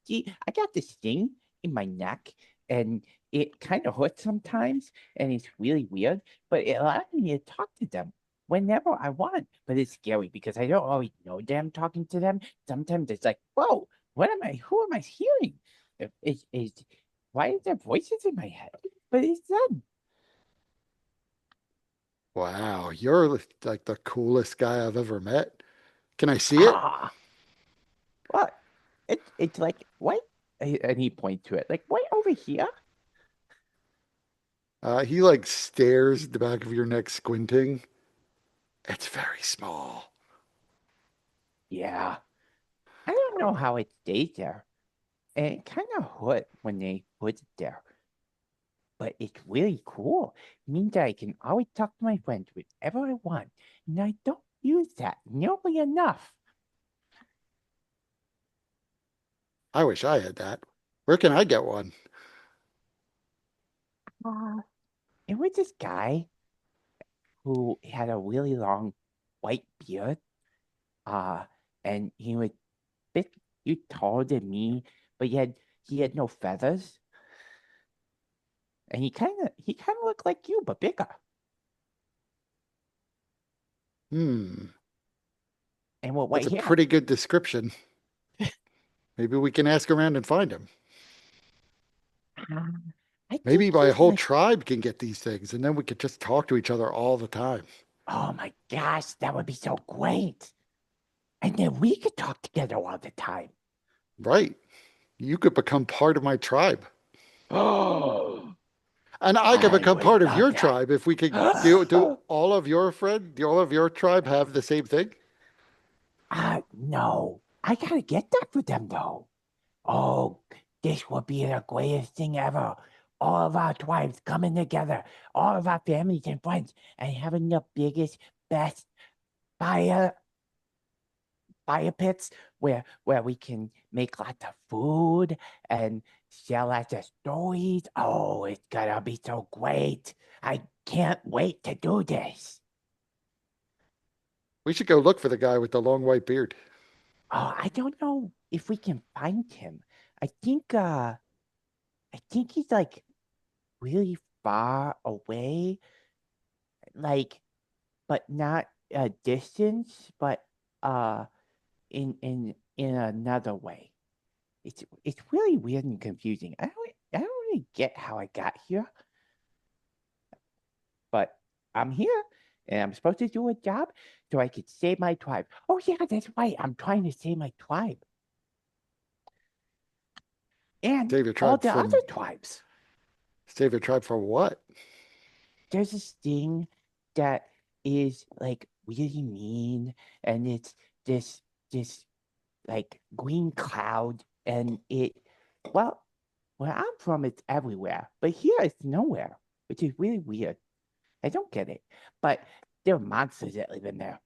See, I got this thing in my neck, and it kind of hurts sometimes, and it's really weird, but it allows me to talk to them whenever I want. But it's scary because I don't always know that I'm talking to them. Sometimes it's like, whoa, who am I hearing? Why is there voices in my head? But it's them. Wow, you're like the coolest guy I've ever met. Can I see it? Ah, what? It's like, what? And he points to it, like, right over here? He like stares at the back of your neck, squinting. It's very small. Yeah. I don't know how it stays there. And it kind of hurt when they put it there. But it's really cool. It means that I can always talk to my friends whenever I want. And I don't use that nearly enough. I wish I had that. Where can I get one? Uh, it was this guy who had a really long white beard. Uh, and he was bit you taller than me, but he had no feathers. And he kinda looked like you, but bigger. Hmm, And well, that's right a here. pretty good description. Maybe we can ask around and find him. Uh, I think Maybe my he's whole like, tribe can get these things, and then we could just talk to each other all the time. oh my gosh, that would be so great. And then we could talk together all the time. Right. You could become part of my tribe. Oh, And I can I become would part of love your that. tribe if we can do all of your do all of your tribe have the same thing? No. I gotta get that for them though. Oh, this would be the greatest thing ever. All of our tribes coming together, all of our families and friends, and having the biggest, best fire fire pits where we can make lots of food and share lots of stories. Oh, it's gonna be so great. I can't wait to do this. We should go look for the guy with the long white beard. Oh, I don't know if we can find him. I think he's like really far away, like, but not a distance, but uh in another way. It's really weird and confusing. I don't really get how I got here, but I'm here and I'm supposed to do a job so I could save my tribe. Oh yeah, that's right. I'm trying to save my tribe and Save your all tribe the other from tribes. save your tribe from what? There's this thing that is like really mean, and it's this like green cloud, and well, where I'm from, it's everywhere, but here it's nowhere, which is really weird. I don't get it, but there are monsters that live in there.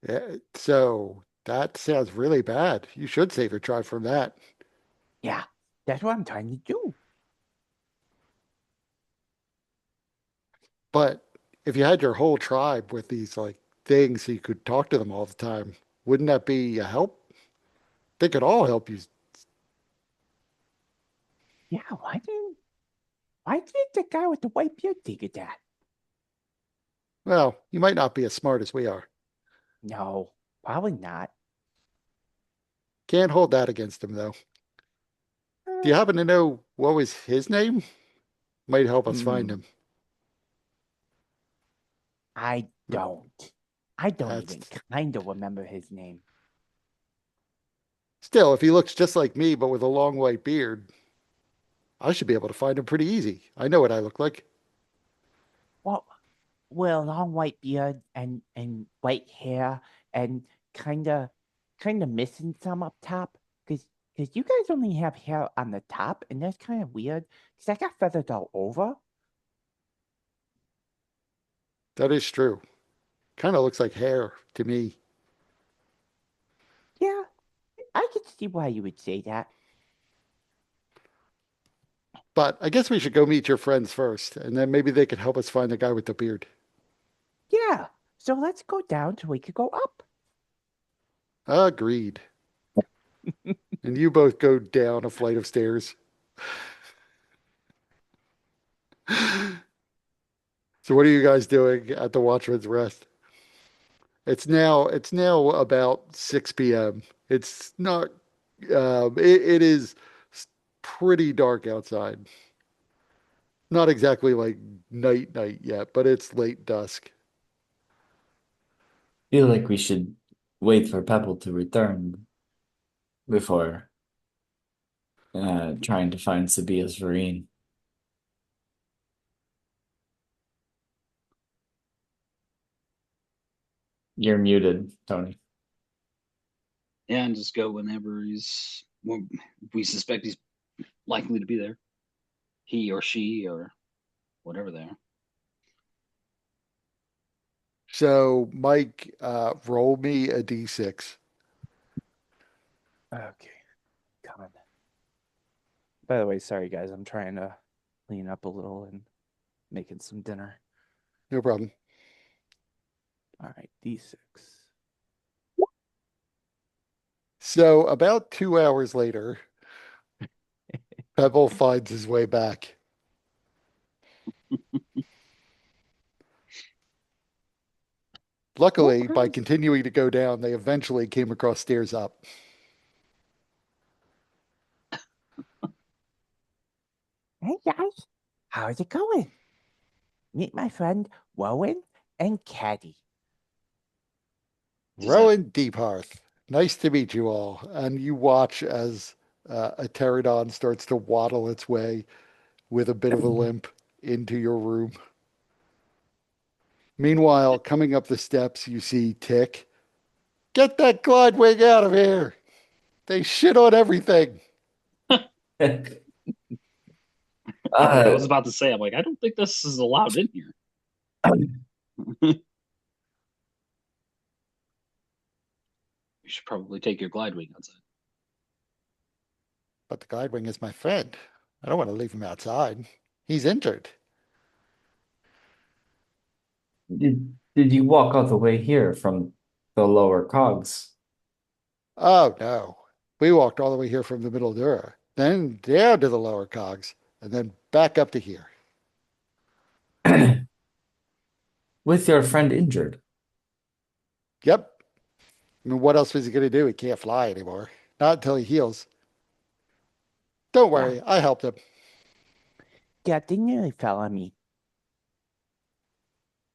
Yeah, so that sounds really bad. You should save your tribe from that. Yeah, that's what I'm trying to do. But if you had your whole tribe with these like things so you could talk to them all the time, wouldn't that be a help? They could all help you. Yeah, why did the guy with the white beard think of that? Well, you might not be as smart as we are. No, probably not. Can't hold that against him though. Do you Uh, happen to know what was his name? Might help us find hmm, him. I don't. I don't That's even kind of remember his name. still, if he looks just like me but with a long white beard, I should be able to find him pretty easy. I know what I look like. Well, well, long white beard and white hair and kind of missing some up top because you guys only have hair on the top and that's kind of weird because I got feathers all over. That is true. Kind of looks like hair to me. Yeah, I can see why you would say that. But I guess we should go meet your friends first, and then maybe they could help us find the guy with the beard. Yeah, so let's go down so we could go up. Agreed. And you both go down a flight of stairs. So what are you guys doing at the Watchman's Rest? It's now about 6 p.m. It's not it is pretty dark outside. Not exactly like night yet, but it's late dusk. Feel like we should wait for Pebble to return before trying to find Sabia's Vereen. You're muted, Tony. Yeah, and just go whenever we suspect he's likely to be there. He or she or whatever they are. So Mike, roll me a d6. Okay, coming. By the way, sorry guys, I'm trying to clean up a little and making some dinner. No problem. All right, D6. So about 2 hours later, Pebble finds his way back. Luckily, by continuing to go down, they eventually came across stairs up. Hey guys, how's it going? Meet my friend Rowan and Caddy. Does that Rowan Deephearth, nice to meet you all. And you watch as a pterodon starts to waddle its way with a bit of a limp into your room. Meanwhile, coming up the steps, you see Tick. Get that Glidewing out of here! They shit on everything. I was Uh, about to say, I'm like, I don't think this is allowed in here. You should probably take your Glidewing outside. But the Glidewing is my friend. I don't want to leave him outside. He's injured. did you walk all the way here from the lower cogs? Oh no. We walked all the way here from the middle Dura, then down to the lower cogs, and then back up to here. With your friend injured? Yep. I mean, what else was he going to do? He can't fly anymore. Not until he heals. Don't Yeah. worry, I helped him. Yeah, they nearly fell on me.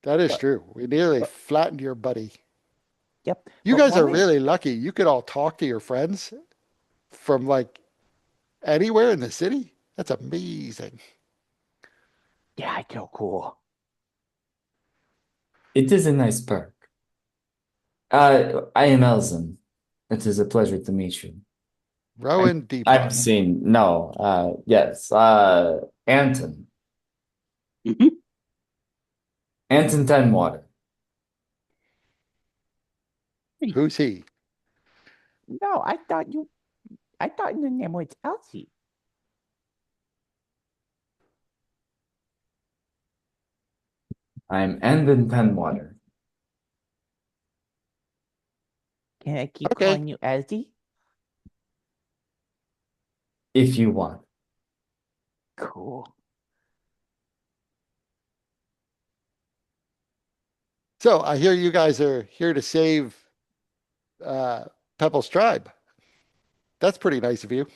That is true. We nearly flattened your buddy. Yep. You but guys are one really lucky. You could all talk to your friends from like anywhere in the city. That's amazing. Yeah, I feel cool. It is a nice perk. I am Elzen. It is a pleasure to meet you. Rowan I'm Deepon. seeing, no, yes, Anton. Mhm. Anton Tenwater. Who's he? No, I thought your name was Elsie. I'm Anton Tenwater. Can I keep Okay. calling you Elsie? If you want. Cool. So I hear you guys are here to save uh, Pebble's tribe. That's pretty nice of you.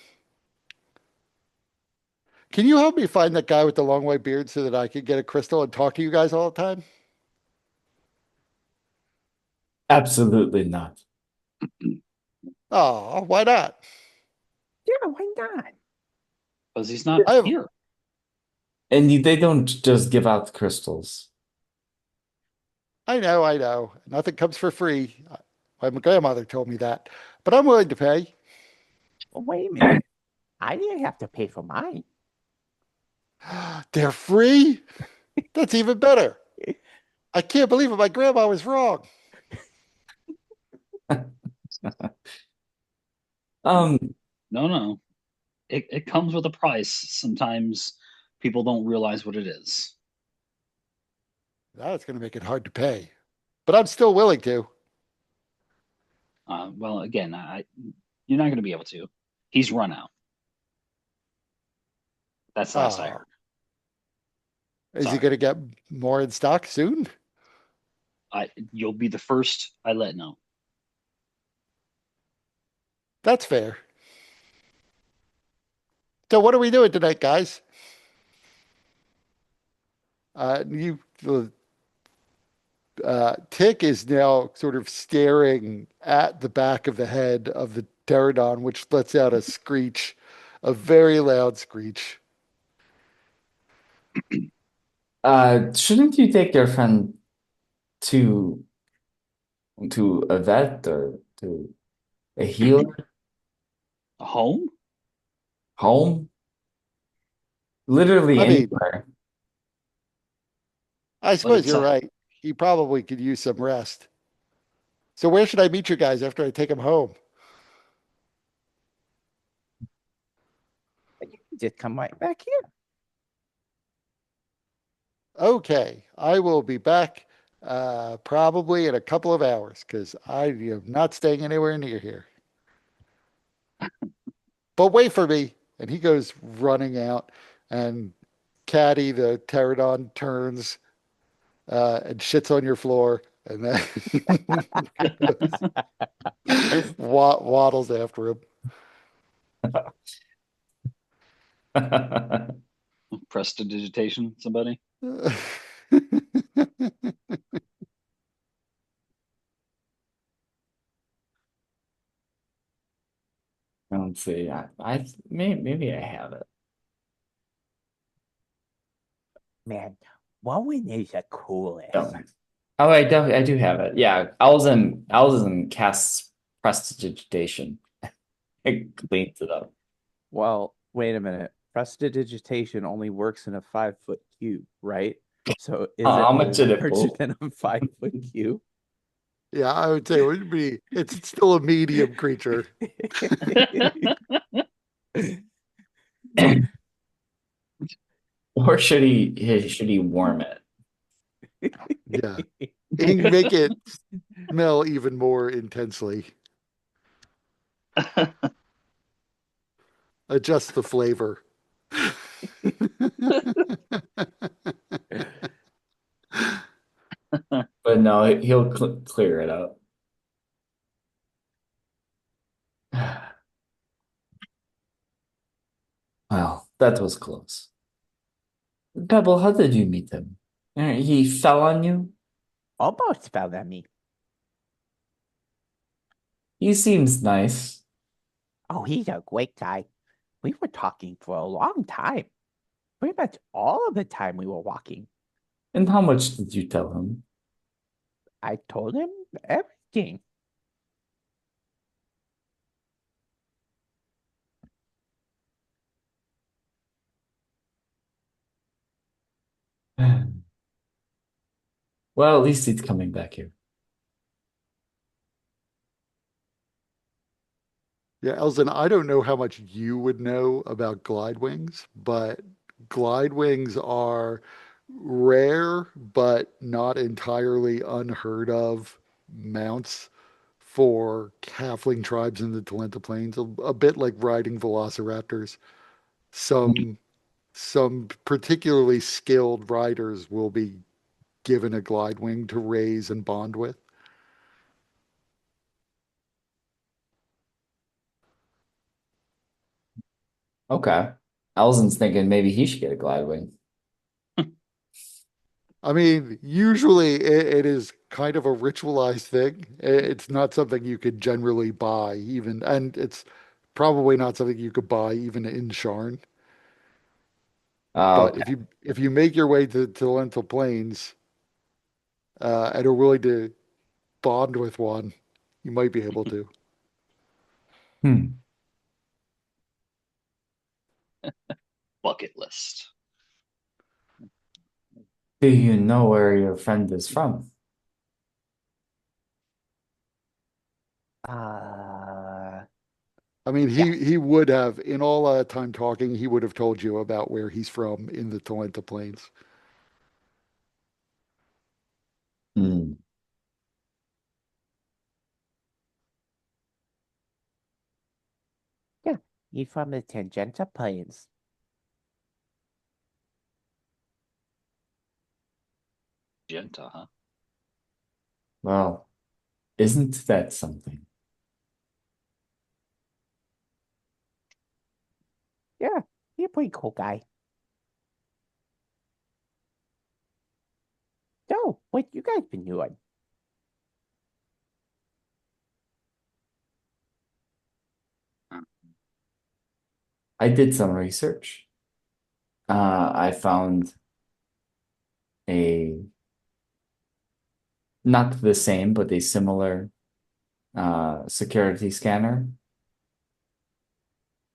Can you help me find that guy with the long white beard so that I can get a crystal and talk to you guys all the time? Absolutely not. Oh, why not? Yeah, why not? Because he's not I have, here. And they don't just give out crystals. I know. Nothing comes for free. My grandmother told me that, but I'm willing to pay. Well, wait a minute. I didn't have to pay for mine. They're free? That's even better. I can't believe it. My grandma was wrong. Um, No. It comes with a price. Sometimes people don't realize what it is. That's going to make it hard to pay, but I'm still willing to. Well, again, you're not going to be able to. He's run out. That's last I Oh, heard. is he Sorry. going to get more in stock soon? You'll be the first I let know. That's fair. So what are we doing tonight, guys? You Tick is now sort of staring at the back of the head of the pterodon, which lets out a screech, a very loud screech. shouldn't you take your friend to a vet or to a healer? A home? Home? Literally I mean, anywhere. I But suppose it's you're a right. He probably could use some rest. So where should I meet you guys after I take him home? But you can just come right back here. Okay, I will be back probably in a couple of hours because I am not staying anywhere near here. But wait for me. And he goes running out, and Caddy, the pterodon, turns and shits on your floor, and then waddles after him. prestidigitation, somebody. Let's see. Maybe I have it. Man, Rowan is the coolest. Oh, oh, I do have it. Yeah, Elzen casts prestidigitation. It cleans it up. Well, wait a minute. Prestidigitation only works in a 5-foot cube, right? So is it How much did it larger pull? than a 5-foot cube? Yeah, I would say it would be. It's still a medium creature. Or should he warm it? Yeah, and make it smell even more intensely. Adjust the flavor. But no, he'll clear it up. Well, that was close. Pebble, how did you meet him? He fell on you? Almost fell on me. He seems nice. Oh, he's a great guy. We were talking for a long time. Pretty much all of the time we were walking. And how much did you tell him? I told him everything. Well, at least he's coming back here. Yeah, Elzen, I don't know how much you would know about glide wings, but glide wings are rare but not entirely unheard of mounts for halfling tribes in the Talenta Plains, a bit like riding velociraptors. Some some particularly skilled riders will be given a glide wing to raise and bond with. Okay. Elzen's thinking maybe he should get a glide wing. I mean, usually it is kind of a ritualized thing. It's not something you could generally buy, even, and it's probably not something you could buy even in Sharn. But Okay. if you make your way to Lentil Plains and are willing to bond with one, you might be able to. Hmm. Bucket list. Do you know where your friend is from? Uh, I mean, yeah. he would have, in all time talking, he would have told you about where he's from in the Talenta Plains. Hmm. Yeah. He's from the Tangenta Plains. Genta, huh? Well, isn't that something? Yeah. He's a pretty cool guy. So, what you guys been doing? I did some research. I found a not the same, but a similar security scanner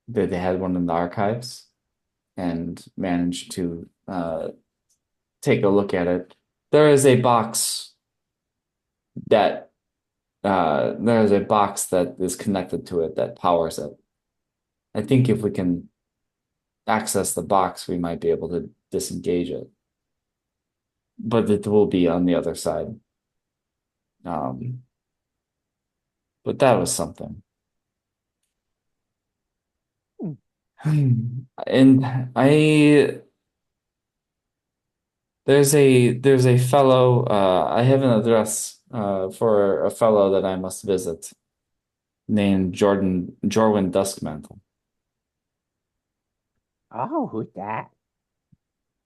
that they had one in the archives and managed to take a look at it. There is a box that there is a box that is connected to it that powers it. I think if we can access the box, we might be able to disengage it. But it will be on the other side. Um, but that was something. And I there's a fellow I have an address for a fellow that I must visit named Jorwin Duskmantle. Oh, who's that?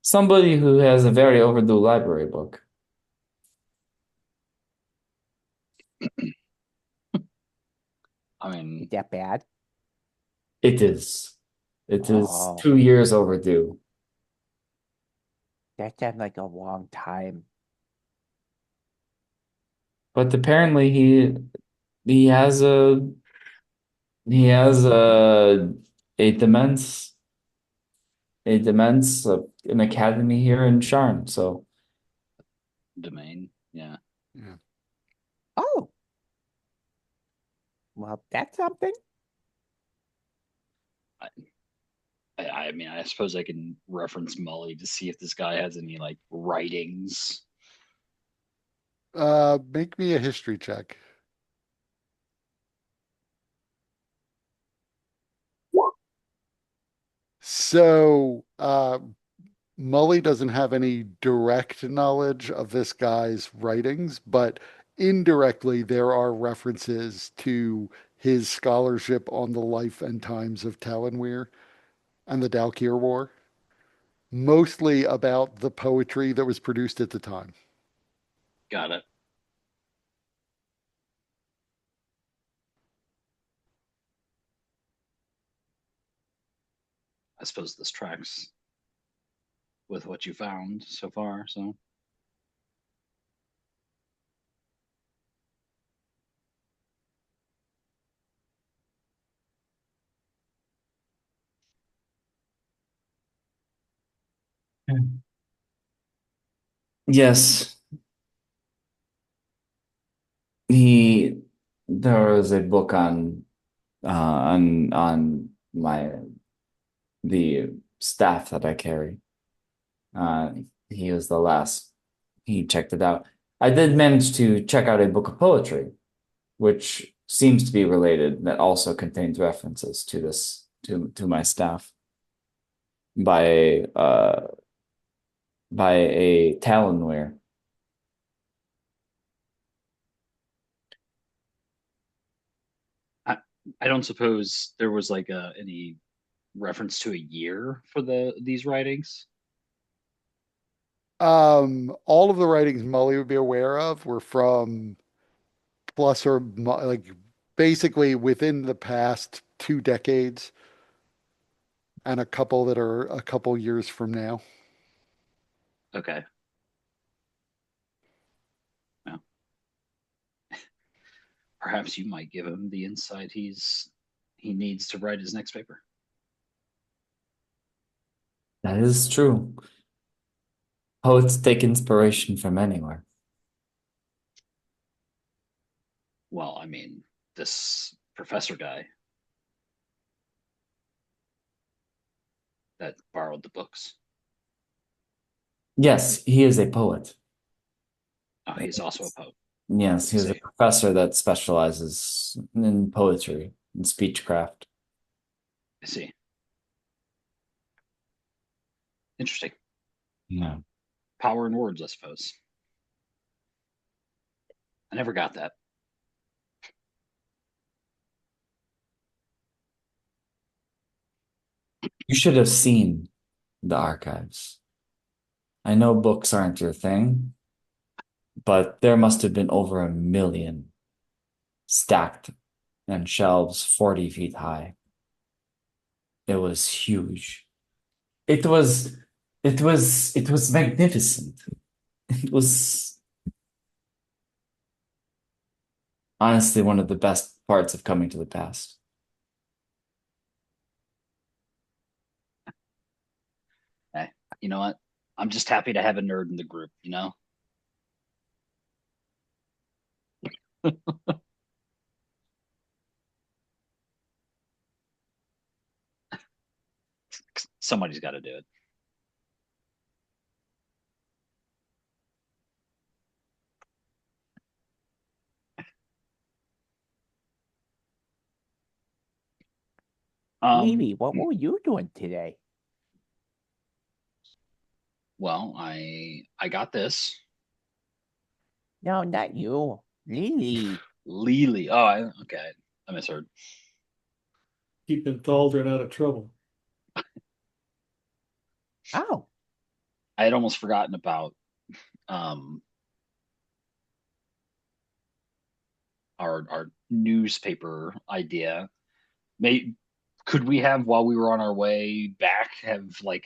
Somebody who has a very overdue library book. I Is mean, that bad? It is. It is Oh, 2 years overdue. that sounds like a long time. But apparently he has a demence an academy here in Sharn. So Domain. Yeah. Yeah. Oh, well, that's something. I, I mean, I suppose I can reference Mully to see if this guy has any like writings. Make me a history check. So, Mully doesn't have any direct knowledge of this guy's writings, but indirectly there are references to his scholarship on the life and times of Talonweir and the Dalkir War, mostly about the poetry that was produced at the time. Got it. I suppose this tracks with what you found so far. So yes, he there was a book on my the staff that I carry. Uh, he was the last. He checked it out. I did manage to check out a book of poetry, which seems to be related, that also contains references to this to my staff by by a Talonweir. I, I don't suppose there was like any reference to a year for these writings. All of the writings Mully would be aware of were from plus or like basically within the past 2 decades and a couple that are a couple years from now. Okay. Well, perhaps you might give him the insight he needs to write his next paper. That is true. Poets take inspiration from anywhere. Well, I mean, this professor guy that borrowed the books. Yes, he is a poet. Oh, he's also a poet. Yes, he I is a see. professor that specializes in poetry and speechcraft. I see. Interesting. Yeah. Power in words, I suppose. I never got that. You should have seen the archives. I know books aren't your thing, but there must have been over 1 million stacked and shelves 40 feet high. It was huge. It was it was magnificent. It was honestly one of the best parts of coming to the past. Hey, you know what? I'm just happy to have a nerd in the group, you know? Somebody's got to do it. Um, Levy, what were you doing today? well, I got this. No, not you. Lily. Lily. Oh, okay. I misheard. Keeping Thaldrin out of trouble. Oh, I had almost forgotten about um our newspaper idea. May Could we have, while we were on our way back, have like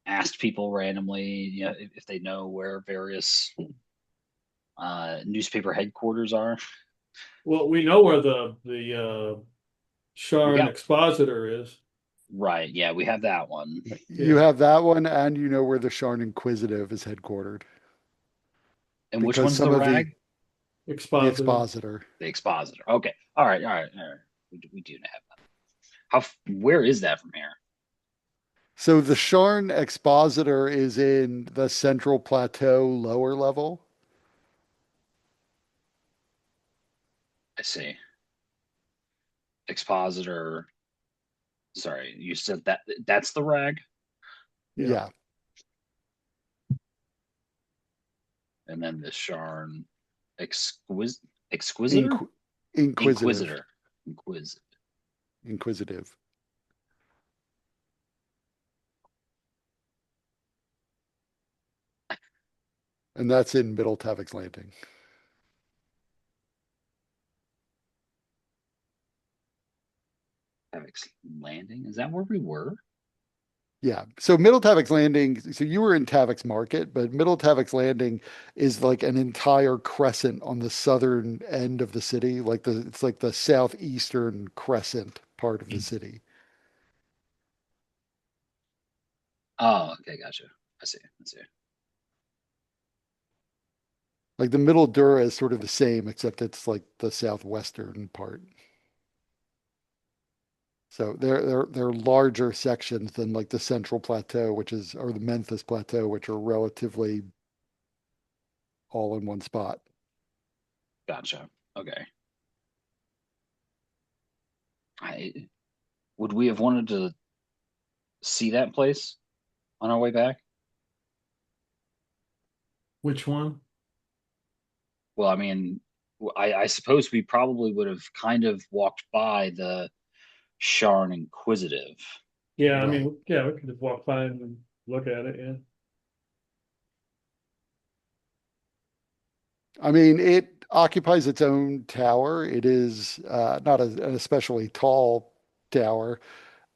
asked people randomly, if they know where various newspaper headquarters are? Well, we know where the We Sharn got Expositor is. right. Yeah, we have that one. You Yeah. have that one, and you know where the Sharn Inquisitive is headquartered And which because one's some the of rag? the Expositor. expositor. The expositor. Okay. All right. All right. All right. We do have that. Where is that from here? So the Sharn Expositor is in the Central Plateau lower level. I see. Expositor. Sorry, you said that's the rag, Yeah. Yeah, and then the Sharn exquisitor, Inqu Inquisitive, inquisitor, inquisitor. Inquisitive. And that's in Middle Tavik's Landing. Havix Landing. Is that where we were? Yeah. So Middle Tavik's Landing, so you were in Tavik's Market, but Middle Tavik's Landing is like an entire crescent on the southern end of the city. It's like the southeastern crescent part of the city. Oh, okay, gotcha. I see. I see. Like the Middle Dura is sort of the same, except it's like the southwestern part. So they're larger sections than like the Central Plateau, or the Memphis Plateau, which are relatively all in one spot. Gotcha. Okay. I would we have wanted to see that place on our way back? Which one? Well, I mean, I suppose we probably would have kind of walked by the Sharn Inquisitive. Yeah, I Right. mean, yeah, we could just walk by and look at it. Yeah. I mean, it occupies its own tower. It is not an especially tall tower,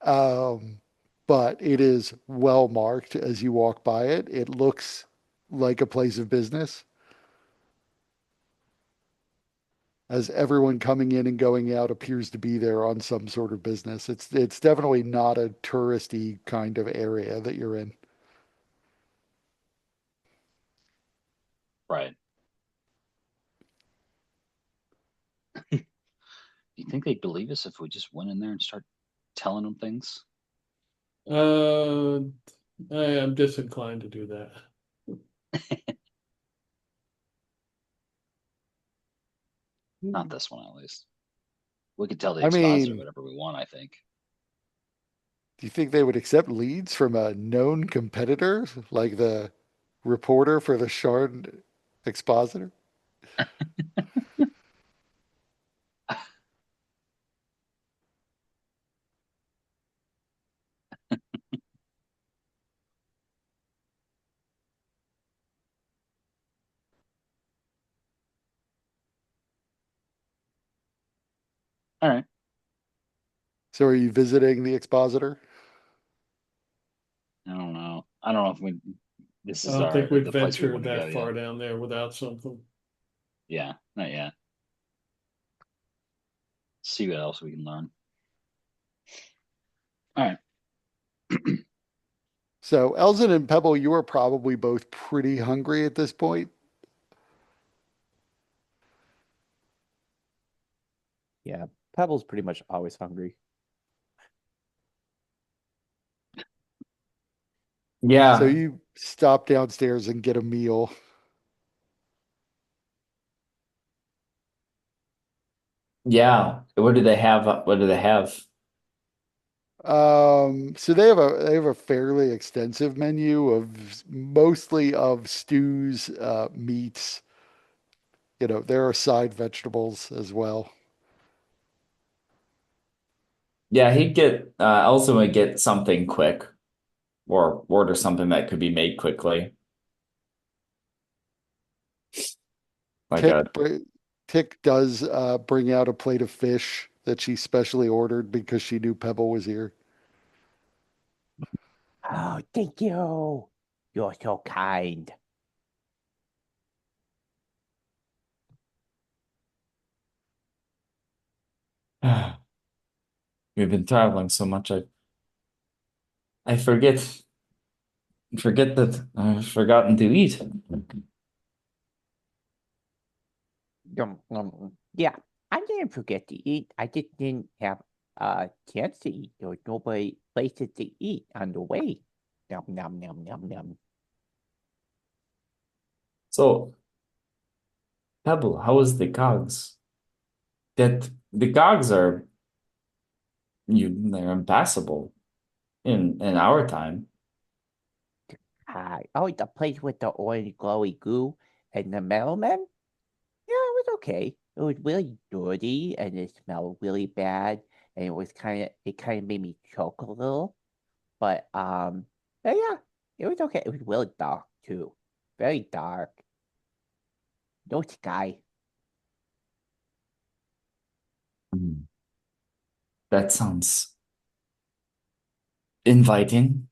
um, but it is well marked as you walk by it. It looks like a place of business, as everyone coming in and going out appears to be there on some sort of business. It's definitely not a touristy kind of area that you're in. Right. Do you think they'd believe us if we just went in there and start telling them things? Uh, I am disinclined to do that. Not this one, at least. We could tell the I expositor mean, whatever we want, I think. do you think they would accept leads from a known competitor, like the reporter for the Shard Expositor? All right. So are you visiting the Expositor? I don't know. I don't know if we. This I is don't think we'd the place we venture want to go that yet. far down there without something. Yeah, not yet. See what else we can learn. All right. So Elzin and Pebble, you are probably both pretty hungry at this point. Yeah, Pebble's pretty much always hungry. So Yeah, you stop downstairs and get a meal. yeah. What do they have? What do they have? So they have a fairly extensive menu of mostly of stews, meats. You know, there are side vegetables as well. Yeah, he'd get Elsa would get something quick or order something that could be made quickly. Like a Tick, br- Tick does bring out a plate of fish that she specially ordered because she knew Pebble was here? Oh, thank you. You're so kind. We've been traveling so much, I forget that I've forgotten to eat. Yeah, I didn't forget to eat. I just didn't have a chance to eat. There was nobody places to eat on the way. Nom nom nom nom nom. So, Pebble, how is the cogs? That the cogs are they're impassable in our time. Oh, the place with the orange glowy goo and the mailman? Yeah, it was okay. It was really dirty and it smelled really bad and it kind of made me choke a little. But yeah, it was okay. It was really dark too. Very dark. No sky. Hmm. That sounds inviting.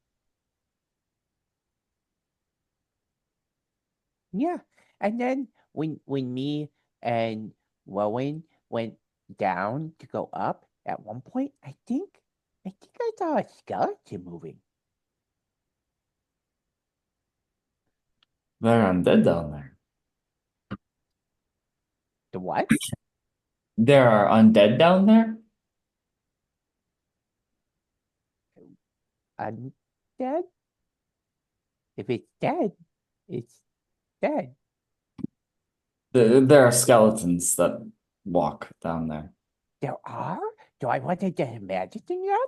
Yeah. And then when me and Rowan went down to go up at one point, I think I saw a skeleton moving. They're undead down there. The what? There are undead down there? Undead? If it's dead, it's dead. There are skeletons that walk down there. There are? Do I want to just imagine that?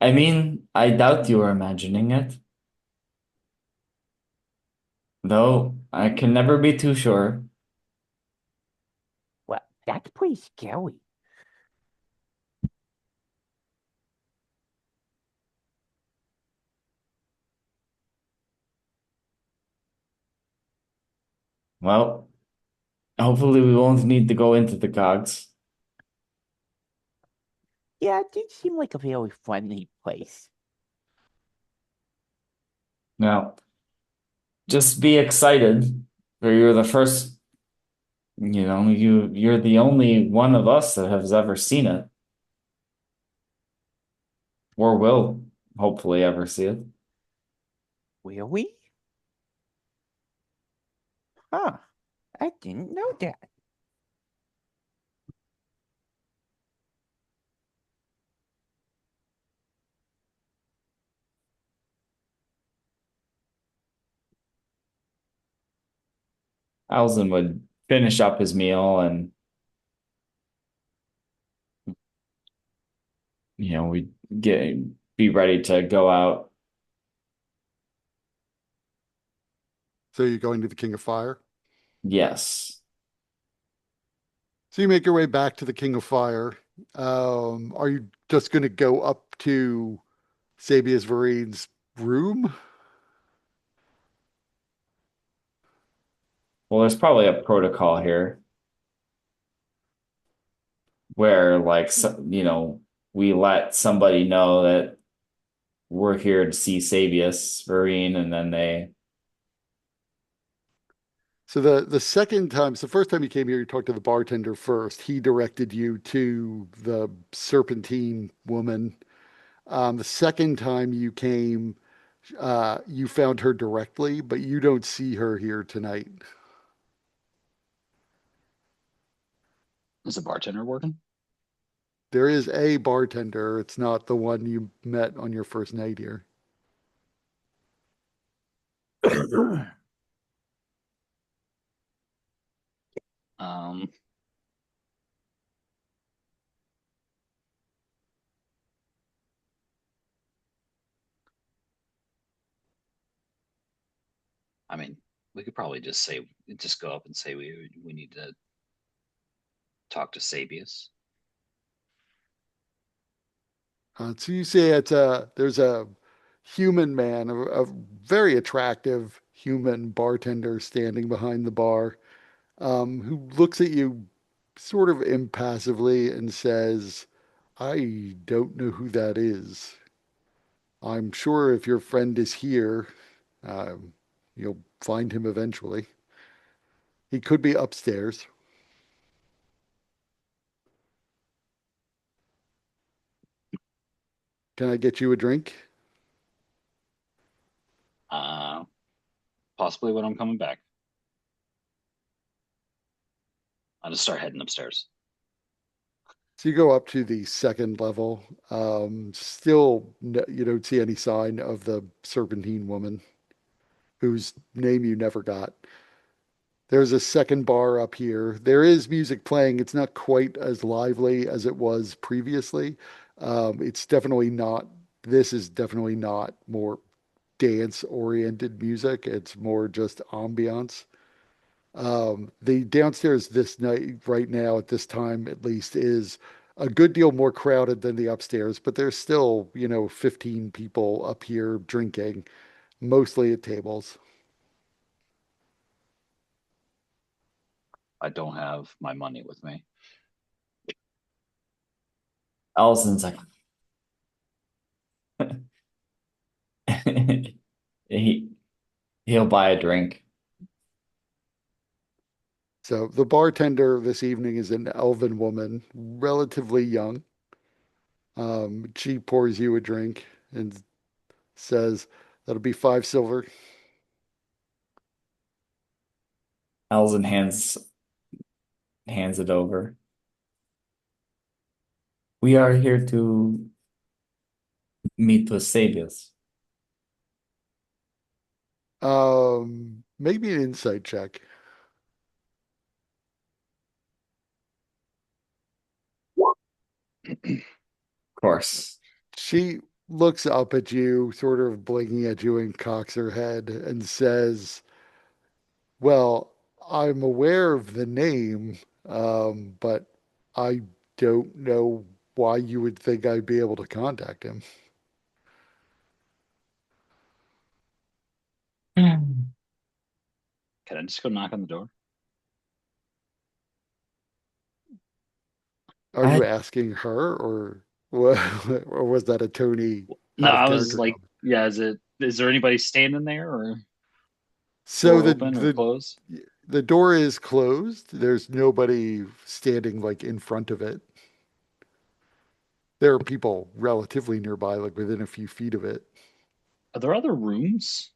I mean, I doubt you are imagining it. Though I can never be too sure. Well, that's pretty scary. Well, hopefully we won't need to go into the cogs. Yeah, it did seem like a very friendly place. Now, just be excited, for you're the first, you're the only one of us that has ever seen it, or will hopefully ever see it. Will we? Huh. I didn't know that. Alzin would finish up his meal and we'd get be ready to go out. So you're going to the King of Fire. Yes. So you make your way back to the King of Fire. Are you just going to go up to Sabius Varine's room? Well, there's probably a protocol here where, like, we let somebody know that we're here to see Sabius Vereen, and then they. So the second time, so the first time you came here, you talked to the bartender first. He directed you to the Serpentine woman. The second time you came, you found her directly, but you don't see her here tonight. Is the bartender working? There is a bartender. It's not the one you met on your first night here. Um, I mean, we could probably just go up and say we need to talk to Sabius. So you say there's a human man, a very attractive human bartender standing behind the bar, who looks at you sort of impassively and says, I don't know who that is. I'm sure if your friend is here, um, you'll find him eventually. He could be upstairs. Can I get you a drink? Uh, Possibly when I'm coming back. I'll just start heading upstairs. So you go up to the second level. Still, you don't see any sign of the Serpentine woman, whose name you never got. There's a second bar up here. There is music playing. It's not quite as lively as it was previously. It's definitely not, this is definitely not more dance oriented music. It's more just ambiance. The downstairs this night, right now, at this time at least, is a good deal more crowded than the upstairs, but there's still, 15 people up here drinking, mostly at tables. I don't have my money with me. Allison's like, he he'll buy a drink. So the bartender this evening is an elven woman, relatively young. She pours you a drink and says, that'll be 5 silver. Allison hands it over. We are here to meet with Sabius. Make me an insight check. Of course. She looks up at you, sort of blinking at you, and cocks her head and says, well, I'm aware of the name, but I don't know why you would think I'd be able to contact him. Can I just go knock on the door? Are you I asking her, or or was that a Tony No, out of I was character like, comment? yeah, is there anybody standing there or So door open or closed? the door is closed. There's nobody standing like in front of it. There are people relatively nearby, like within a few feet of it. Are there other rooms?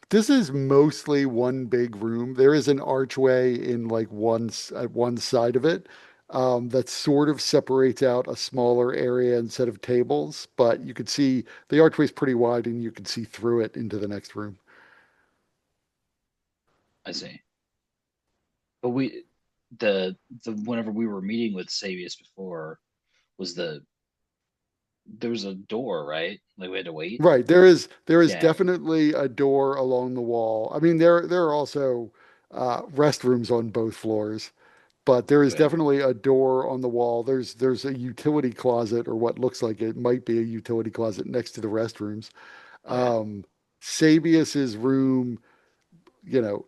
This is mostly one big room. There is an archway in like at one side of it, that sort of separates out a smaller area instead of tables, but you could see the archway is pretty wide and you can see through it into the next room. I see. But the whenever we were meeting with Savius before, was there was a door, right? Like we had to wait. Right. There is Yeah. definitely a door along the wall. I mean, there are also restrooms on both floors, but there is Okay. definitely a door on the wall. There's a utility closet, or what looks like it might be a utility closet next to the restrooms. Okay. Um, Sabius's room,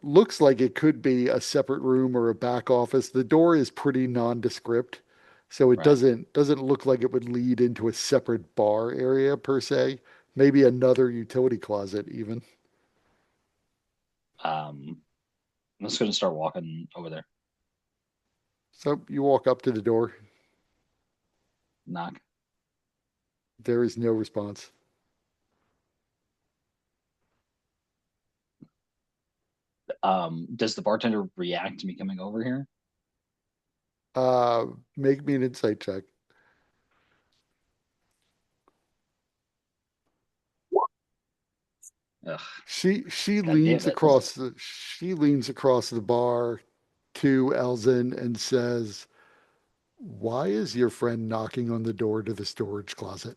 looks like it could be a separate room or a back office. The door is pretty nondescript, so it Right. doesn't look like it would lead into a separate bar area per se. Maybe another utility closet even. I'm just gonna start walking over there. So you walk up to the door. Knock. There is no response. Does the bartender react to me coming over here? Uh, Make me an insight check. Ugh, God damn it. She leans across the bar to Elzin and says, why is your friend knocking on the door to the storage closet?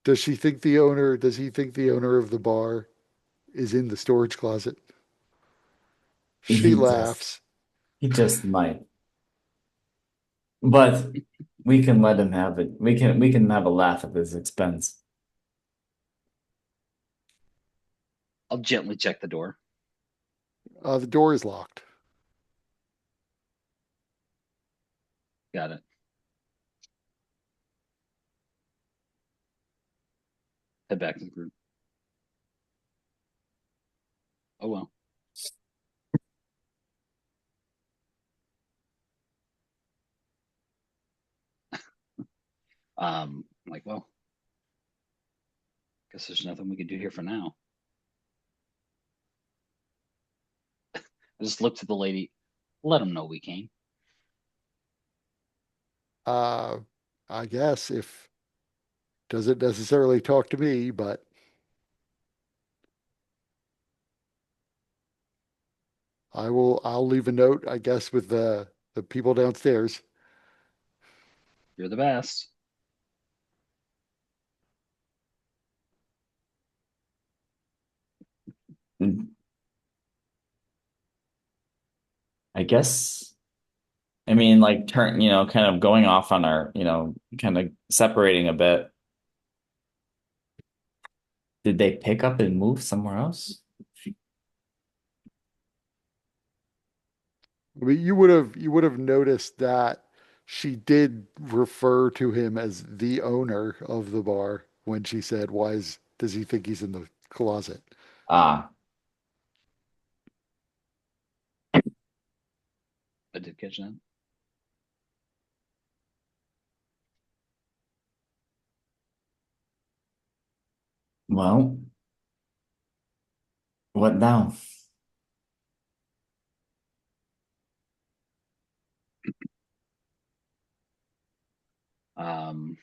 Does he think the owner of the bar is in the storage closet? She he just laughs. he just might. But we can let him have it. We can have a laugh at his expense. I'll gently check the door. The door is locked. Got it. Head back to the group. Oh well. Like, well, guess there's nothing we can do here for now. I just looked at the lady. Let them know we came. Uh, I guess if doesn't necessarily talk to me, but I'll leave a note, I guess, with the people downstairs. You're the best. I guess. I mean, like kind of going off on our, kind of separating a bit. Did they pick up and move somewhere else? I mean, you would have noticed that she did refer to him as the owner of the bar when she said, does he think he's in the closet?" Ah, I did catch that. well, what now? Um,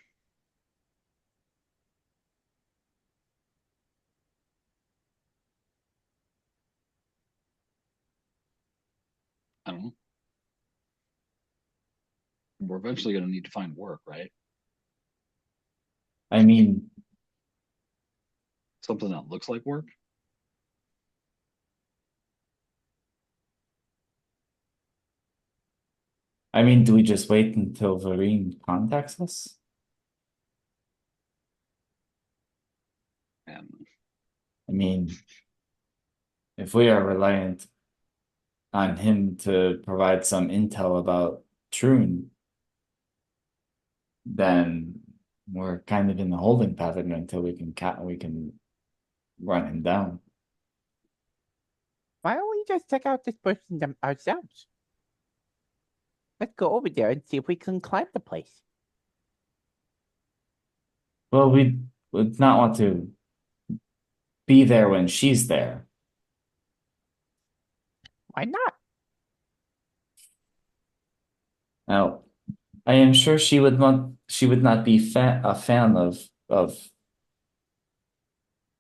I don't know. We're eventually going to need to find work, right? I mean, Something that looks like work. do we just wait until Vareen contacts us? And I mean, if we are reliant on him to provide some intel about Troon, then we're kind of in the holding pattern until we can run him down. Why don't we just check out this person ourselves? Let's go over there and see if we can climb the place. Well, we would not want to be there when she's there. Why not? Now, I am sure she would not be a fan of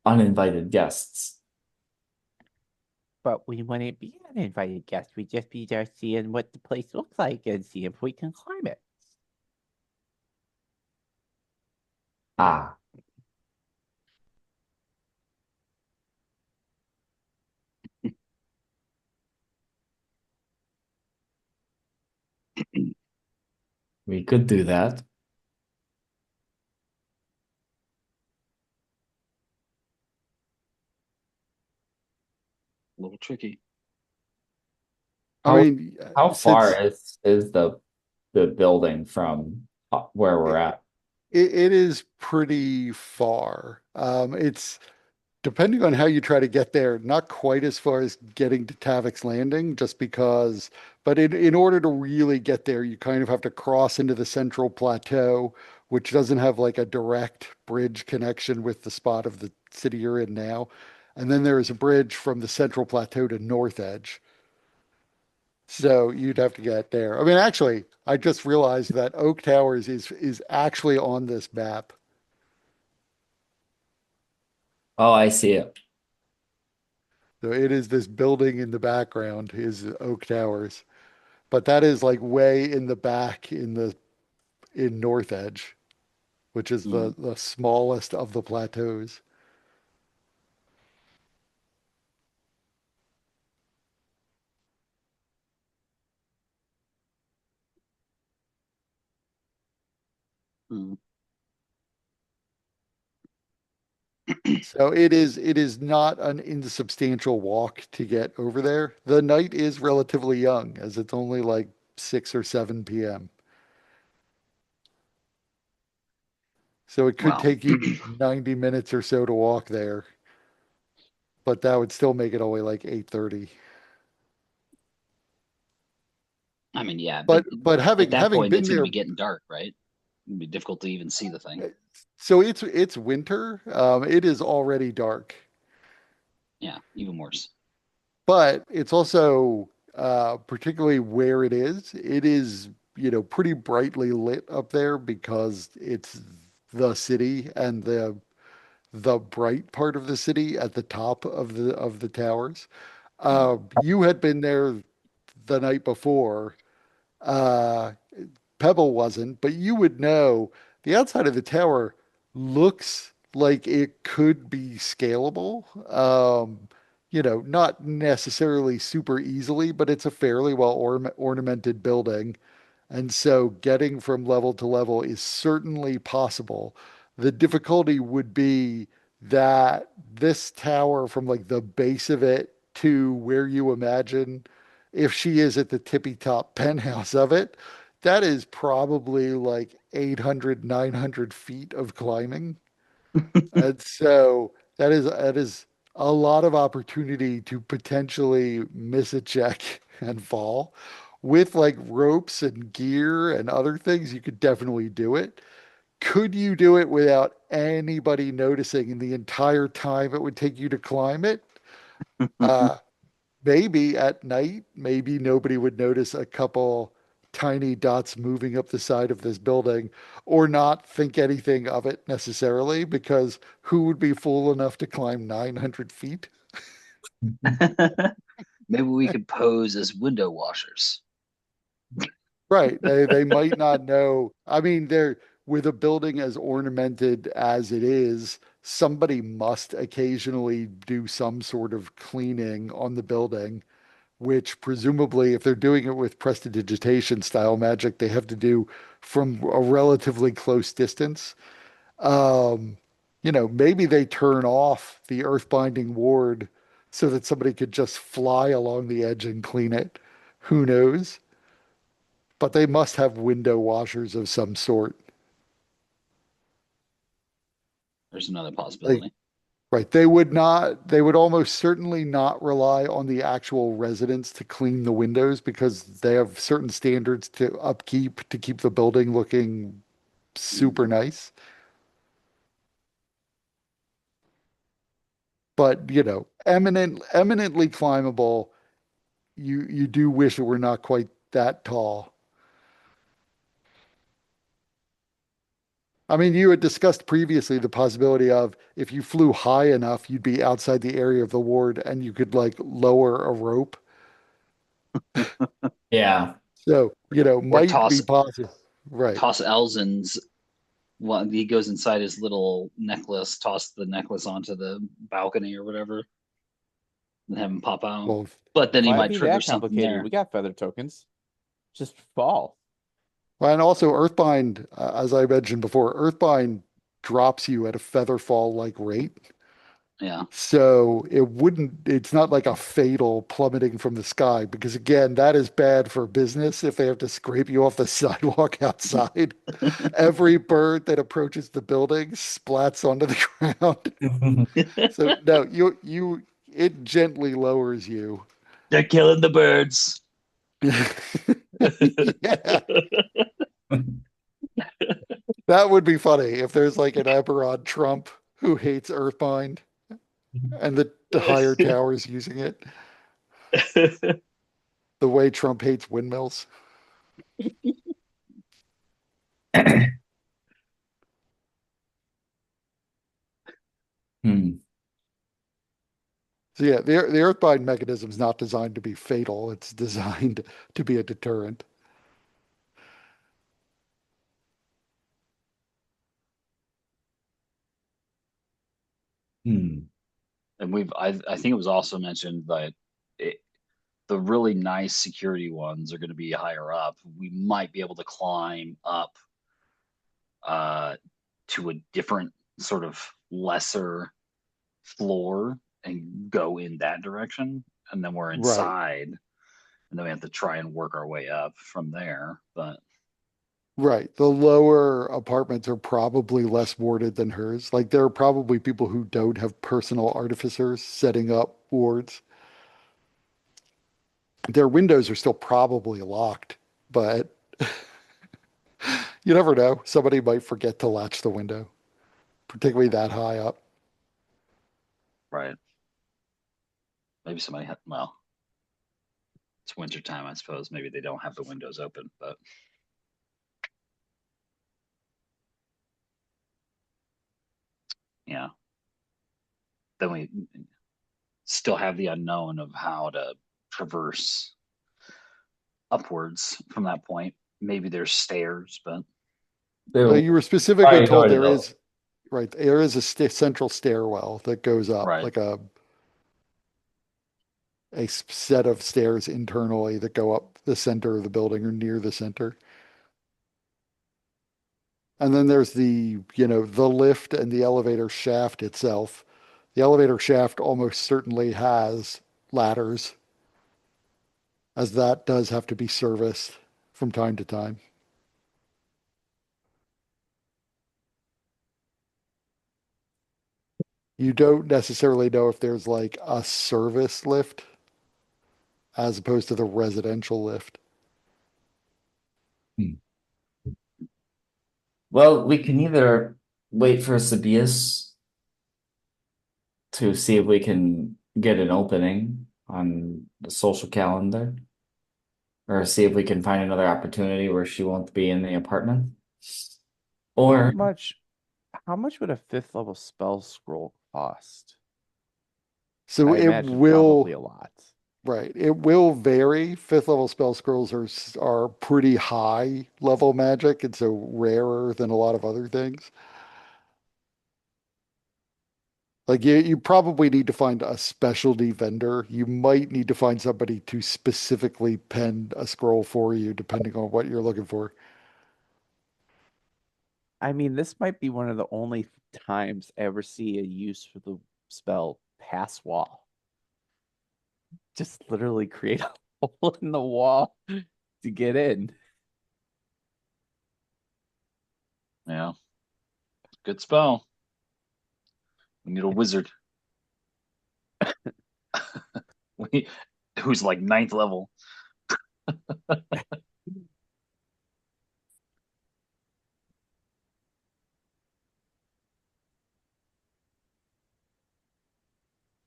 uninvited guests. But we wouldn't be an invited guest. We'd just be there seeing what the place looks like and see if we can climb it. Ah, we could do that. a little tricky. I How mean, how far since is the building from where we're it, at? it is pretty far. It's depending on how you try to get there, not quite as far as getting to Tavik's Landing, just because, but in order to really get there, you kind of have to cross into the central plateau, which doesn't have like a direct bridge connection with the spot of the city you're in now. And then there is a bridge from the central plateau to North Edge. So you'd have to get there. I mean, actually, I just realized that Oak Towers is actually on this map. Oh, I see it. So it is this building in the background is Oak Towers. But that is like way in the back in North Edge, which is Hmm. the smallest of the plateaus. Hmm. So it is not an insubstantial walk to get over there. The night is relatively young, as it's only like 6 or 7 p.m. So it could Well, take you 90 minutes or so to walk there, but that would still make it only like 8:30. I mean, yeah, but But at having that having point, been it's going to there, be getting dark, right? It'd be difficult to even see the thing. so it's winter. It is already dark, Yeah, even worse. but it's also particularly where it is. It is, pretty brightly lit up there because it's the city and the bright part of the city at the top of the towers. You had been there the night before. Uh, Pebble wasn't, but you would know the outside of the tower looks like it could be scalable. Not necessarily super easily, but it's a fairly well ornamented building. And so getting from level to level is certainly possible. The difficulty would be that this tower, from like the base of it to where you imagine if she is at the tippy top penthouse of it, that is probably like 800, 900 feet of climbing. And so that is a lot of opportunity to potentially miss a check and fall. With like ropes and gear and other things, you could definitely do it. Could you do it without anybody noticing in the entire time it would take you to climb it? Uh, Maybe at night, maybe nobody would notice a couple tiny dots moving up the side of this building or not think anything of it necessarily, because who would be fool enough to climb 900 feet? Maybe we could pose as window washers. Right. They might not know. I mean, they're with a building as ornamented as it is, somebody must occasionally do some sort of cleaning on the building, which presumably, if they're doing it with prestidigitation style magic, they have to do from a relatively close distance. Um, maybe they turn off the earth binding ward so that somebody could just fly along the edge and clean it. Who knows? But they must have window washers of some sort. There's another Like, possibility. right. They would almost certainly not rely on the actual residents to clean the windows because they have certain standards to upkeep to keep the building looking super Mm. nice. But, eminently climbable. You do wish it were not quite that tall. I mean, you had discussed previously the possibility of if you flew high enough, you'd be outside the area of the ward and you could like lower a rope. Yeah. So, Or might be possible. Right. toss Elzin's. Well, he goes inside his little necklace, toss the necklace onto the balcony or whatever, and have him pop out. Well, But then he Why might be trigger that something complicated? there. We got feather tokens. Just fall. and also Earthbind, as I mentioned before, Earthbind drops you at a featherfall like rate. Yeah. So it's not like a fatal plummeting from the sky, because again, that is bad for business if they have to scrape you off the sidewalk outside. Every bird that approaches the building splats onto the ground. So no, it gently lowers you. They're killing the birds. Yeah, that would be funny if there's like an Eberron Trump who hates Earthbind and the higher towers using it the way Trump hates windmills. Hmm. So yeah, the Earthbind mechanism is not designed to be fatal. It's designed to be a deterrent. Hmm. And I think it was also mentioned that it, the really nice security ones are going to be higher up. We might be able to climb up uh, to a different sort of lesser. floor and go in that direction, and then we're Right. inside, and then we have to try and work our way up from there. But Right. The lower apartments are probably less warded than hers. Like there are probably people who don't have personal artificers setting up wards. Their windows are still probably locked, but you never know. Somebody might forget to latch the window, particularly that high up. right, maybe somebody had. Well, it's winter time, I suppose. Maybe they don't have the windows open, but yeah. Then we still have the unknown of how to traverse upwards from that point. Maybe there's stairs, but Well, So you were specifically told there is, right, there is a central stairwell that goes up, right, like a set of stairs internally that go up the center of the building or near the center. And then there's the lift and the elevator shaft itself. The elevator shaft almost certainly has ladders, as that does have to be serviced from time to time. You don't necessarily know if there's like a service lift as opposed to the residential lift. well, we can either wait for Sabius to see if we can get an opening on the social calendar, or see if we can find another opportunity where she won't be in the apartment. How Or much how much would a fifth level spell scroll cost? So I it imagine probably will, a lot. right, it will vary. Fifth level spell scrolls are pretty high level magic, and so rarer than a lot of other things. Like you probably need to find a specialty vendor. You might need to find somebody to specifically pen a scroll for you, depending on what you're looking for. I mean, this might be one of the only times I ever see a use for the spell pass wall. Just literally create a hole in the wall to get in. yeah, good spell. We need a wizard. we, who's like ninth level.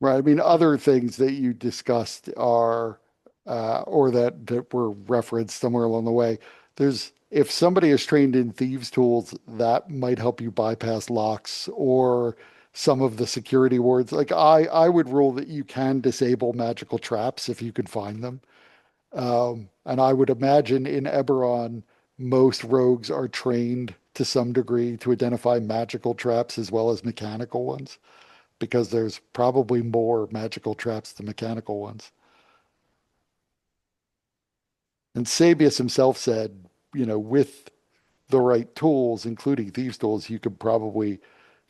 Right. I mean, other things that you discussed are, or that were referenced somewhere along the way. If somebody is trained in thieves' tools, that might help you bypass locks or some of the security wards. Like I would rule that you can disable magical traps if you can find them. And I would imagine in Eberron, most rogues are trained to some degree to identify magical traps as well as mechanical ones because there's probably more magical traps than mechanical ones. And Sabius himself said, with the right tools, including thieves' tools, you could probably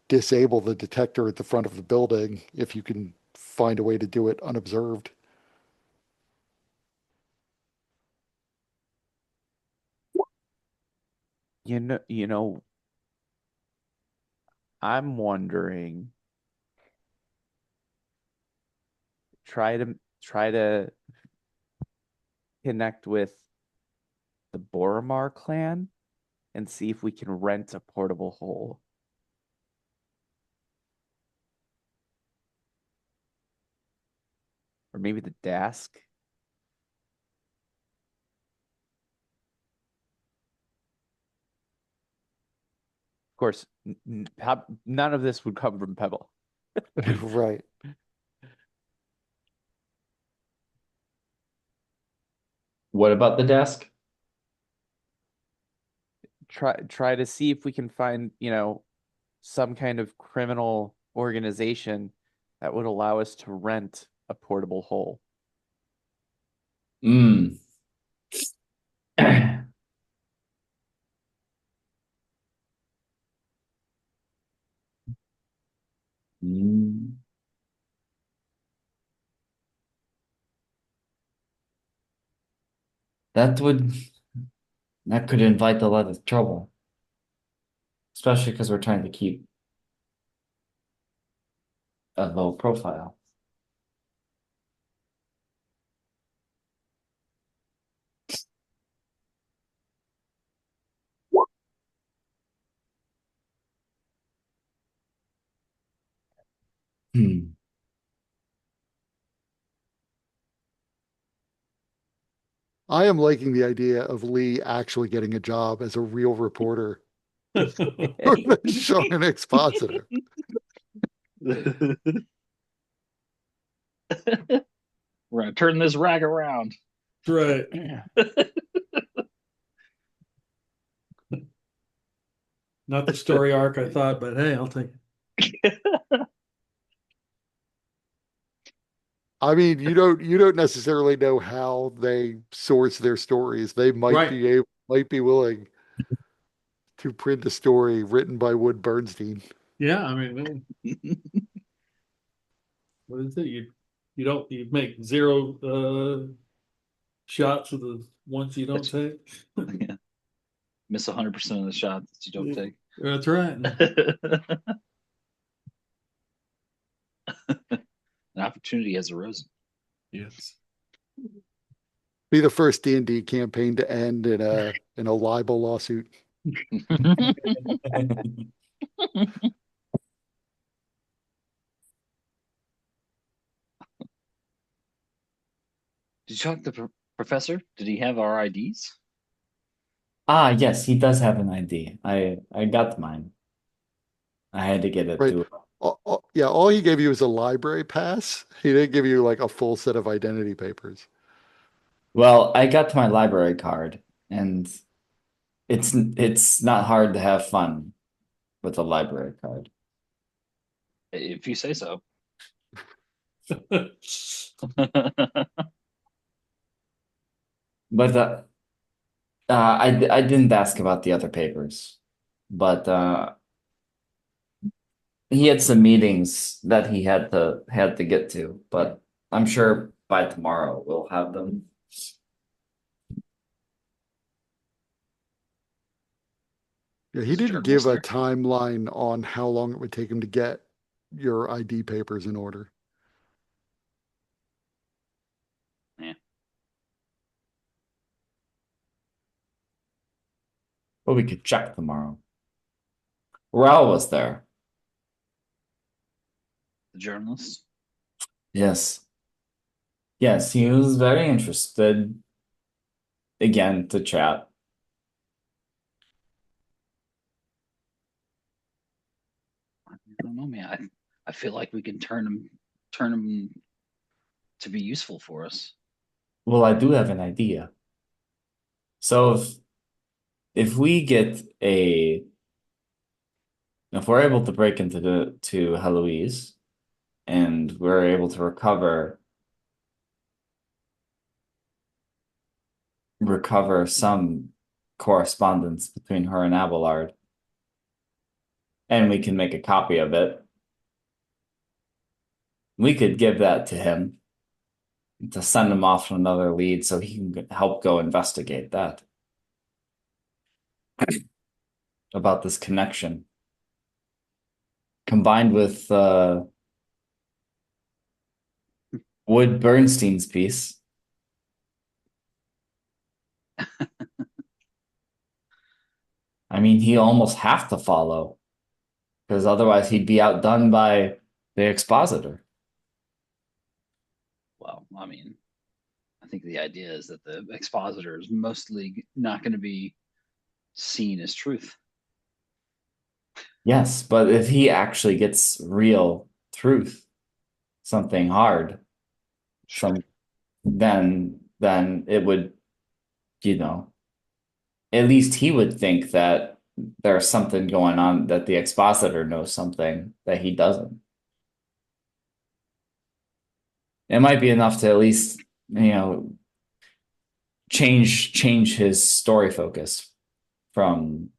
disable the detector at the front of the building if you can find a way to do it unobserved. You know, I'm wondering, try to connect with the Boromar clan and see if we can rent a portable hole. Or maybe the Dask. Of course, none of this would come from Pebble. Right. what about the desk? Try to see if we can find, some kind of criminal organization that would allow us to rent a portable hole. Mm. Mm. That would that could invite a lot of trouble, especially because we're trying to keep a low profile. Hmm. I am liking the idea of Lee actually getting a job as a real reporter for the Sean Expositor. We're gonna turn this rag around. Right. Not the story arc I thought, but hey, I'll take it. I mean, you don't necessarily know how they source their stories. They Right. might be willing to print a story written by Wood Bernstein. Yeah, I mean, what is it? You make zero shots of the ones you don't That's take. yeah. Miss 100% of the shots that you don't Yeah, take. that's right. An opportunity has arisen. Yes. Be the first D&D campaign to end in a libel lawsuit. Did you talk to the professor? Did he have our IDs? Ah, yes, he does have an ID. I got mine. I had to get it Right. through. Yeah, all he gave you is a library pass. He didn't give you like a full set of identity papers. Well, I got my library card, and it's not hard to have fun with a library card. If you say so. But I didn't ask about the other papers, but he had some meetings that he had to get to. But I'm sure by tomorrow we'll have them. Yeah, he He's a didn't give journalist a there. timeline on how long it would take him to get your ID papers in order. Yeah. But we could check tomorrow. Raul was there. The journalist. Yes. Yes, he was very interested again to chat. I don't know, man. I feel like we can turn him to be useful for us. Well, I do have an idea. So if we get a if we're able to break into the to Heloise and we're able to recover some correspondence between her and Abelard, and we can make a copy of it, we could give that to him to send him off to another lead so he can help go investigate that about this connection combined with Wood Bernstein's piece. I mean, he almost have to follow because otherwise he'd be outdone by the expositor. Well, I mean, I think the idea is that the expositor is mostly not going to be seen as truth. Yes, but if he actually gets real truth, something hard, Sure. then it would, you know, at least he would think that there's something going on, that the expositor knows something that he doesn't. It might be enough to at least, change his story focus from,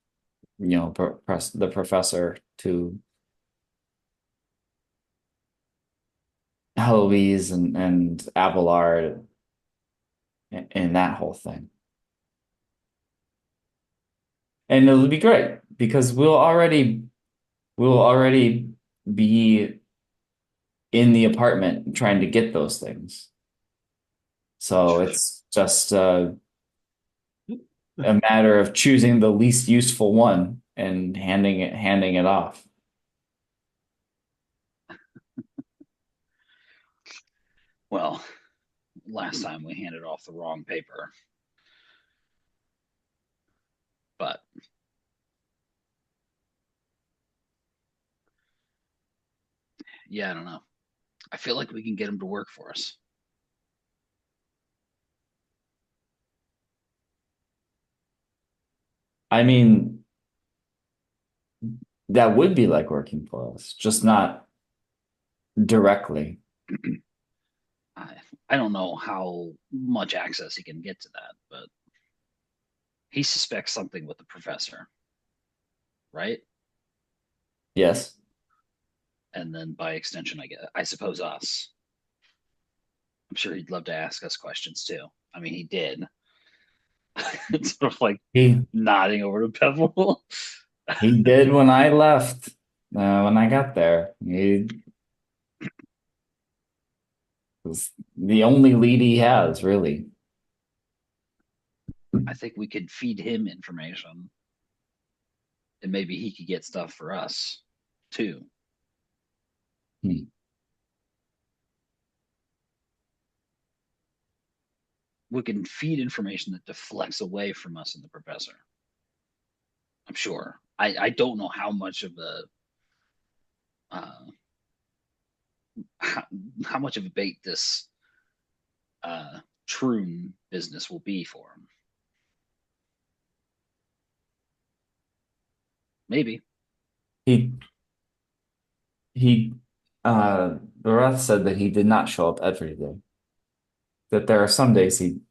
the professor to Heloise and Abelard and that whole thing. And it'll be great because we'll already be in the apartment trying to get those things. So it's just a matter of choosing the least useful one and handing it off. Well, last time we handed off the wrong paper, but yeah, I don't know. I feel like we can get him to work for us. I mean, that would be like working for us, just not directly. I, I don't know how much access he can get to that, but he suspects something with the professor, right? Yes. And then by extension, I suppose us. I'm sure he'd love to ask us questions too. I mean, he did. It's sort of like He nodding over to Pebble. he did when I left, when I got there. He was the only lead he has, really. I think we could feed him information, and maybe he could get stuff for us too. Hmm. We can feed information that deflects away from us and the professor. I'm sure. I don't know how much of a uh, how much of a bait this Troon business will be for him. Maybe. He he Barath said that he did not show up every day. That there are some days he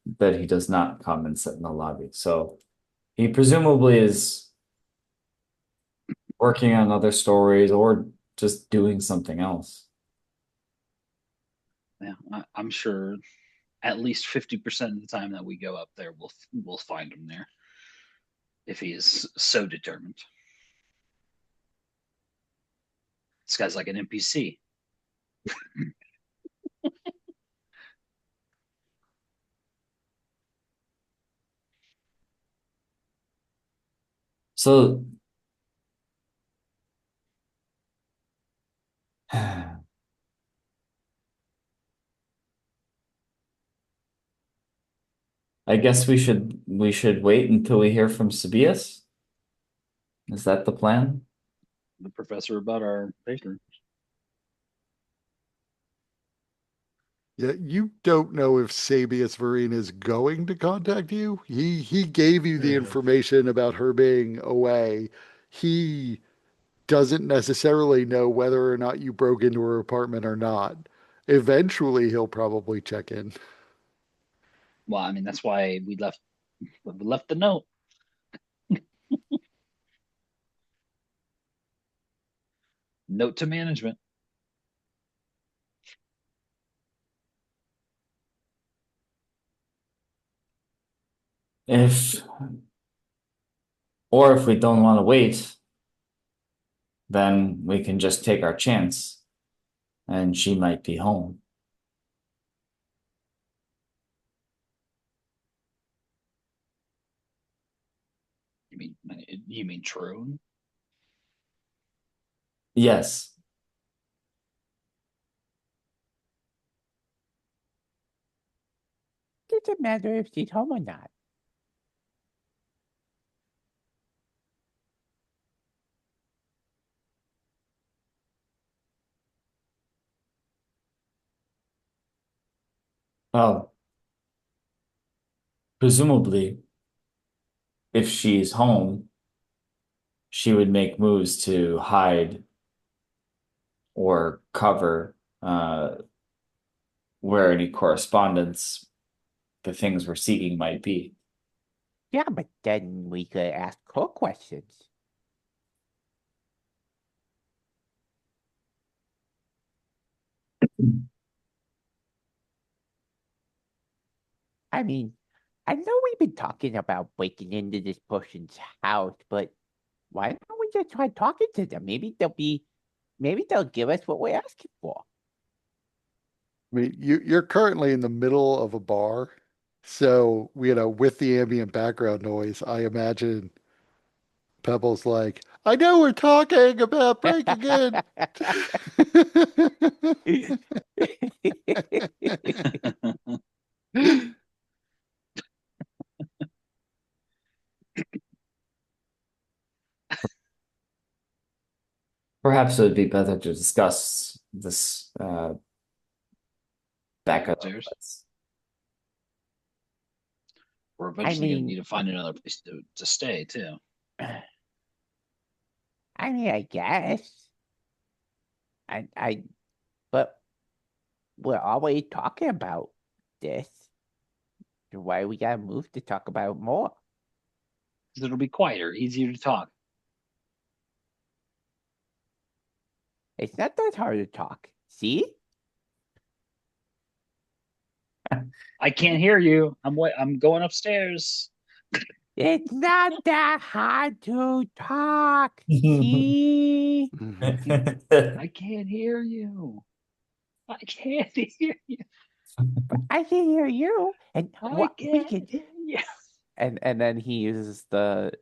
does not come and sit in the lobby. So he presumably is working on other stories or just doing something else. Yeah, I'm sure at least 50% of the time that we go up there, we'll find him there if he is so determined. This guy's like an NPC. So I guess we should wait until we hear from Sabias. Is that the plan? The professor about our paper. Yeah, you don't know if Sabius Vereen is going to contact you. He gave you the Yeah. information about her being away. He doesn't necessarily know whether or not you broke into her apartment or not. Eventually, he'll probably check in. Well, I mean that's why we left the note. Note to management. If or if we don't want to wait, then we can just take our chance and she might be home. You mean Troon? Yes. Doesn't matter if she's home or not. Well, presumably, if she's home, she would make moves to hide or cover where any correspondence the things we're seeking might be. Yeah, but then we could ask her questions. I mean, I know we've been talking about breaking into this person's house, but why don't we just try talking to them? Maybe they'll give us what we're asking for. I mean, you're currently in the middle of a bar, so with the ambient background noise, I imagine Pebble's like, I know we're talking about breaking in. Perhaps it would be better to discuss this back up. Upstairs. We're I eventually going to mean, need to find another place to stay too. I guess. But we're already talking about this. So why we gotta move to talk about more? Because it'll be quieter, easier to talk. It's not that hard to talk. See? I can't hear you. I'm going upstairs. It's not that hard to talk. See? I can't hear you. I can't hear you. I can hear you. And I what we can't can hear you. And then he uses the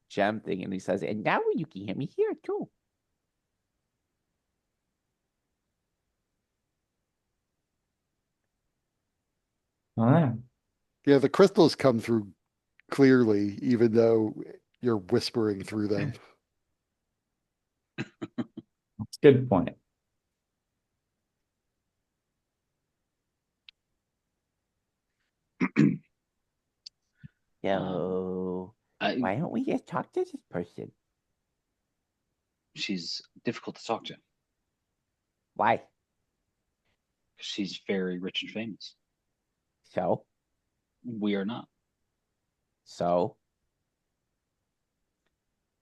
gem thing and he says, and now you can hear me here too. Oh, yeah. Yeah, the crystals come through clearly, even though you're whispering through them. That's a good point. So why don't we just talk to this person? She's difficult to talk to. Why? She's very rich and famous. So? We are not. So?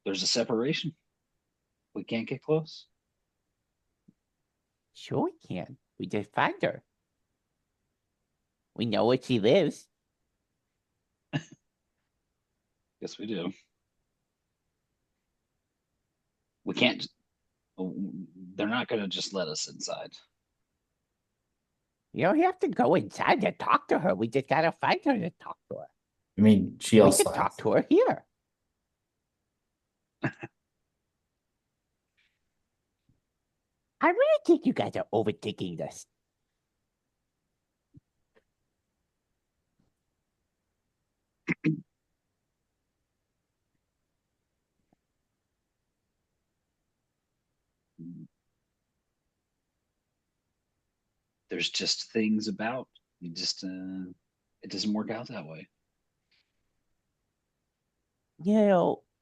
There's a separation. We can't get close. Sure we can. We just find her. We know where she lives. Yes, we do. We can't. They're not going to just let us inside. You don't have to go inside to talk to her. We just gotta find her to talk to her. I mean, she We also can talk to her here. I really think you guys are overthinking this. There's just things about you. Just it doesn't work out that way.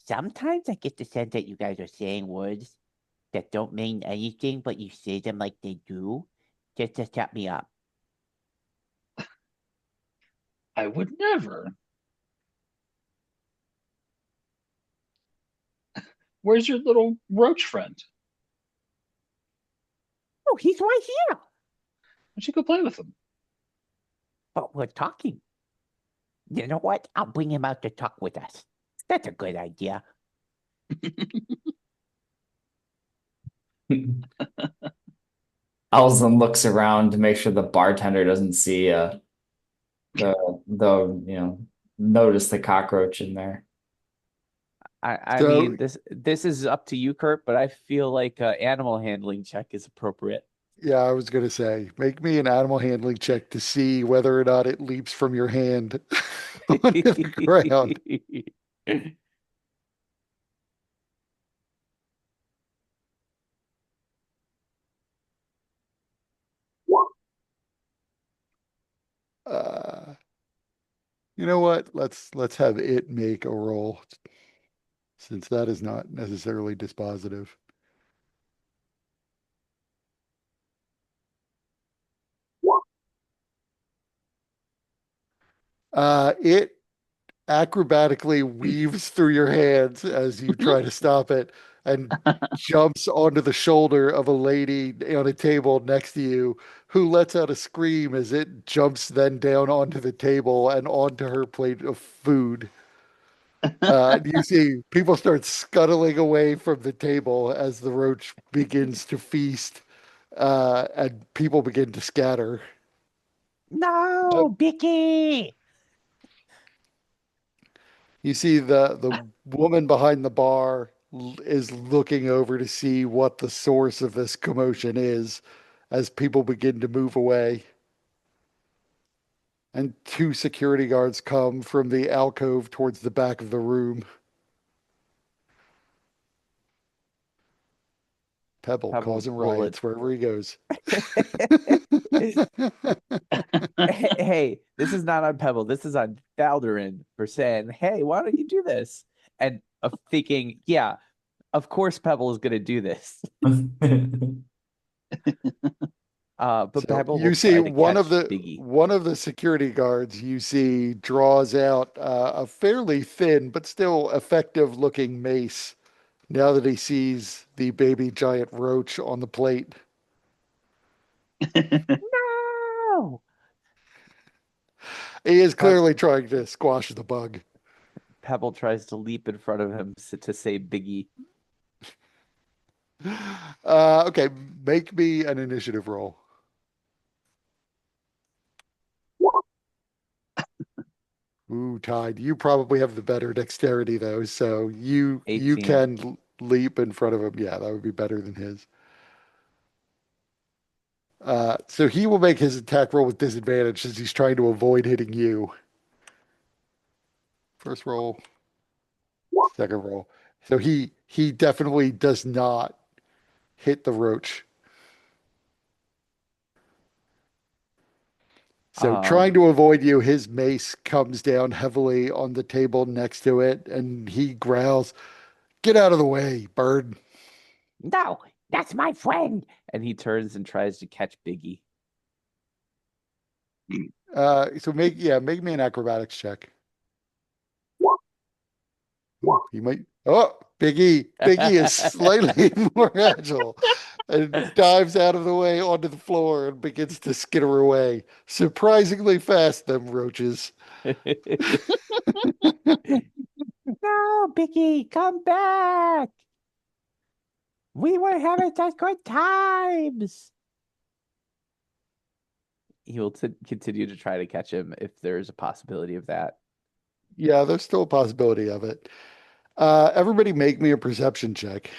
Sometimes I get the sense that you guys are saying words that don't mean anything, but you say them like they do, just to shut me up. I would never. Where's your little roach friend? Oh, he's right here. Why don't you go play with him? But we're talking. You know what? I'll bring him out to talk with us. That's a good idea. Alzin looks around to make sure the bartender doesn't see notice the cockroach in there. I So- mean, this is up to you, Kurt, but I feel like animal handling check is appropriate. Yeah, I was going to say, make me an animal handling check to see whether or not it leaps from your hand onto the ground. Uh, you know what? Let's have it make a roll, since that is not necessarily dispositive. It acrobatically weaves through your hands as you try to stop it, and jumps onto the shoulder of a lady on a table next to you, who lets out a scream as it jumps then down onto the table and onto her plate of food. You see people start scuttling away from the table as the roach begins to feast, and people begin to scatter. Uh, No, Bicky. You see the woman behind the bar is looking over to see what the source of this commotion is as people begin to move away. And two security guards come from the alcove towards the back of the room. Pebble Pebble causing will riots wherever he goes. Hey, this is not on Pebble. This is on Balderin for saying, "Hey, why don't you do this?" And of thinking, yeah, of course Pebble is going to do this. But So Pebble will you see try to catch Biggie. one of the security guards you see draws out a fairly thin but still effective looking mace now that he sees the baby giant roach on the plate. No. He is Peb- clearly trying to squash the bug. Pebble tries to leap in front of him to save Biggie. Okay, make me an initiative roll. Ooh, tied. You probably have the better dexterity though, so you 18. can leap in front of him. Yeah, that would be better than his. So he will make his attack roll with disadvantage since he's trying to avoid hitting you. First roll, second roll. So he definitely does not hit the roach. So trying Um, to avoid you, his mace comes down heavily on the table next to it, and he growls, "Get out of the way, bird." No, that's my friend. and he turns and tries to catch Biggie. So make me an acrobatics check. Ooh, he might. Oh, Biggie is slightly more agile and dives out of the way onto the floor and begins to skitter away. Surprisingly fast, them roaches. No, Bicky, come back. We were having such good times. He will continue to try to catch him if there's a possibility of that. Yeah, there's still a possibility of it. Everybody make me a perception check.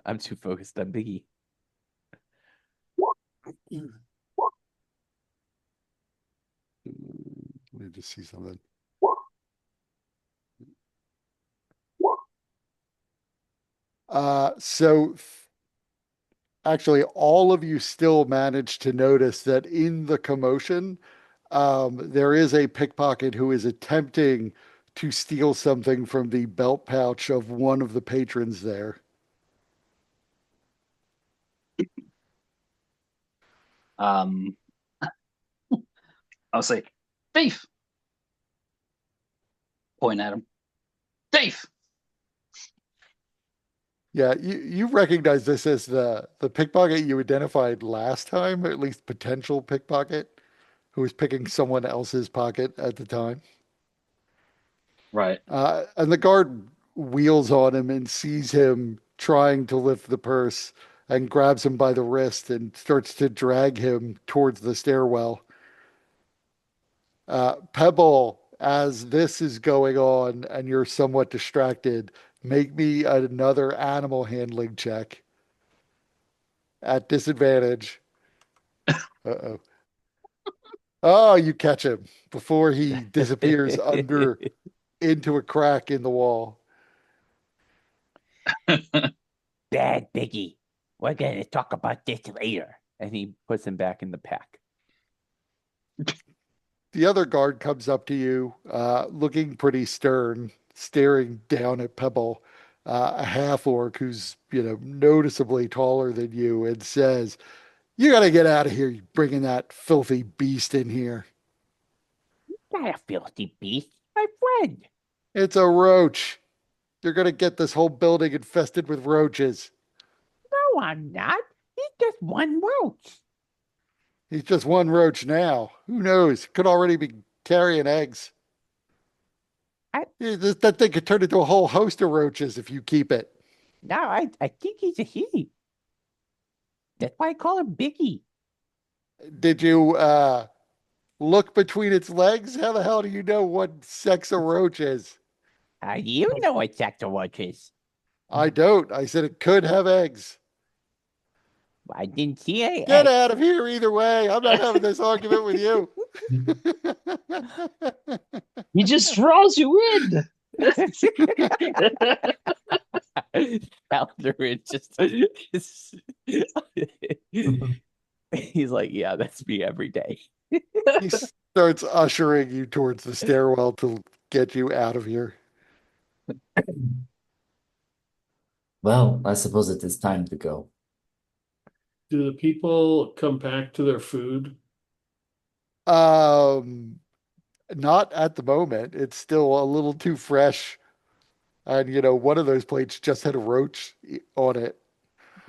I'm too focused on Biggie. Let me just see something. So actually, all of you still managed to notice that in the commotion, there is a pickpocket who is attempting to steal something from the belt pouch of one of the patrons there. Um, I'll say, thief. Point at him. Thief. Yeah, you recognize this as the pickpocket you identified last time, or at least potential pickpocket, who was picking someone else's pocket at the time. Right. And the guard wheels on him and sees him trying to lift the purse and grabs him by the wrist and starts to drag him towards the stairwell. Pebble, as this is going on and you're somewhat distracted, make me another animal handling check at disadvantage. Uh-oh. Oh, you catch him before he disappears under into a crack in the wall. Bad Bicky. We're going to talk about this later. And he puts him back in the pack. The other guard comes up to you, looking pretty stern, staring down at Pebble, a half orc who's, noticeably taller than you, and says, "You got to get out of here, you bringing that filthy beast in here." Not a filthy beast. My friend. It's a roach. You're gonna get this whole building infested with roaches. No, I'm not. He's just one roach. He's just one roach now. Who knows? Could already be carrying eggs. I That thing could turn into a whole host of roaches if you keep it. no, I think he's a he. That's why I call him Biggie. Did you look between its legs? How the hell do you know what sex a roach is? How do you know what sex a roach is? I don't. I said it could have eggs. I didn't see any Get eggs. out of here either way. I'm not having this argument with you. He just draws you in. Calder just he's like, yeah, that's me every day. He starts ushering you towards the stairwell to get you out of here. Well, I suppose it is time to go. Do the people come back to their food? Um, Not at the moment. It's still a little too fresh. And, one of those plates just had a roach on it.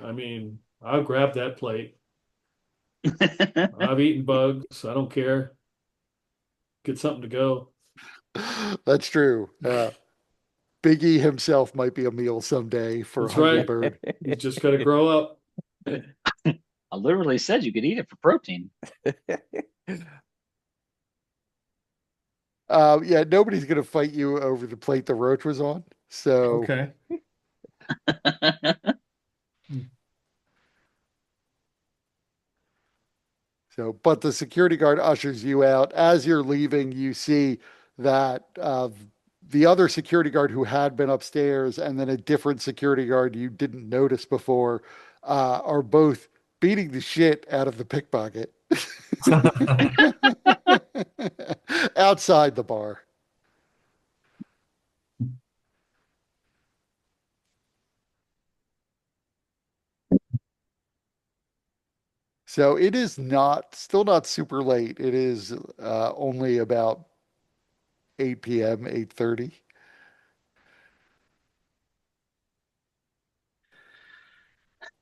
I mean, I'll grab that plate. I've eaten bugs. I don't care. Get something to go. That's true. Biggie himself might be a meal someday for a That's hungry right. bird. You just got to grow up. I literally said you could eat it for protein. Yeah, nobody's gonna fight you over the plate the roach was on. So, Okay. but the security guard ushers you out. As you're leaving, you see that the other security guard who had been upstairs and then a different security guard you didn't notice before are both beating the shit out of the pickpocket outside the bar. So it is still not super late. It is only about 8 p.m., 8:30.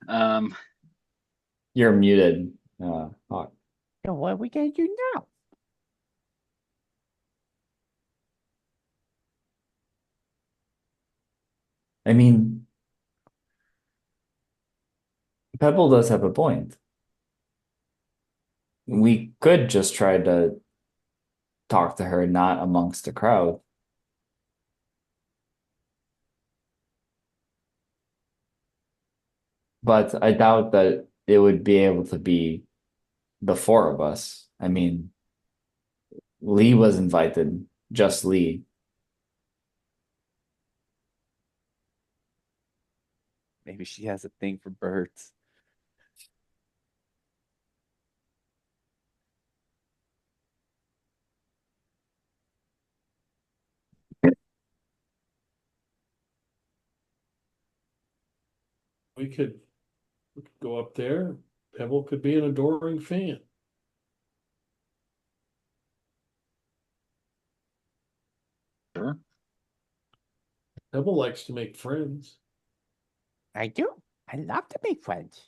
Um, You're muted, Hawk. So what are we gonna do now? I mean, Pebble does have a point. We could just try to talk to her, not amongst the crowd. But I doubt that it would be able to be the four of us. I mean, Lee was invited, just Lee. Maybe she has a thing for birds. We could go up there. Pebble could be an adoring fan. sure. Pebble likes to make friends. I do. I love to make friends.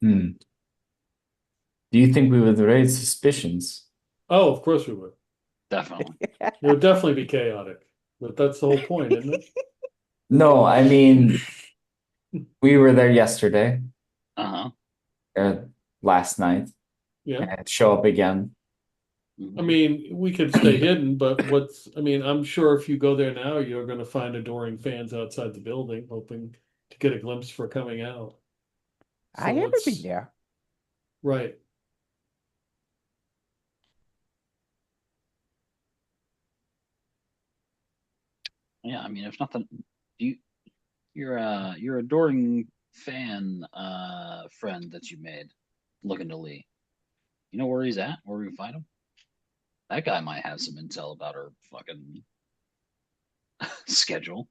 Hmm. Do you think we would raise suspicions? Oh, of course we would. Definitely. It would definitely be chaotic. But that's the whole point, isn't it? No, I mean, we were there yesterday, Uh-huh. or last night, Yeah. and show up again. I mean, we could stay hidden, but I'm sure if you go there now, you're going to find adoring fans outside the building, hoping to get a glimpse for coming out. I So haven't been it's there. right. Yeah, I mean, if nothing, you your adoring fan friend that you made looking to Lee. You know where he's at? Where we can find him? That guy might have some intel about her fucking schedule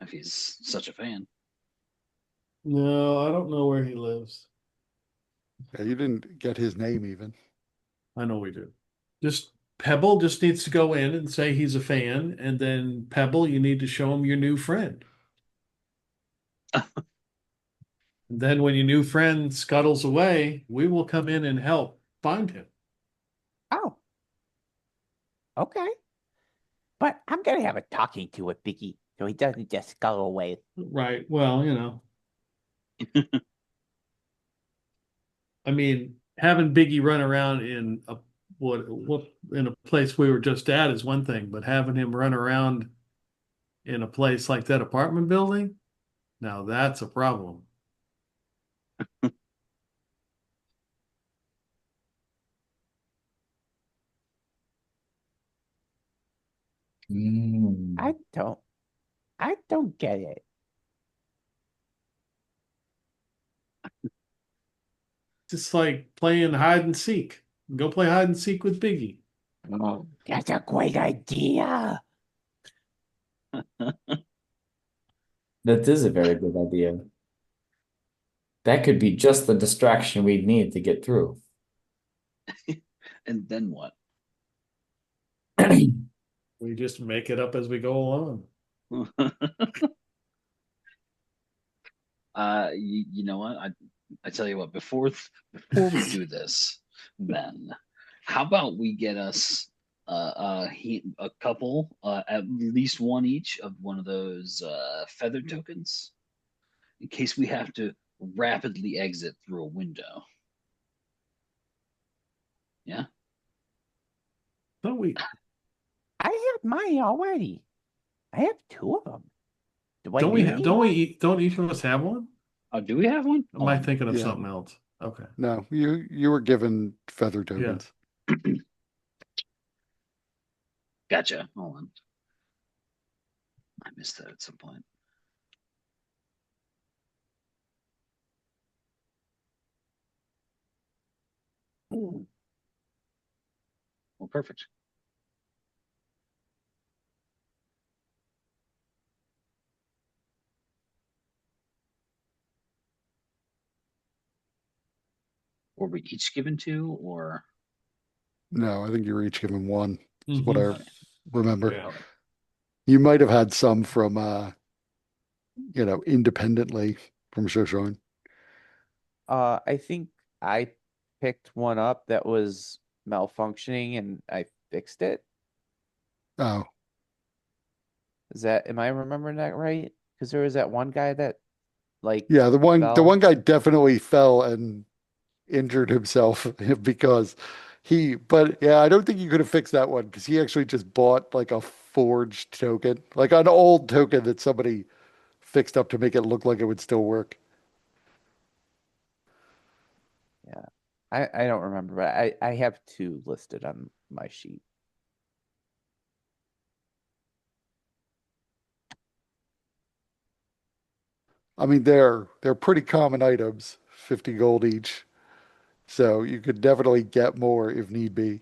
if he's such a fan. No, I don't know where he lives. Yeah, you didn't get his name even. I know we do. Just Pebble just needs to go in and say he's a fan, and then Pebble, you need to show him your new friend. And then when your new friend scuttles away, we will come in and help find him. Oh, okay. But I'm gonna have a talking to with Biggie so he doesn't just scuttle away. Right. Well, I mean, having Biggie run around in a what in a place we were just at is one thing, but having him run around in a place like that apartment building, now that's a problem. Mm. I don't I don't get it. Just like playing hide and seek. Go play hide and seek with Biggie. Oh, that's a great idea. That is a very good idea. That could be just the distraction we need to get through. And then what? We just make it up as we go along. You know what? I tell you what, before we do this, then how about we get us a couple, at least one each of one of those feather tokens in case we have to rapidly exit through a window. Yeah. Don't we? I have mine already. I have two of them. Do I Don't we? need Don't one? we? Don't each of us have one? Oh, do we have one? Am Hold I on. thinking of Yeah. something else? Okay. No, you were given feather Yeah. tokens. Gotcha. Hold on. I missed that at some point. Well, perfect. Were we each given two, or No, I think you were each given one. Is what Mhm. I remember. Yeah. okay? You might have had some from independently from Shoshone. I think I picked one up that was malfunctioning and I fixed it. Oh, Am I remembering that right? Because there was that one guy that like yeah, the one fell. guy definitely fell and injured himself because but yeah, I don't think you could have fixed that one because he actually just bought like a forged token, like an old token that somebody fixed up to make it look like it would still work. Yeah. I don't remember, but I have two listed on my sheet. I mean, they're pretty common items, 50 gold each. So you could definitely get more if need be.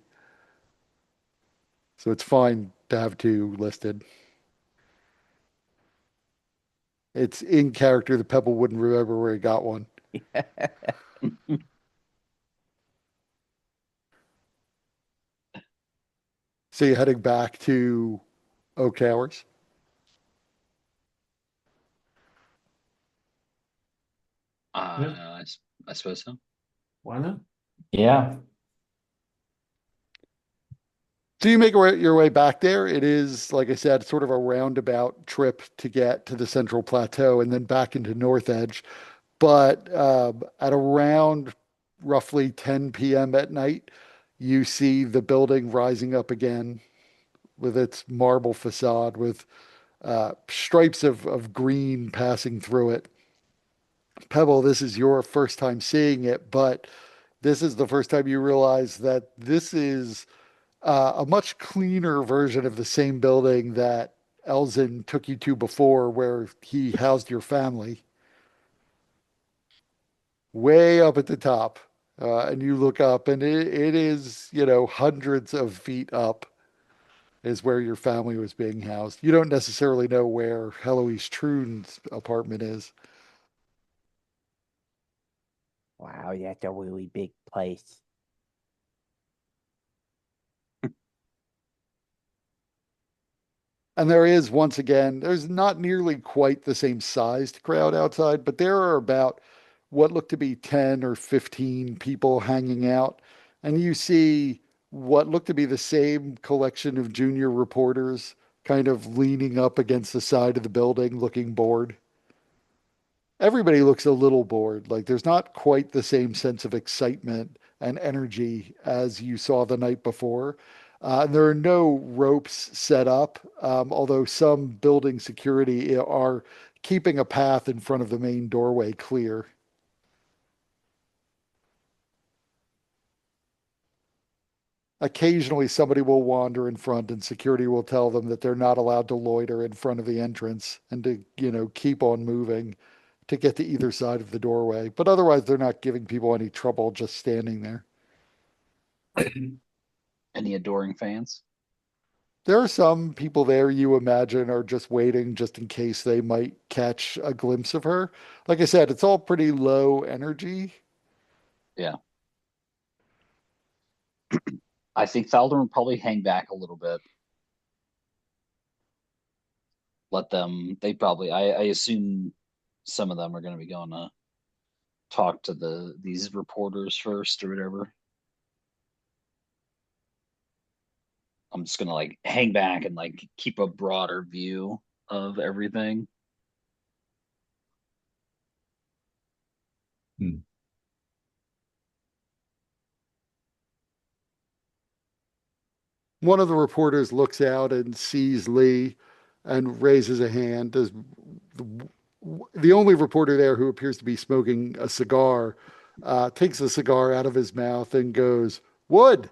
So it's fine to have two listed. It's in character that Pebble wouldn't remember where he got one. So you're heading back to Oak Towers. Yeah. I suppose so. Why not? Yeah. So you make your way back there. It is, like I said, sort of a roundabout trip to get to the Central Plateau and then back into North Edge. But at around roughly 10 p.m. at night, you see the building rising up again with its marble facade with stripes of green passing through it. Pebble, this is your first time seeing it, but this is the first time you realize that this is a much cleaner version of the same building that Elzin took you to before, where he housed your family, way up at the top. And you look up, and it is, hundreds of feet up is where your family was being housed. You don't necessarily know where Heloise Troon's apartment is. Wow, that's a really big place. And there is, once again, there's not nearly quite the same sized crowd outside, but there are about what look to be 10 or 15 people hanging out. And you see what look to be the same collection of junior reporters kind of leaning up against the side of the building, looking bored. Everybody looks a little bored. Like there's not quite the same sense of excitement and energy as you saw the night before. There are no ropes set up, although some building security are keeping a path in front of the main doorway clear. Occasionally, somebody will wander in front, and security will tell them that they're not allowed to loiter in front of the entrance and to, keep on moving to get to either side of the doorway. But otherwise, they're not giving people any trouble just standing there. Any adoring fans? There are some people there you imagine are just waiting just in case they might catch a glimpse of her. Like I said, it's all pretty low energy. Yeah. I think Thalden would probably hang back a little bit. Let them, they probably, I assume some of them are going to be going to talk to these reporters first or whatever. I'm just gonna like hang back and like keep a broader view of everything. Hmm. One of the reporters looks out and sees Lee and raises a hand. The only reporter there who appears to be smoking a cigar takes the cigar out of his mouth and goes, "Wood,"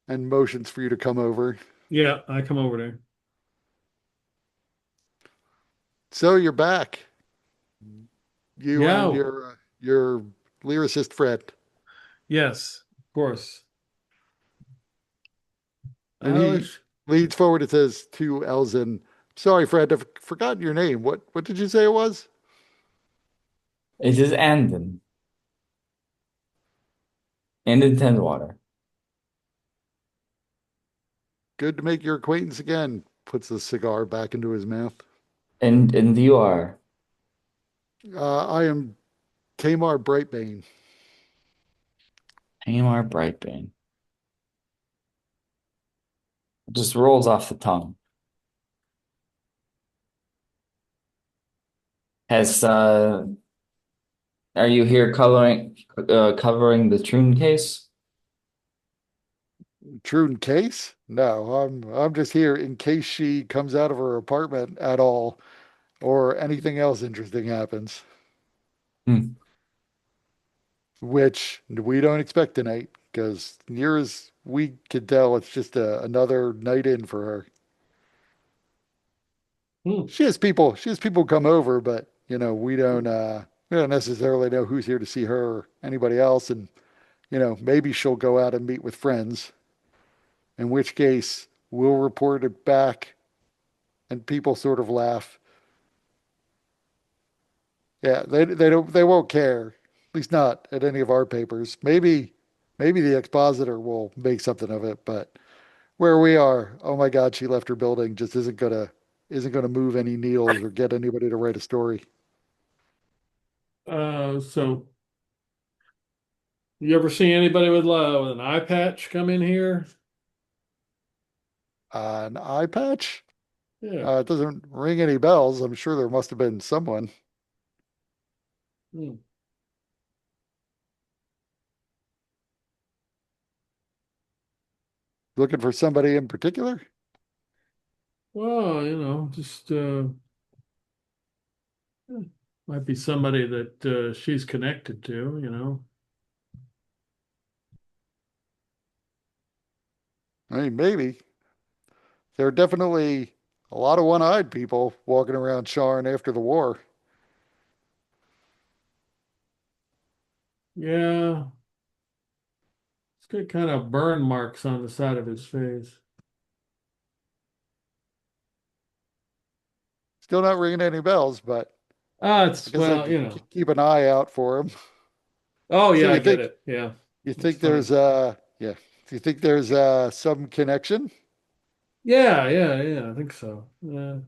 and motions for you to come over. Yeah, I come over there. So you're back, you and Yeah, your lyricist friend. yes, of course. And I he was, leans forward and says to Elzin, "Sorry, Fred, I've forgotten your name. What did you say it was?" It is Anden and in Tendwater. "Good to make your acquaintance again." Puts the cigar back into his mouth. And you are I am Tamar Brightbane. Tamar Brightbane. It just rolls off the tongue. Has are you here covering the Troon case? True case? No, I'm just here in case she comes out of her apartment at all or anything else interesting happens, Hmm. which we don't expect tonight because near as we can tell, it's just another night in for her. hmm. She has people come over, but we don't necessarily know who's here to see her or anybody else. And, maybe she'll go out and meet with friends, in which case we'll report it back and people sort of laugh. Yeah, they won't care. At least not at any of our papers. Maybe the expositor will make something of it, but where we are, oh my God, she left her building just isn't gonna move any needles or get anybody to write a story. So you ever see anybody with an eye patch come in here? An eye patch? Yeah. It doesn't ring any bells. I'm sure there must have been someone Hmm. looking for somebody in particular. Well, just might be somebody that she's connected to. I mean, maybe. There are definitely a lot of one-eyed people walking around Sharn after the war. Yeah, he's got kind of burn marks on the side of his face. Still not ringing any bells, but I It's guess I well, could keep an eye out for him. Oh So yeah, I get it. Yeah, you that's think funny. there's yeah. Do you think there's some connection? Yeah, yeah, yeah. I think so. Yeah,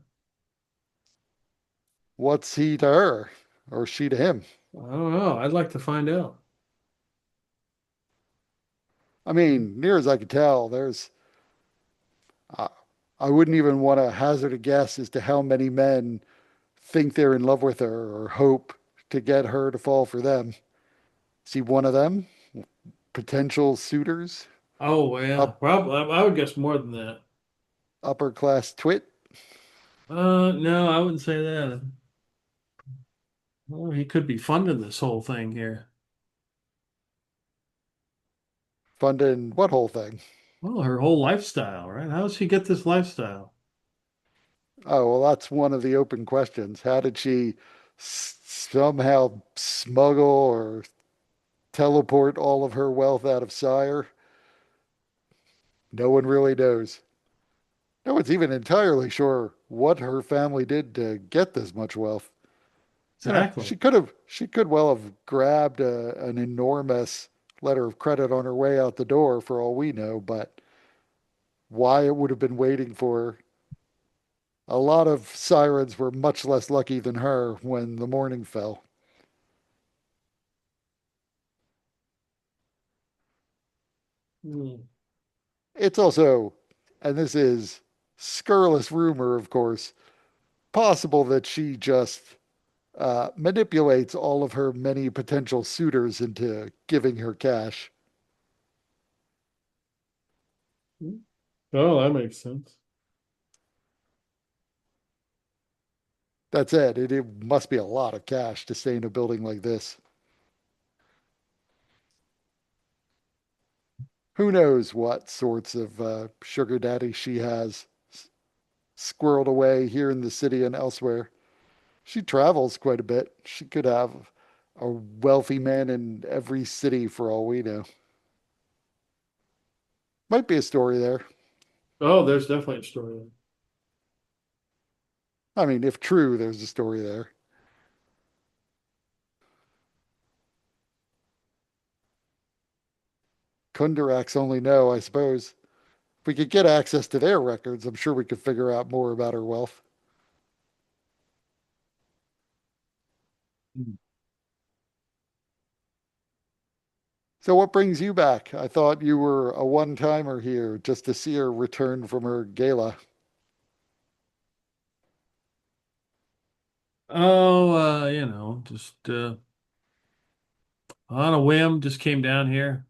What's he to her or she to him? I don't know. I'd like to find out. I mean, near as I could tell, there's uh, I wouldn't even want to hazard a guess as to how many men think they're in love with her or hope to get her to fall for them. See one of them? Potential suitors? Oh yeah, Up probably. I would guess more than that. upper class twit? No, I wouldn't say that. Well, he could be funding this whole thing here. Funding what whole thing? Well, her whole lifestyle, right? How does she get this lifestyle? Oh, well, that's one of the open questions. How did she somehow smuggle or teleport all of her wealth out of Sire? No one really knows. No one's even entirely sure what her family did to get this much wealth. You know, Exactly. she could well have grabbed an enormous letter of credit on her way out the door for all we know, but why it would have been waiting for her. A lot of sirens were much less lucky than her when the morning fell. Hmm. It's also, and this is scurrilous rumor, of course, possible that she just manipulates all of her many potential suitors into giving her cash. Oh, that makes sense. That's it. It must be a lot of cash to stay in a building like this. Who knows what sorts of sugar daddy she has squirreled away here in the city and elsewhere. She travels quite a bit. She could have a wealthy man in every city for all we know. Might be a story there. Oh, there's definitely a story there. I mean, if true, there's a story there. Kundaraks only know, I suppose. If we could get access to their records, I'm sure we could figure out more about her wealth. So, what brings you back? I thought you were a one timer here just to see her return from her gala. Oh, just on a whim, just came down here.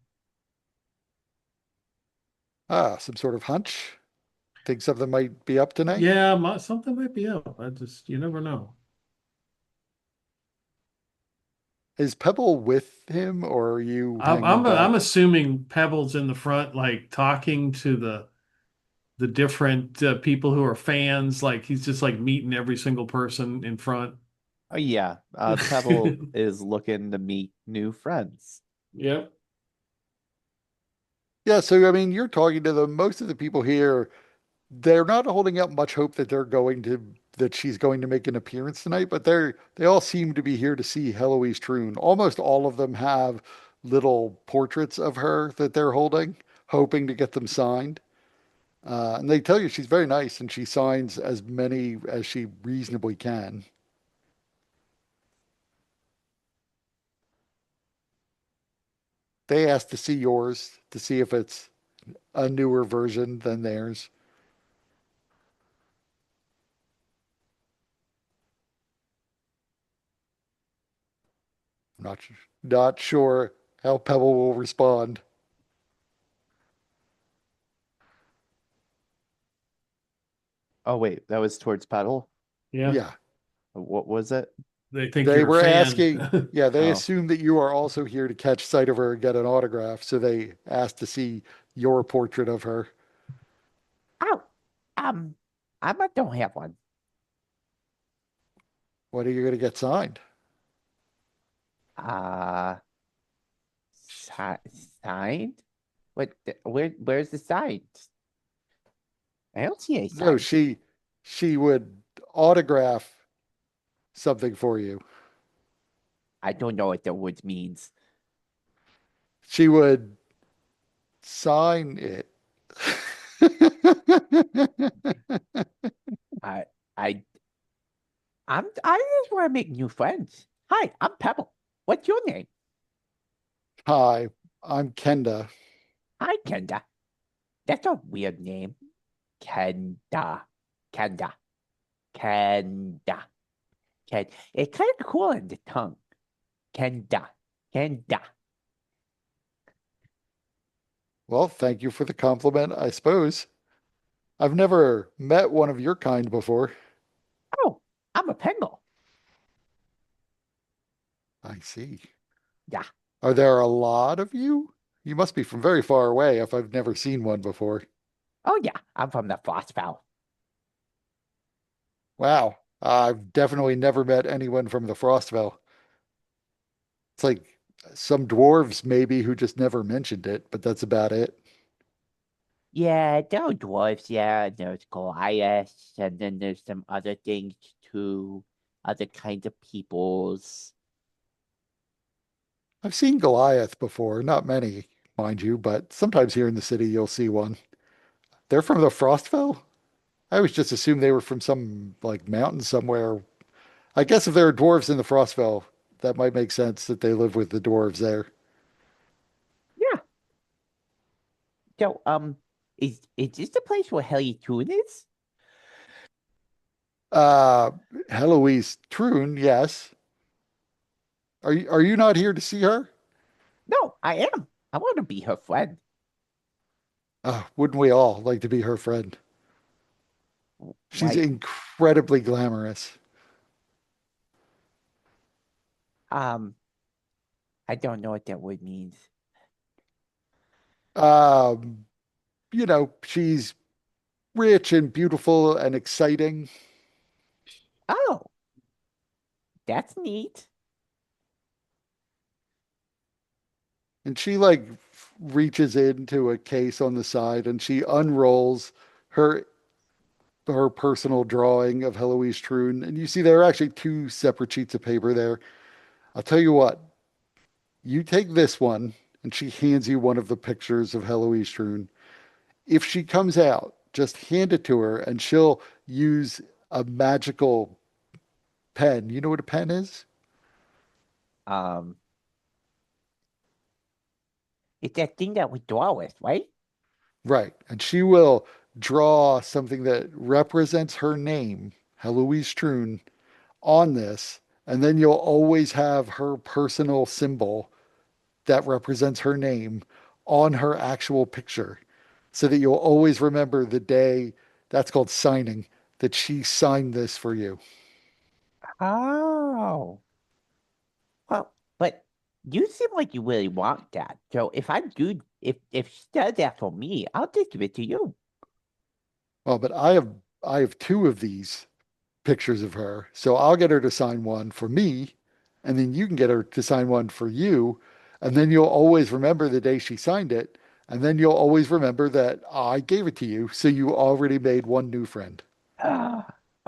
Ah, some sort of hunch? Think something might be up tonight? Yeah, something might be up. You never know. Is Pebble with him or are you I'm hanging I'm I'm back? assuming Pebble's in the front, like talking to the different people who are fans. Like he's just like meeting every single person in front. Oh yeah, Pebble is looking to meet new friends. Yep. Yeah, so I mean, you're talking to them. Most of the people here, they're not holding out much hope that she's going to make an appearance tonight, but they all seem to be here to see Heloise Troon. Almost all of them have little portraits of her that they're holding, hoping to get them signed. And they tell you she's very nice and she signs as many as she reasonably can. They ask to see yours to see if it's a newer version than theirs. I'm not sure how Pebble will respond. Oh wait, that was towards Pebble. Yeah. Yeah, What was it? They think they you're a were fan. asking. Yeah, they Oh, assume that you are also here to catch sight of her and get an autograph, so they asked to see your portrait of her. Oh, I don't have one. When are you going to get signed? Uh, signed? What? Where's the sign? I don't see any No, sign. she would autograph something for you. I don't know what the word means. She would sign it. I, I, I just want to make new friends. Hi, I'm Pebble. What's your name? Hi, I'm Kenda. Hi, Kenda. That's a weird name. Kenda. Kenda. Kenda. Ken. It's kind of cool in the tongue. Kenda. Kenda. Well, thank you for the compliment, I suppose. I've never met one of your kind before. Oh, I'm a Pengal. I see. Yeah. Are there a lot of you? You must be from very far away if I've never seen one before. Oh, yeah. I'm from the Frostfell. Wow. I've definitely never met anyone from the Frostville. It's like some dwarves maybe who just never mentioned it, but that's about it. Yeah, there are dwarves. Yeah, there's Goliaths, and then there's some other things too. Other kinds of peoples. I've seen Goliath before, not many, mind you, but sometimes here in the city you'll see one. They're from the Frostville? I always just assumed they were from some like mountain somewhere. I guess if there are dwarves in the Frostville, that might make sense that they live with the dwarves there. Yeah. So, is this the place where Helly Toon is? Uh, Heloise Troon, yes. Are you not here to see her? No, I am. I want to be her friend. Wouldn't we all like to be her friend? She's Right? incredibly glamorous. Um, I don't know what that word means. Um, she's rich and beautiful and exciting. Oh, that's neat. And she like reaches into a case on the side and she unrolls her her personal drawing of Heloise Troon. And you see there are actually two separate sheets of paper there. I'll tell you what, you take this one, and she hands you one of the pictures of Heloise Troon. If she comes out, just hand it to her and she'll use a magical pen. You know what a pen is? Um, it's that thing that we draw with, right? Right. And she will draw something that represents her name, Heloise Troon, on this. And then you'll always have her personal symbol that represents her name on her actual picture so that you'll always remember the day that's called signing that she signed this for you. Oh, well, but you seem like you really want that. So if she does that for me, I'll just give it to you. Well, but I have two of these pictures of her. So I'll get her to sign one for me, and then you can get her to sign one for you. And then you'll always remember the day she signed it. And then you'll always remember that I gave it to you. So you already made one new friend.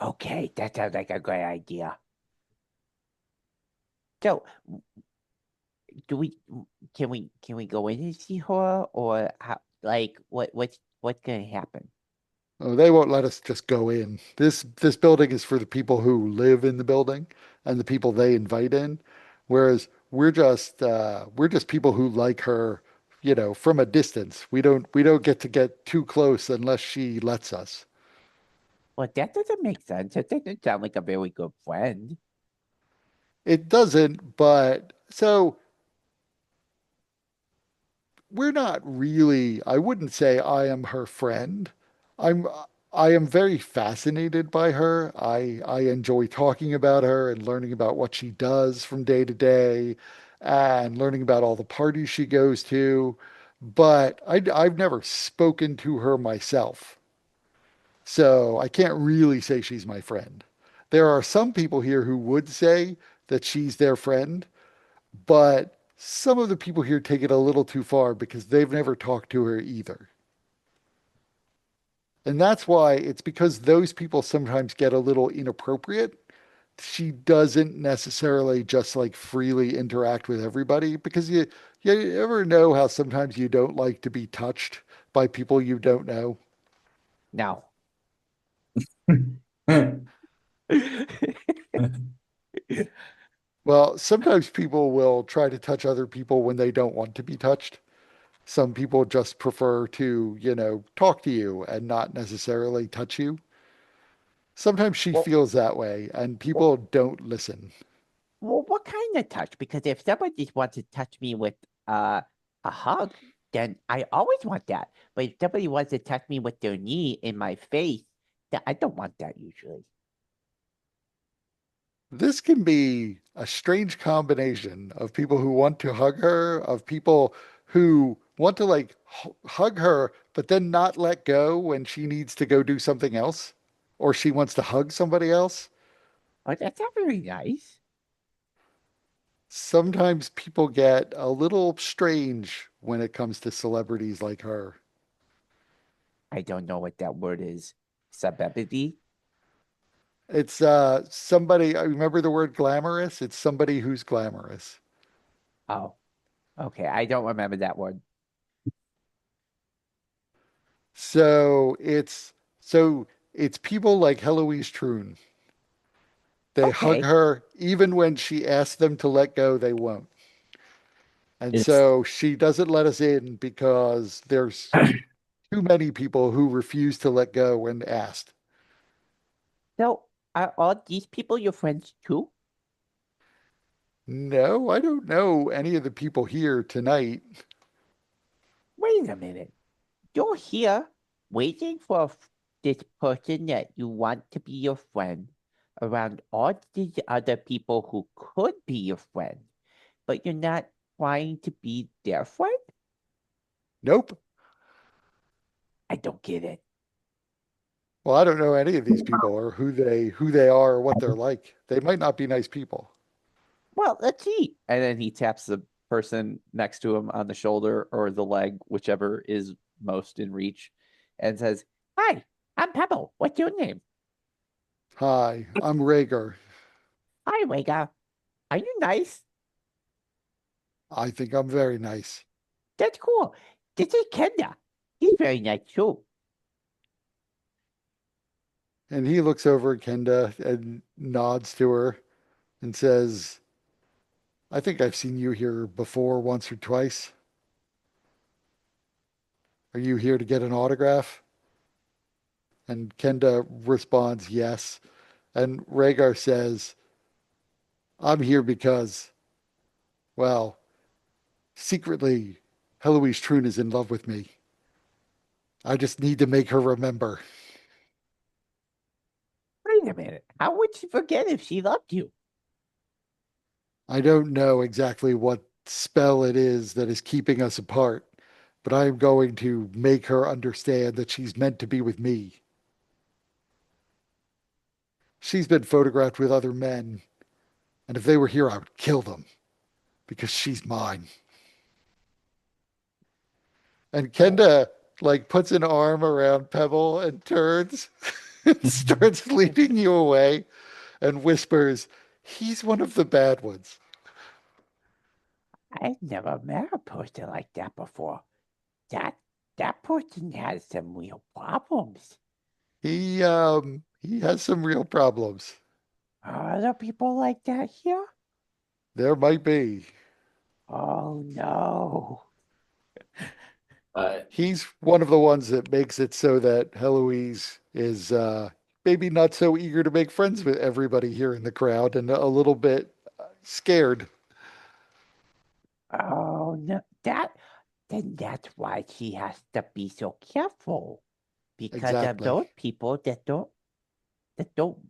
Okay, that sounds like a great idea. So, do we can we go in and see her or how like what's gonna happen? Oh, they won't let us just go in. This building is for the people who live in the building and the people they invite in, whereas we're just people who like her, from a distance. We don't get to get too close unless she lets us. Well, that doesn't make sense. That doesn't sound like a very good friend. It doesn't, but so we're not really, I wouldn't say I am her friend. I'm I am very fascinated by her. I enjoy talking about her and learning about what she does from day to day and learning about all the parties she goes to. But I've never spoken to her myself. So I can't really say she's my friend. There are some people here who would say that she's their friend, but some of the people here take it a little too far because they've never talked to her either. And that's why it's because those people sometimes get a little inappropriate. She doesn't necessarily just like freely interact with everybody because You ever know how sometimes you don't like to be touched by people you don't know? No. Well, sometimes people will try to touch other people when they don't want to be touched. Some people just prefer to, talk to you and not necessarily touch you. Sometimes she Well, feels that way, and well, people don't listen. well, what kind of touch? Because if someone just wants to touch me with a hug, then I always want that. But if somebody wants to touch me with their knee in my face, then I don't want that usually. This can be a strange combination of people who want to hug her, of people who want to like hug her, but then not let go when she needs to go do something else, or she wants to hug somebody else. Oh, that's not very nice. Sometimes people get a little strange when it comes to celebrities like her. I don't know what that word is. Celebrity? It's somebody, I remember the word glamorous. It's somebody who's glamorous. Oh, okay. I don't remember that word. So it's people like Heloise Troon. They hug Okay. her even when she asks them to let go, they won't. And It's so she doesn't let us in because there's too many people who refuse to let go when asked. So are all these people your friends too? No, I don't know any of the people here tonight. Wait a minute. You're here waiting for this person that you want to be your friend around all these other people who could be your friend, but you're not trying to be their friend? Nope. I don't get it. Well, I don't know any of these people or who they are or what they're like. They might not be nice people. Well, let's see. And then he taps the person next to him on the shoulder or the leg, whichever is most in reach, and says, Hi, I'm Pebble. What's your name? Hi, I'm Rhaegar. Hi, Wega. Are you nice? I think I'm very nice. That's cool. This is Kenda. He's very nice too. And he looks over at Kenda and nods to her and says, I think I've seen you here before once or twice. Are you here to get an autograph? And Kenda responds, yes. And Rhaegar says, I'm here because, well, secretly, Heloise Troon is in love with me. I just need to make her remember. Wait a minute. How would she forget if she loved you? I don't know exactly what spell it is that is keeping us apart, but I am going to make her understand that she's meant to be with me. She's been photographed with other men, and if they were here, I would kill them because she's mine. And Oh, Kenda like puts an arm around Pebble and turns and starts leading you away and whispers, he's one of the bad ones. I've never met a person like that before. That that person has some real problems. He has some real problems. Are there people like that here? There might be. Oh no. He's one of the ones that makes it so that Heloise is maybe not so eager to make friends with everybody here in the crowd and a little bit scared. Oh no. Then that's why she has to be so careful. Because of Exactly. those people that don't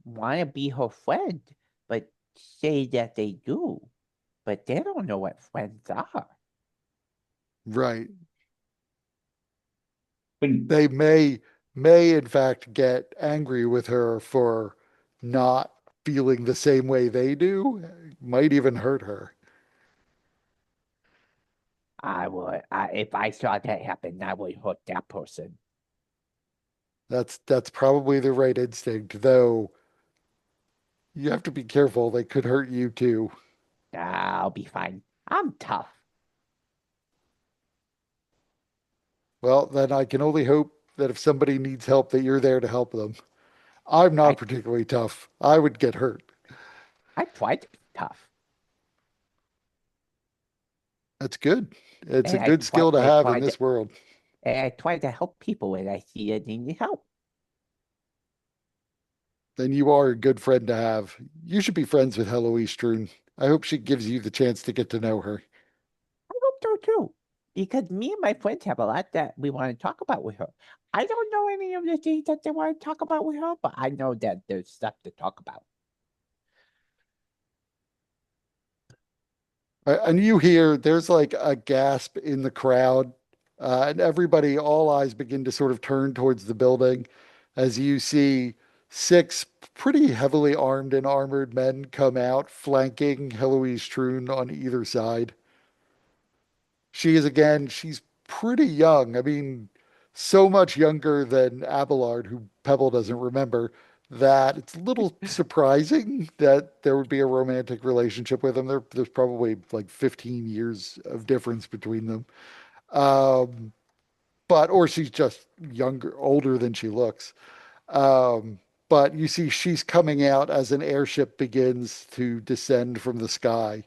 want to be her friend, but say that they do. But they don't know what friends are. Right. when They may in fact get angry with her for not feeling the same way they do. Might even hurt her. If I saw that happen, I would hurt that person. That's probably the right instinct, though you have to be careful. They could hurt you too. I'll be fine. I'm tough. Well, then I can only hope that if somebody needs help, that you're there to help them. I'm not I particularly tough. I would get hurt. I tried to be tough, That's good. It's a and good skill to have in this world. I tried to help people when I see they need help. Then you are a good friend to have. You should be friends with Heloise Strun. I hope she gives you the chance to get to know her. I hope so too, because me and my friends have a lot that we want to talk about with her. I don't know any of the things that they want to talk about with her, but I know that there's stuff to talk about. And you hear there's like a gasp in the crowd, and everybody, all eyes begin to sort of turn towards the building as you see six pretty heavily armed and armored men come out, flanking Heloise Trun on either side. She's pretty young. I mean, so much younger than Abelard, who Pebble doesn't remember, that it's a little surprising that there would be a romantic relationship with him. There's probably like 15 years of difference between them. Um, or she's just younger, older than she looks. Um, but you see, she's coming out as an airship begins to descend from the sky,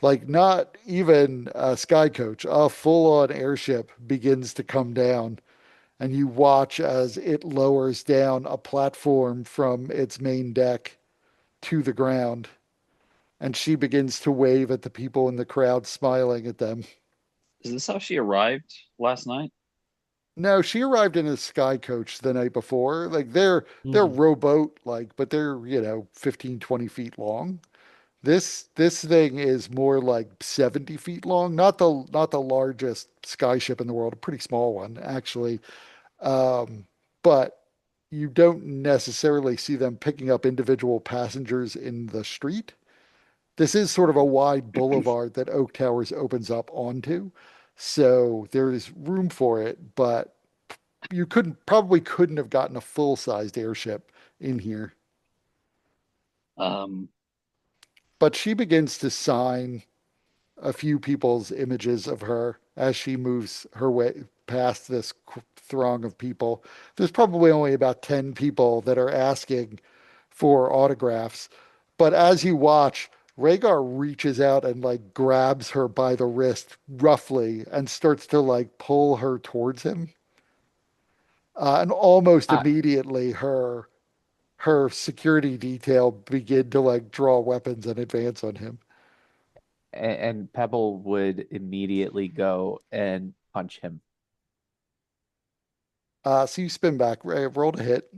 like not even a sky coach, a full-on airship begins to come down, and you watch as it lowers down a platform from its main deck to the ground, and she begins to wave at the people in the crowd, smiling at them. Is this how she arrived last night? No, she arrived in a sky coach the night before. Like they're Mhm. rowboat like, but they're, 15, 20 feet long. This thing is more like 70 feet long, not the largest skyship in the world, a pretty small one actually. But you don't necessarily see them picking up individual passengers in the street. This is sort of a wide boulevard that Oak Towers opens up onto. So there is room for it, but you probably couldn't have gotten a full-sized airship in here. Um, But she begins to sign a few people's images of her as she moves her way past this throng of people. There's probably only about 10 people that are asking for autographs. But as you watch, Rhaegar reaches out and like grabs her by the wrist roughly and starts to like pull her towards him. And almost Uh, immediately her security detail begin to like draw weapons and advance on him. and Pebble would immediately go and punch him. So you spin back, roll to hit.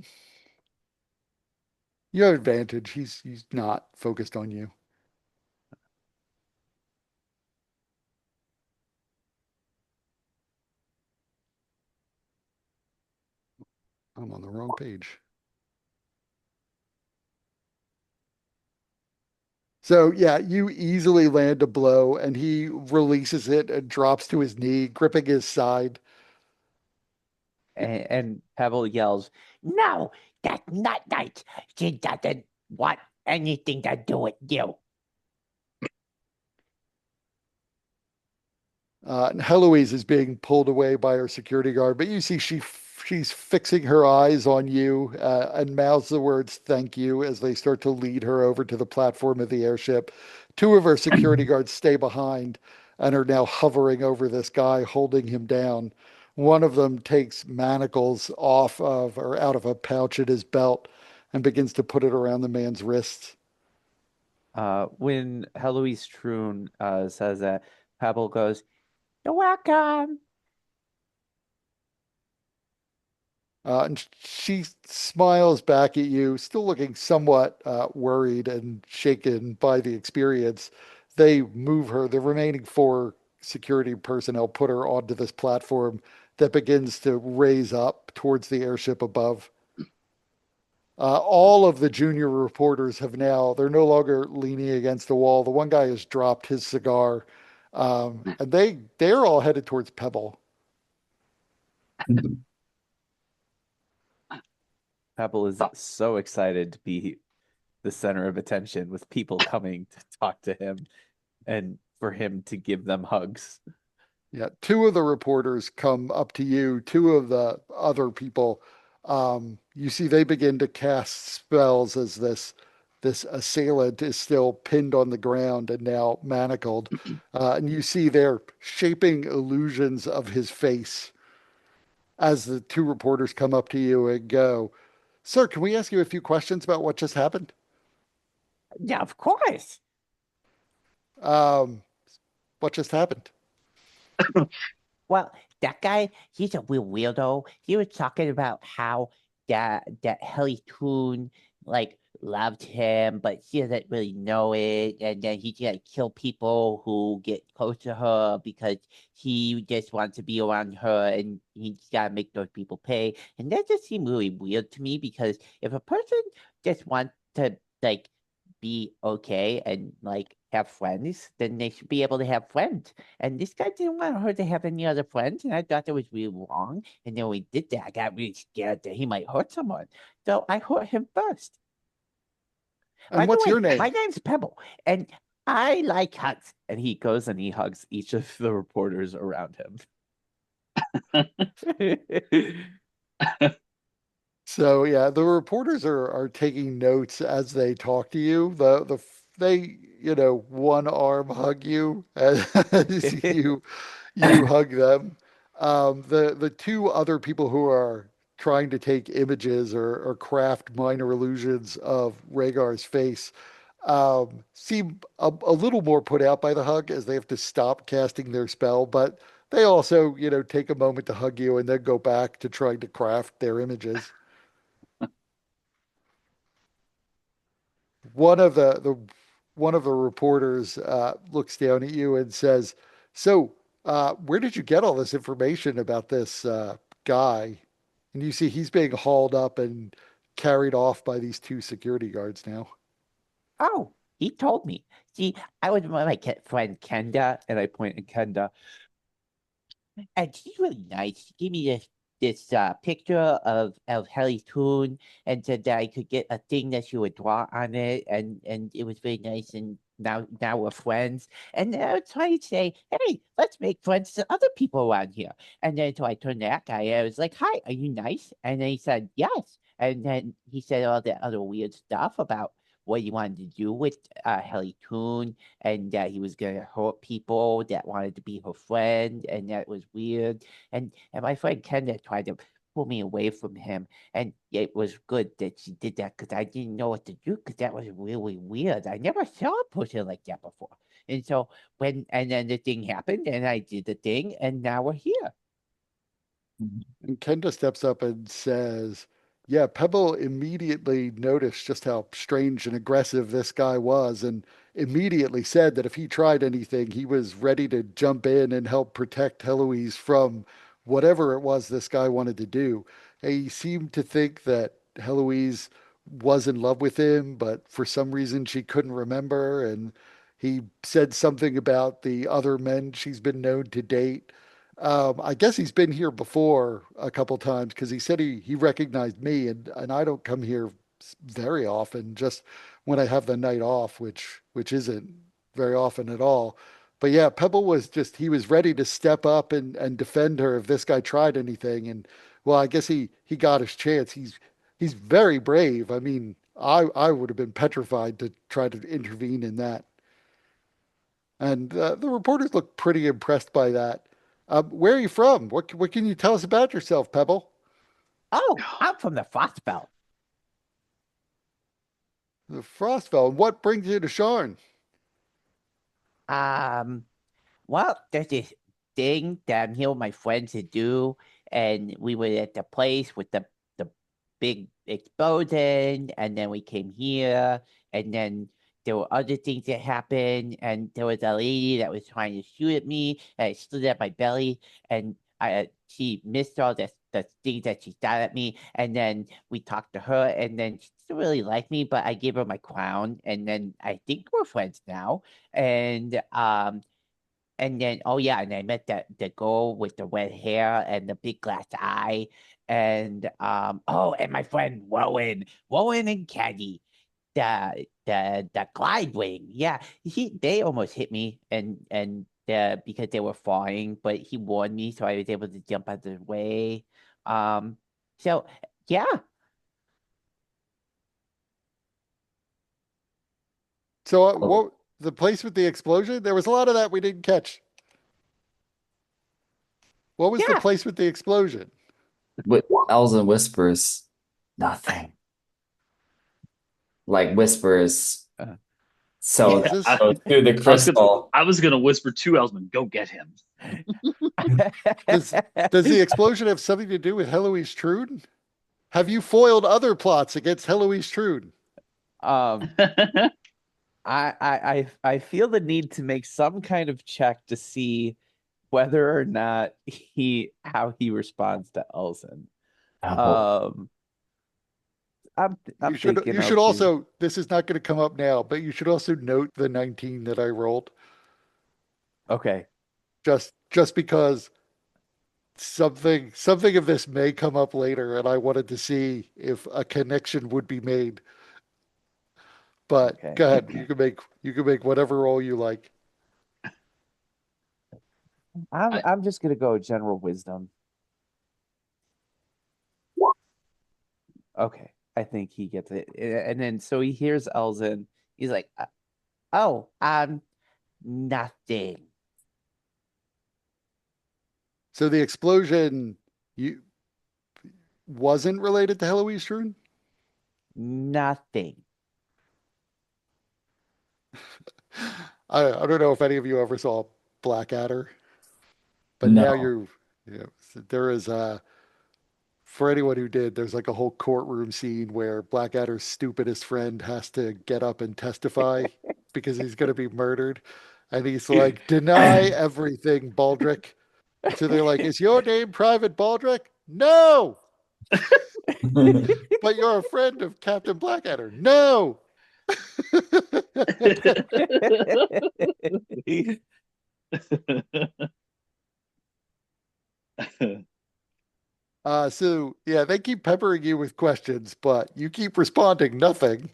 You have advantage. He's not focused on you. I'm on the wrong page. So yeah, you easily land a blow, and he releases it and drops to his knee, gripping his side. And Pebble yells, No, that's not right. She doesn't want anything to do with you. And Heloise is being pulled away by her security guard, but you see she's fixing her eyes on you and mouths the words "thank you" as they start to lead her over to the platform of the airship. Two of her security guards stay behind and are now hovering over this guy, holding him down. One of them takes manacles off of or out of a pouch at his belt and begins to put it around the man's wrists. when Heloise Troon says that, Pebble goes, "You're welcome." And she smiles back at you, still looking somewhat worried and shaken by the experience. They move her, the remaining four security personnel put her onto this platform that begins to raise up towards the airship above. All of the junior reporters they're no longer leaning against the wall. The one guy has dropped his cigar, and they're all headed towards Pebble. Pebble is so excited to be the center of attention with people coming to talk to him and for him to give them hugs. Yeah, two of the reporters come up to you. Two of the other people, you see, they begin to cast spells as this assailant is still pinned on the ground and now manacled. And you see they're shaping illusions of his face as the two reporters come up to you and go, "Sir, can we ask you a few questions about what just happened?" Yeah, of course. Um, what just happened? Well, that guy, he's a real weirdo. He was talking about how that Helly Toon loved him, but she doesn't really know it, and then he's gonna kill people who get close to her because he just wants to be around her, and he's gotta make those people pay. And that just seemed really weird to me because if a person just wants to be okay and have friends, then they should be able to have friends. And this guy didn't want her to have any other friends, and I thought that was really wrong. And then when he did that, I got really scared that he might hurt someone. So I hurt him first. By And the what's way, your name? my name's Pebble, and I like hugs. And he goes and he hugs each of the reporters around him. So yeah, the reporters are taking notes as they talk to you. They one arm hug you as you hug them. The two other people who are trying to take images or craft minor illusions of Rhaegar's face seem a little more put out by the hug as they have to stop casting their spell, but they also, take a moment to hug you and then go back to trying to craft their images. One of the one of the reporters looks down at you and says, "So, where did you get all this information about this guy?" And you see he's being hauled up and carried off by these two security guards now. Oh, he told me. See, I was with my friend Kenda, and I point at Kenda. And she's really nice. She gave me this picture of Helly Toon and said that I could get a thing that she would draw on it, and it was very nice. And now we're friends. And then I was trying to say, hey, let's make friends to other people around here. And then so I turned to that guy. I was like, hi, are you nice? And then he said yes. And then he said all that other weird stuff about what he wanted to do with Helly Toon and that he was gonna hurt people that wanted to be her friend, and that was weird. And my friend Kenda tried to pull me away from him, and it was good that she did that because I didn't know what to do because that was really weird. I never saw a person like that before. And so and then the thing happened, and I did the thing, and now we're here. And Kenda steps up and says, "Yeah, Pebble immediately noticed just how strange and aggressive this guy was, and immediately said that if he tried anything, he was ready to jump in and help protect Heloise from whatever it was this guy wanted to do. He seemed to think that Heloise was in love with him, but for some reason she couldn't remember, and he said something about the other men she's been known to date." I guess he's been here before a couple times because he said he recognized me, and I don't come here very often, just when I have the night off, which isn't very often at all. But yeah, Pebble was just he was ready to step up and defend her if this guy tried anything. And well, I guess he got his chance. He's very brave. I mean, I would have been petrified to try to intervene in that. And the reporters looked pretty impressed by that. Where are you from? What can you tell us about yourself, Pebble? Oh, I'm from the Frost Belt. The Frostfell. And what brings you to Sharn? Um, Well, there's this thing that I'm here with my friends to do, and we were at the place with the big explosion, and then we came here, and then there were other things that happened, and there was a lady that was trying to shoot at me, and it stood at my belly, and she missed all the things that she shot at me, and then we talked to her, and then she didn't really like me, but I gave her my crown, and then I think we're friends now, and then, oh yeah, and I met the girl with the red hair and the big glass eye, and oh, and my friend Rowan and Caddy, the glide wing. Yeah, they almost hit me, and because they were falling, but he warned me, so I was able to jump out of the way. So yeah. So Oh, what the place with the explosion? There was a lot of that we didn't catch. What was the Yeah. place with the explosion? Owls and whispers, nothing. Like whispers. Uh, So Is this so through the crystal. I was gonna whisper to Elsman, "Go get him." does does the explosion have something to do with Heloise Trude? Have you foiled other plots against Heloise Trude? um, I feel the need to make some kind of check to see whether or not how he responds to Elson. Oh, Um, I'm You I'm should thinking you I'll should do. also, this is not going to come up now, but you should also note the 19 that I rolled Okay. just because something of this may come up later and I wanted to see if a connection would be made. But Okay. go ahead, you can make whatever roll you like. I'm I, I'm just gonna go general wisdom. Okay. I think he gets it. And then so he hears Elson. He's like, Oh, nothing. So the explosion you wasn't related to Heloise Trude? Nothing. I don't know if any of you ever saw Blackadder, but now no. you're, you know, there is for anyone who did, there's like a whole courtroom scene where Blackadder's stupidest friend has to get up and testify because he's going to be murdered. And he's like, deny everything, Baldric. And so they're like, is your name Private Baldric? No, but you're a friend of Captain Blackadder. No. So yeah, they keep peppering you with questions, but you keep responding nothing.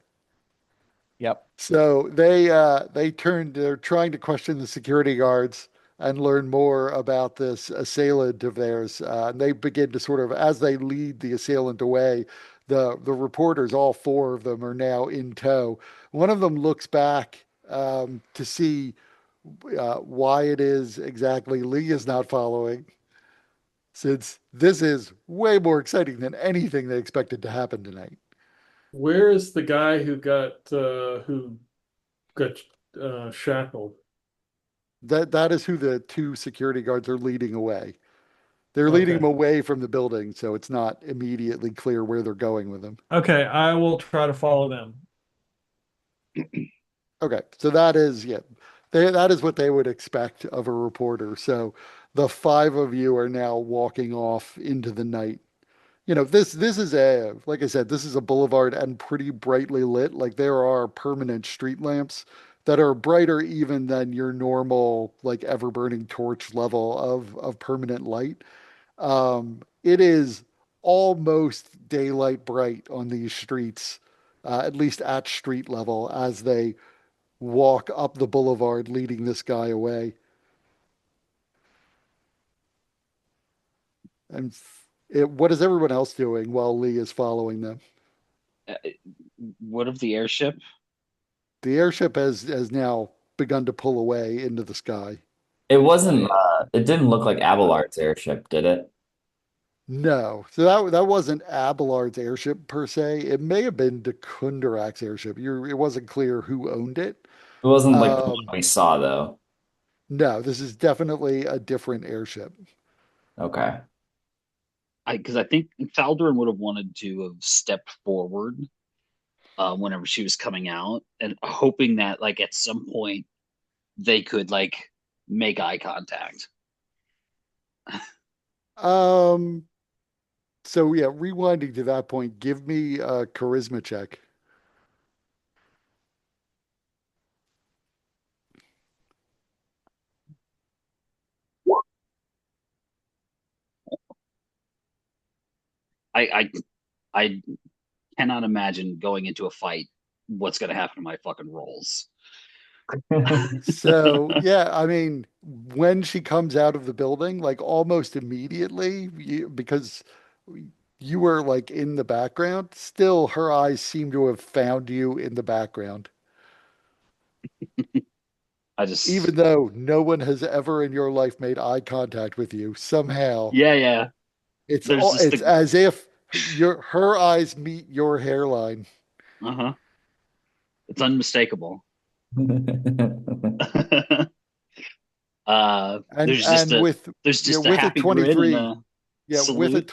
"Yep, So they're trying to question the security guards and learn more about this assailant of theirs. And they begin to sort of, as they lead the assailant away, the reporters, all four of them, are now in tow. One of them looks back to see why it is exactly Lee is not following, since this is way more exciting than anything they expected to happen tonight. Where is the guy who got shackled? That is who the two security guards are leading away. They're leading them Okay. away from the building, so it's not immediately clear where they're going with them. Okay, I will try to follow them. Okay, so that is, yeah, that is what they would expect of a reporter. So the five of you are now walking off into the night. You know, this is a, like I said, this is a boulevard and pretty brightly lit. Like there are permanent street lamps that are brighter even than your normal like ever burning torch level of permanent light. It is almost daylight bright on these streets, at least at street level, as they walk up the boulevard, leading this guy away. And what is everyone else doing while Lee is following them? what of the airship? The airship has now begun to pull away into the sky. It wasn't, Uh, it didn't look like Abelard's airship, did it? No, so that wasn't Abelard's airship per se. It may have been de Kunderak's airship. It wasn't clear who owned it. It wasn't like the one Um, we saw, though. no, this is definitely a different airship. Okay. because I think Faldorin would have wanted to have stepped forward whenever she was coming out, and hoping that like at some point they could like make eye contact. Um, so yeah, rewinding to that point, give me a charisma check. I I cannot imagine going into a fight what's going to happen to my fucking rolls. So, yeah, I mean, when she comes out of the building, like almost immediately, because you were like in the background, still her eyes seem to have found you in the background, I just, even though no one has ever in your life made eye contact with you. Somehow, yeah, yeah. There's just it's the, as if her eyes meet your hairline. uh-huh. It's unmistakable. And There's just and a, with there's yeah, just a with a happy grin and 23, a yeah, salute.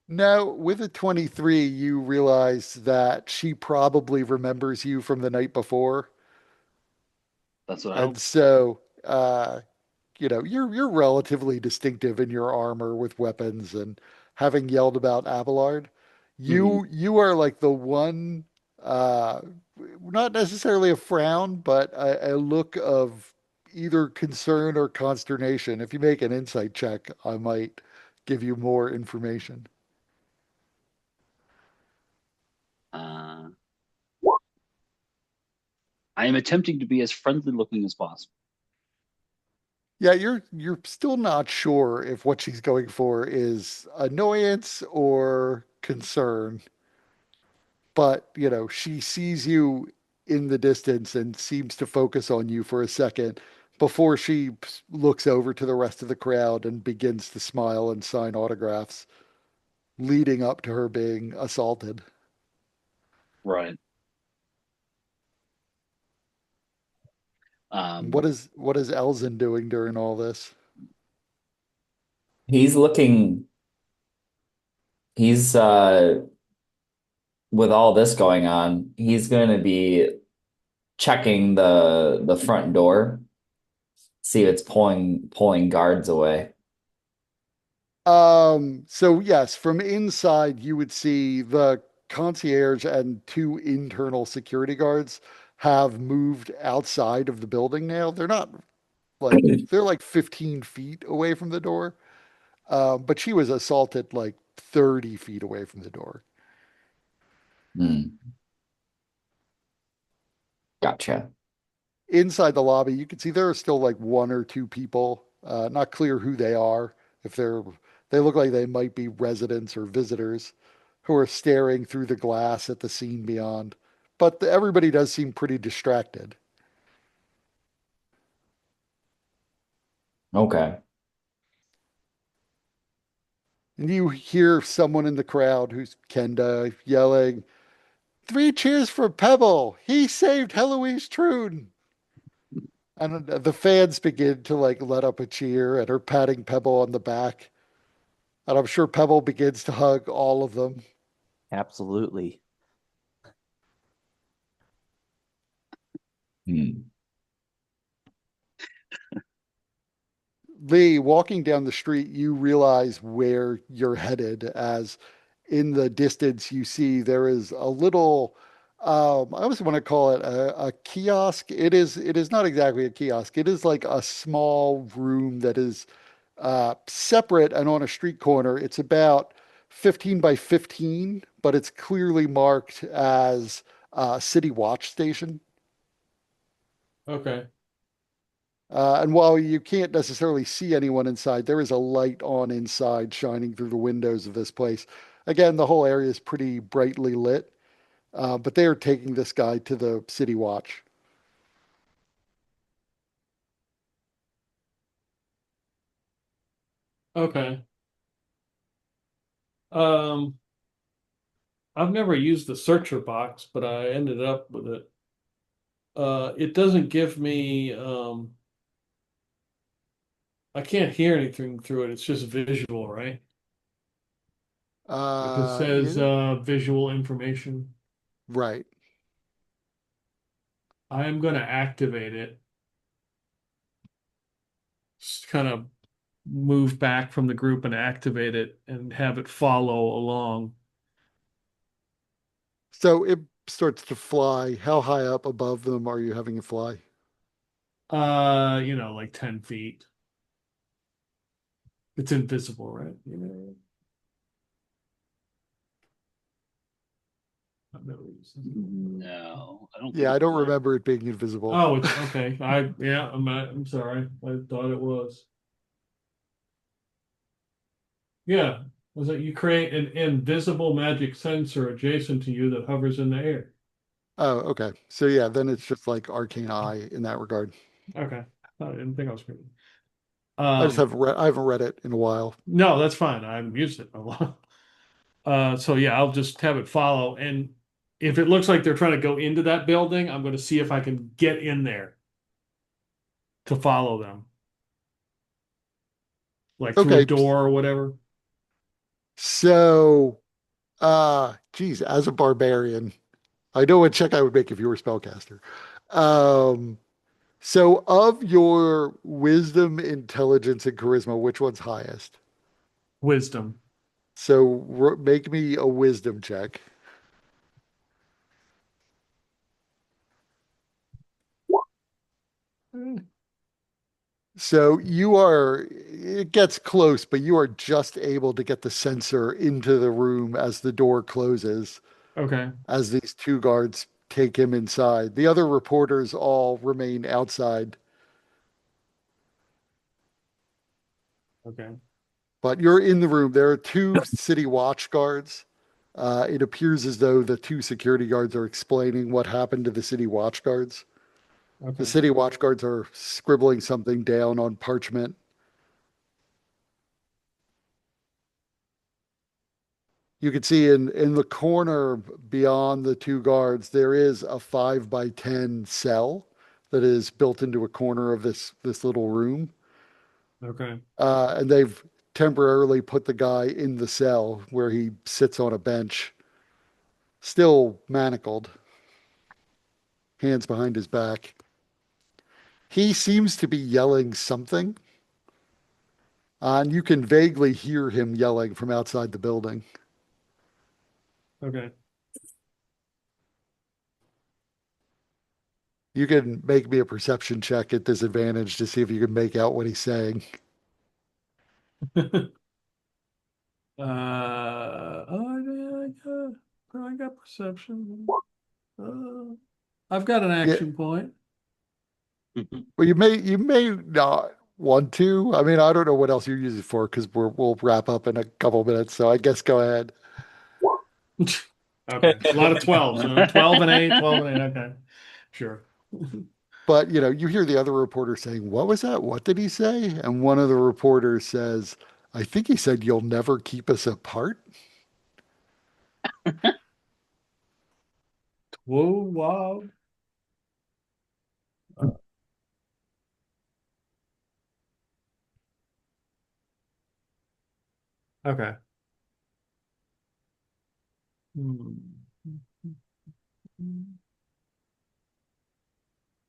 no, with a 23, you realize that she probably remembers you from the night before. That's what I And hope. so, you're relatively distinctive in your armor with weapons and having yelled about Abelard. Hmm. You are like the one, uh, not necessarily a frown, but a look of either concern or consternation. If you make an insight check, I might give you more information. Uh, I am attempting to be as friendly looking as possible. Yeah, you're still not sure if what she's going for is annoyance or concern, but she sees you in the distance and seems to focus on you for a second before she looks over to the rest of the crowd and begins to smile and sign autographs, leading up to her being assaulted. Right. What Um, is Elzin doing during all this? He's looking, he's with all this going on, he's going to be checking the front door, see if it's pulling guards away. So yes, from inside you would see the concierge and two internal security guards have moved outside of the building now. They're like 15 feet away from the door. But she was assaulted like 30 feet away from the door. Hmm, gotcha. Inside the lobby, you can see there are still like one or two people, not clear who they are. If they look like they might be residents or visitors who are staring through the glass at the scene beyond. But everybody does seem pretty distracted. Okay. And you hear someone in the crowd who's Kenda yelling, "Three cheers for Pebble! He saved Heloise Troon!" And the fans begin to like let up a cheer and are patting Pebble on the back. And I'm sure Pebble begins to hug all of them. Absolutely. Hmm. Lee, walking down the street, you realize where you're headed as in the distance you see there is a little I always want to call it a kiosk. It is not exactly a kiosk. It is like a small room that is separate and on a street corner. It's about 15 by 15, but it's clearly marked as a city watch station. Okay. And while you can't necessarily see anyone inside, there is a light on inside shining through the windows of this place. Again, the whole area is pretty brightly lit, but they are taking this guy to the city watch. Okay. Um, I've never used the searcher box, but I ended up with it. It doesn't give me, I can't hear anything through it. It's just visual, right? If it says Yeah, visual information, right. I am going to activate it. Just kind of move back from the group and activate it and have it follow along. So it starts to fly. How high up above them are you having it fly? Like 10 feet. It's invisible, right? no reason. No, I don't think Yeah, I it's don't in there. remember it being invisible. Oh, it's okay. I'm sorry. I thought it was. Yeah, was that you create an invisible magic sensor adjacent to you that hovers in the air. Oh, okay. So yeah, then it's just like Arcane Eye in that regard. Okay, I didn't think I was crazy. I haven't read it in a while. No, that's fine. I've used it a lot. So yeah, I'll just have it follow. And if it looks like they're trying to go into that building, I'm going to see if I can get in there to follow them, like through a Okay. door or whatever. So geez, as a barbarian, I know what check I would make if you were a spellcaster. Um so of your wisdom, intelligence, and charisma, which one's highest? Wisdom. So make me a wisdom check. Eh, So you are, it gets close, but you are just able to get the sensor into the room as the door closes, Okay. as these two guards take him inside. The other reporters all remain outside, Okay. but you're in the room. There are two city watch guards. It appears as though the two security guards are explaining what happened to the city watch guards. The Okay. city watch guards are scribbling something down on parchment. You can see in the corner beyond the two guards, there is a 5 by 10 cell that is built into a corner of this little room. Okay. And they've temporarily put the guy in the cell where he sits on a bench, still manacled, hands behind his back. He seems to be yelling something, and you can vaguely hear him yelling from outside the building. Okay. You can make me a perception check at disadvantage to see if you can make out what he's saying. I got perception. Uh, I've got an Yeah, action point. well, you may not want to. I mean, I don't know what else you're using it for because we'll wrap up in a couple minutes. So I guess go ahead. Okay. A lot of 12s, huh? 12 and 8, 12 and 8. Okay. Sure. But you hear the other reporter saying, "What was that? What did he say?" And one of the reporters says, "I think he said you'll never keep us apart." Whoa, wow. Okay. Hmm.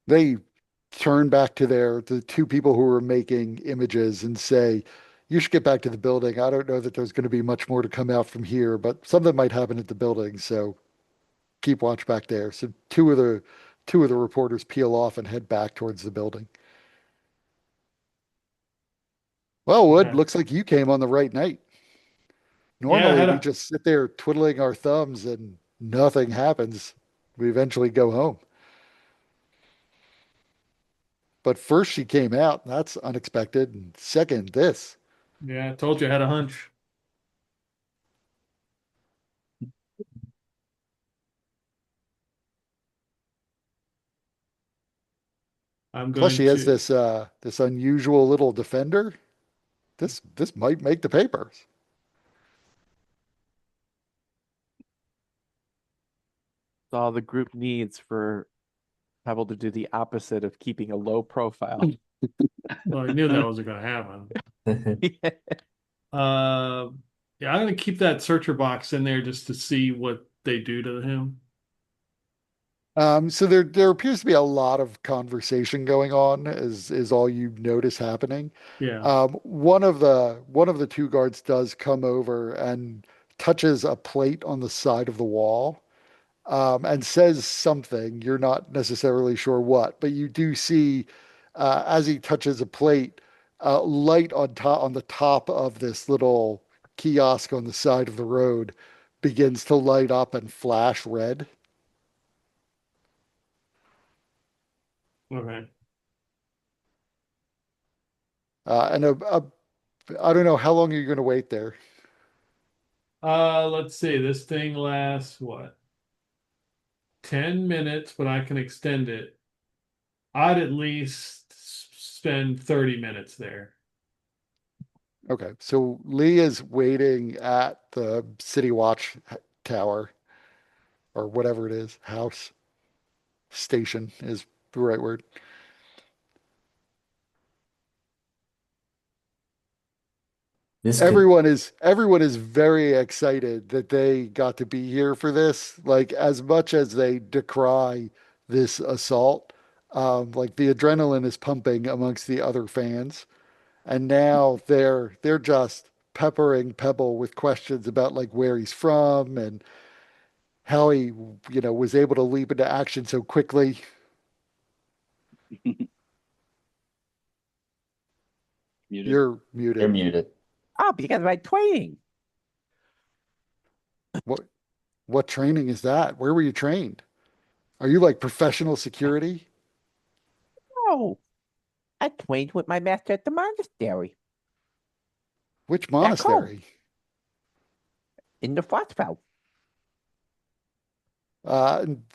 They turn back to the two people who were making images and say, "You should get back to the building. I don't know that there's going to be much more to come out from here, but something might happen at the building. So keep watch back there." So two of the reporters peel off and head back towards the building. Well, Wood, Okay. looks like you came on the right night. Yeah, I Normally had we a just sit there twiddling our thumbs and nothing happens. We eventually go home. But first she came out, that's unexpected. And second, this. yeah, I told you I had a hunch. I'm Plus going she has to this unusual little defender. This might make the papers. It's all the group needs for Pebble to do the opposite of keeping a low profile. well, I knew that wasn't going to happen. Uh, yeah, I'm going to keep that searcher box in there just to see what they do to him. So there appears to be a lot of conversation going on, is all you notice happening. Yeah. One of the two guards does come over and touches a plate on the side of the wall, and says something. You're not necessarily sure what, but you do see as he touches a plate, light on the top of this little kiosk on the side of the road begins to light up and flash red. Okay. And I don't know how long are you going to wait there. Let's see. This thing lasts what? 10 minutes, but I can extend it. I'd at least spend 30 minutes there. Okay, so Lee is waiting at the City Watch tower or whatever it is, house station is the right word. This could. Everyone is very excited that they got to be here for this. Like as much as they decry this assault, like the adrenaline is pumping amongst the other fans, and now they're just peppering Pebble with questions about like where he's from and how he, was able to leap into action so quickly. Muted. You're You're muted. muted. Oh, because of my training. What what training is that? Where were you trained? Are you like professional security? Oh, I trained with my master at the monastery Which back home monastery? in the Frostfell.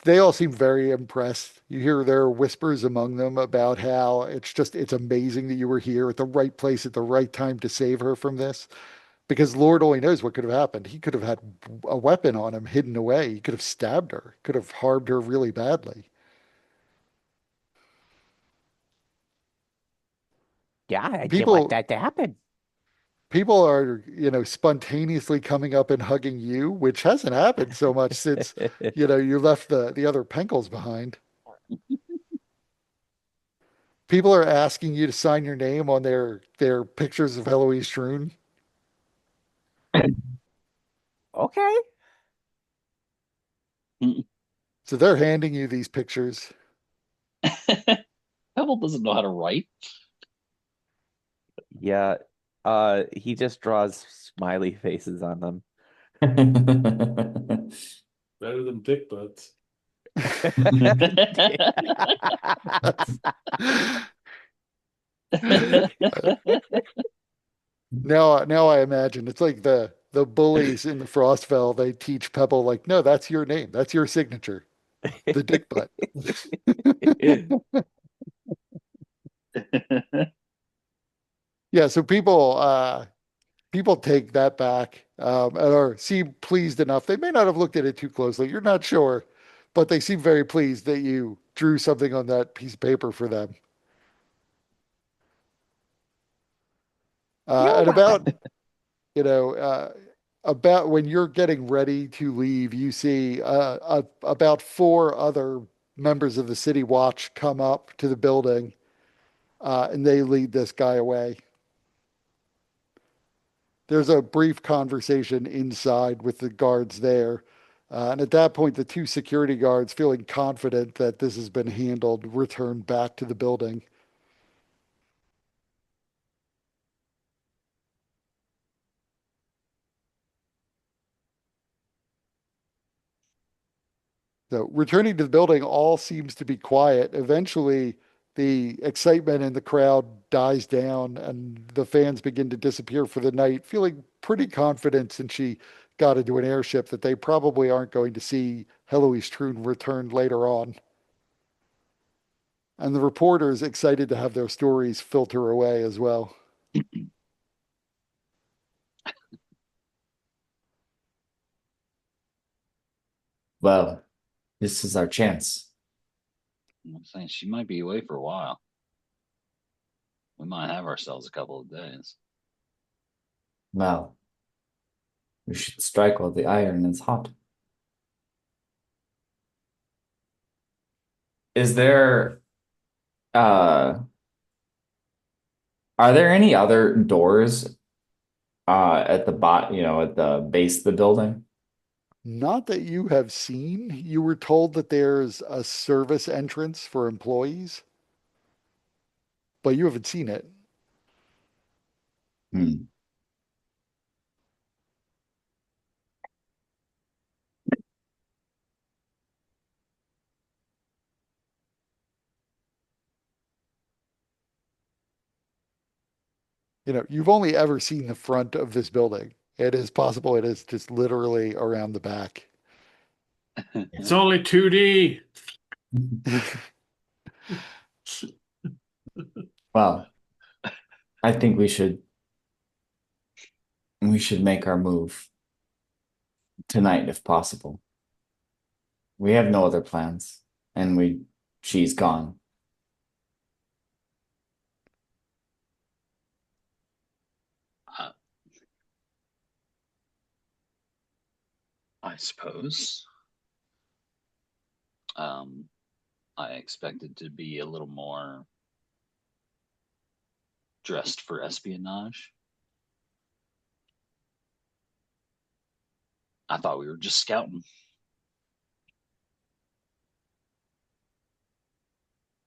They all seem very impressed. You hear their whispers among them about how it's amazing that you were here at the right place at the right time to save her from this. Because Lord only knows what could have happened. He could have had a weapon on him hidden away. He could have stabbed her, could have harmed her really badly. Yeah, I didn't want People that to happen. people are, spontaneously coming up and hugging you, which hasn't happened so much since, you left the other Penkels behind. People are asking you to sign your name on their pictures of Eloise Troon. Okay. So they're handing you these pictures. Pebble doesn't know how to write. Yeah. He just draws smiley faces on them. Better than dick butts. Now I imagine it's like the bullies in the Frostfell. They teach Pebble like, no, that's your name, that's your signature, the dick butt. Yeah, so people take that back or seem pleased enough. They may not have looked at it too closely. You're not sure, but they seem very pleased that you drew something on that piece of paper for them. You're And welcome. you know, uh, about when you're getting ready to leave, you see about four other members of the City Watch come up to the building, and they lead this guy away. There's a brief conversation inside with the guards there. And at that point, the two security guards, feeling confident that this has been handled, return back to the building. So, returning to the building, all seems to be quiet. Eventually, the excitement in the crowd dies down and the fans begin to disappear for the night, feeling pretty confident since she got into an airship that they probably aren't going to see Heloise Troon return later on. And the reporters excited to have their stories filter away as well. Well, this is our chance. I'm saying she might be away for a while. We might have ourselves a couple of days. Well, we should strike while the iron is hot. Is there uh are there any other doors at the at the base of the building? Not that you have seen. You were told that there's a service entrance for employees, but you haven't seen it. Hmm. you've only ever seen the front of this building. It is possible it is just literally around the back. It's only 2D. Well, I think we should make our move tonight if possible. We have no other plans, and she's gone. Uh, I suppose. Um, I expected to be a little more dressed for espionage. I thought we were just scouting.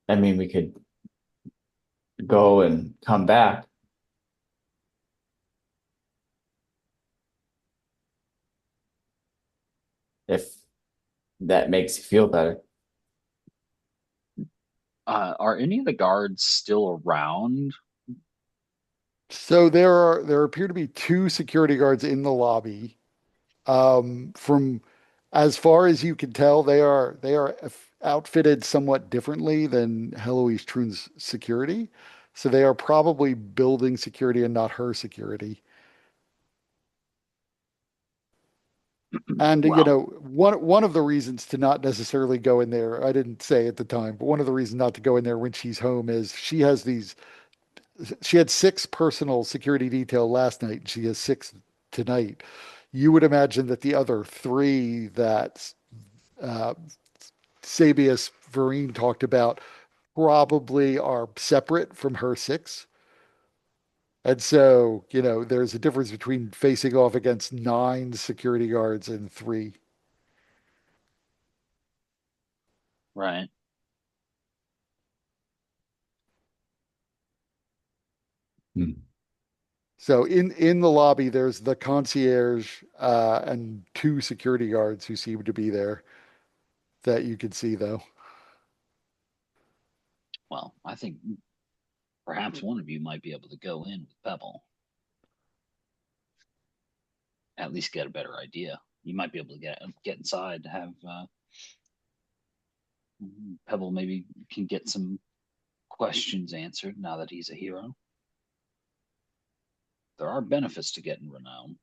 I mean, we could go and come back if that makes you feel better. Are any of the guards still around? So there appear to be two security guards in the lobby. From as far as you can tell, they are outfitted somewhat differently than Heloise Troon's security. So they are probably building security and not her security. And Well, one of the reasons to not necessarily go in there, I didn't say at the time, but one of the reasons not to go in there when she's home is she had six personal security detail last night, and she has six tonight. You would imagine that the other three that uh, Sabius Vereen talked about probably are separate from her six. And so, there's a difference between facing off against nine security guards and three. right. Hmm. So in the lobby, there's the concierge and two security guards who seem to be there that you can see, though. Well, I think perhaps one of you might be able to go in with Pebble, at least get a better idea. You might be able to get inside, have Pebble maybe can get some questions answered now that he's a hero. There are benefits to getting renown.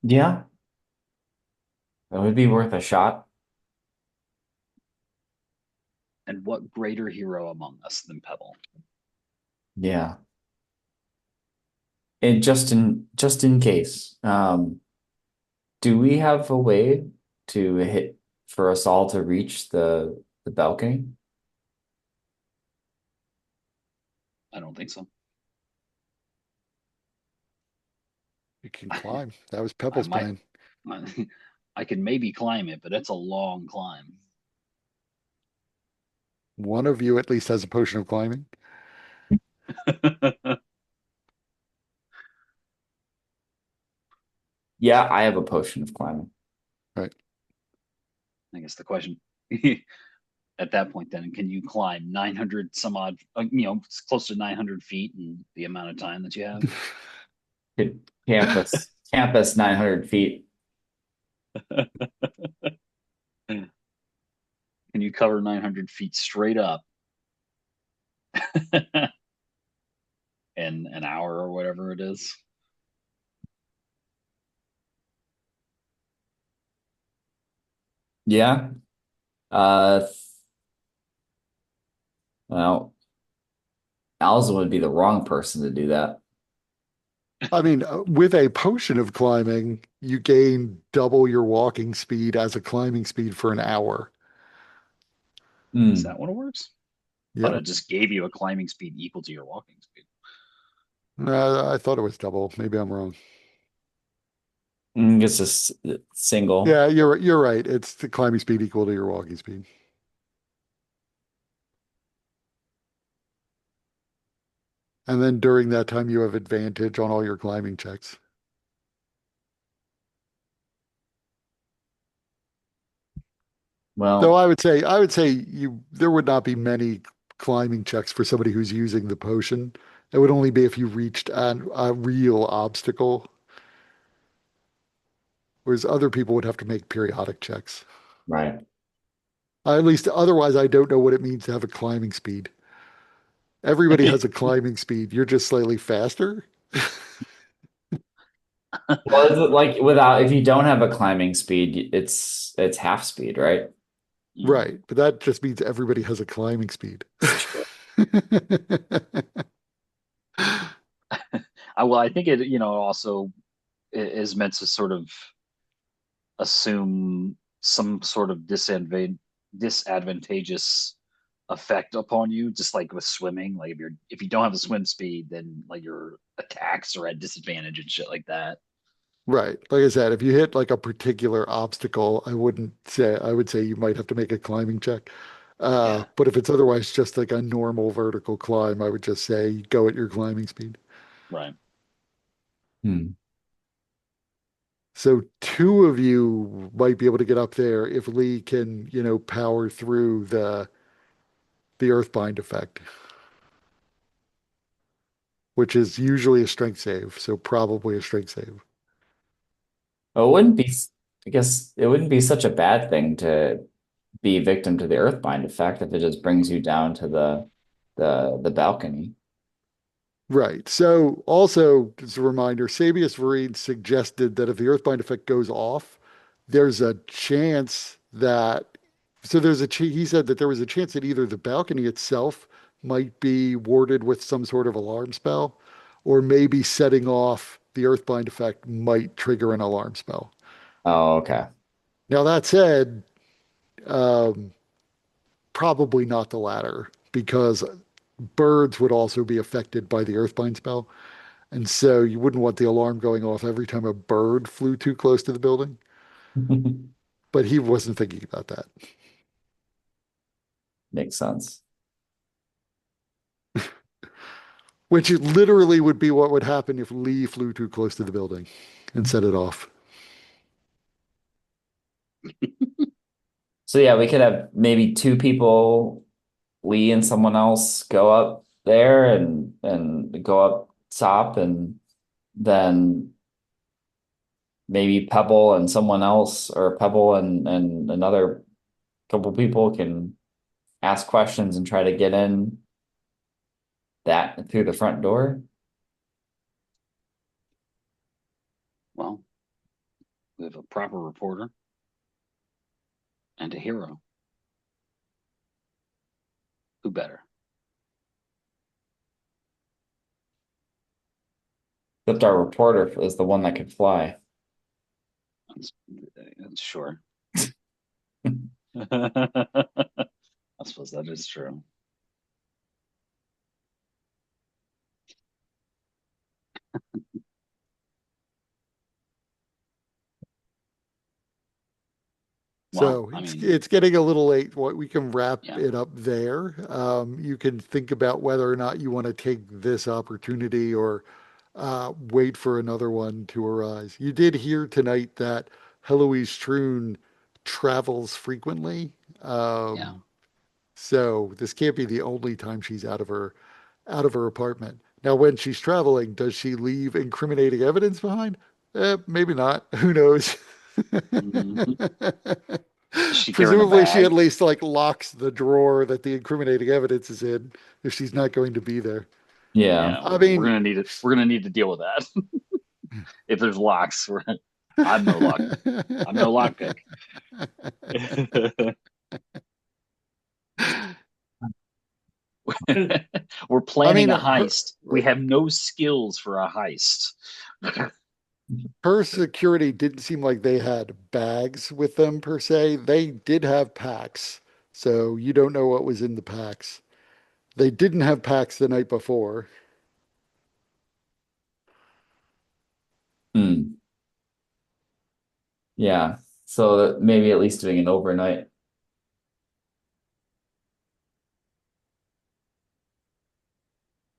Yeah, that would be worth a shot. And what greater hero among us than Pebble? Yeah. And just in case, do we have a way to hit for us all to reach the balcony? I don't think so. You can climb. That was I Pebble's might, plan. I can maybe climb it, but it's a long climb. One of you at least has a potion of climbing. Yeah, I have a potion of climbing. Right. I guess the question at that point then, can you climb 900 some odd, it's close to 900 feet in the amount of time that you have? Campus 900 feet. Can you cover 900 feet straight up in an hour or whatever it is? Yeah. Uh, well, Alza would be the wrong person to do that. I mean, with a potion of climbing, you gain double your walking speed as a climbing speed for an hour. Is Hmm. that what it works? Thought Yeah. it just gave you a climbing speed equal to your walking speed. I thought it was double. Maybe I'm wrong. It's a single. Yeah, you're right. It's the climbing speed equal to your walking speed. And then during that time, you have advantage on all your climbing checks. So Well, I would say there would not be many climbing checks for somebody who's using the potion. It would only be if you reached a real obstacle, whereas other people would have to make periodic checks. Right. At least otherwise, I don't know what it means to have a climbing speed. Everybody has a climbing speed. You're just slightly faster. Well, is it like without if you don't have a climbing speed, it's half speed, right? Right. But that just means everybody has a climbing speed. Well, I think it, also is meant to sort of assume some sort of disadvantageous effect upon you, just like with swimming. Like if you don't have a swim speed, then like your attacks are at disadvantage and shit like that. Right. Like I said, if you hit like a particular obstacle, I would say you might have to make a climbing check. Yeah. But if it's otherwise just like a normal vertical climb, I would just say go at your climbing speed. Right. Hmm. So two of you might be able to get up there if Lee can, power through the Earthbind effect, which is usually a strength save. So probably a strength save. Oh, it wouldn't be, I guess it wouldn't be such a bad thing to be victim to the Earthbind effect if it just brings you down to the balcony. Right. So also, as a reminder, Sabius Vereen suggested that if the Earthbind effect goes off, there's a chance that he said that there was a chance that either the balcony itself might be warded with some sort of alarm spell, or maybe setting off the Earthbind effect might trigger an alarm spell. Oh, okay. Now that said, um, probably not the latter because birds would also be affected by the Earthbind spell. And so you wouldn't want the alarm going off every time a bird flew too close to the building. But he wasn't thinking about that. Makes sense. Which literally would be what would happen if Lee flew too close to the building and set it off. So yeah, we could have maybe two people, Lee and someone else, go up there and go up top, and then maybe Pebble and someone else, or Pebble and another couple people can ask questions and try to get in that through the front door. Well, we have a proper reporter and a hero. Who better? Except our reporter is the one that could fly. That's sure. I suppose that is true. Well, So I mean, it's getting a little late. What we can wrap yeah. it up there. You can think about whether or not you want to take this opportunity or wait for another one to arise. You did hear tonight that Heloise Troon travels frequently. Yeah. So this can't be the only time she's out of her apartment. Now, when she's traveling, does she leave incriminating evidence behind? Maybe not. Who knows? Mhm. Does she carry in a Presumably, she at bag? least like locks the drawer that the incriminating evidence is in if she's not going to be there. Yeah. Yeah, I we're mean, gonna need it. We're gonna need to deal with that. If there's locks, I'm no lock. I'm no lockpick. We're I planning mean, a heist. We have no skills for a heist. her security didn't seem like they had bags with them per se. They did have packs, so you don't know what was in the packs. They didn't have packs the night before. Hmm. Yeah. So that maybe at least doing an overnight.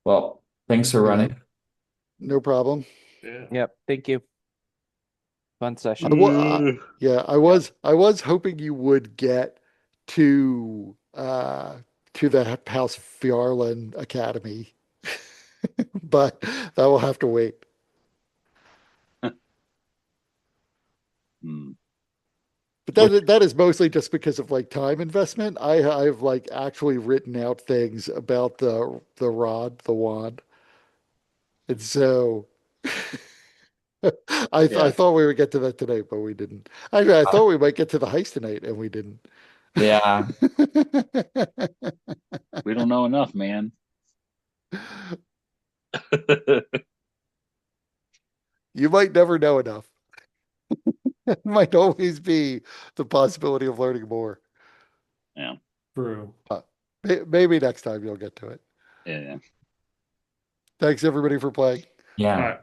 Well, thanks for Yeah, running. no problem. Yeah. Yep. Thank you. Fun I session. wa- yeah, I Yep. was hoping you would get to to the House Fjarlan Academy, but that will have to wait. Hmm. But that is mostly just because of like time investment. I've like actually written out things about the rod, the wand, and so I Yeah. thought we would get to that today, but we didn't. I thought we might get to the heist tonight, and we didn't. Yeah. We don't know enough, man. You might never know enough. It might always be the possibility of learning more. Yeah. True. Maybe next time you'll get to it. Yeah. Thanks everybody for playing. All Yeah. right.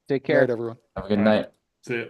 Take Good night, care. everyone. Have a good All right. night. See ya.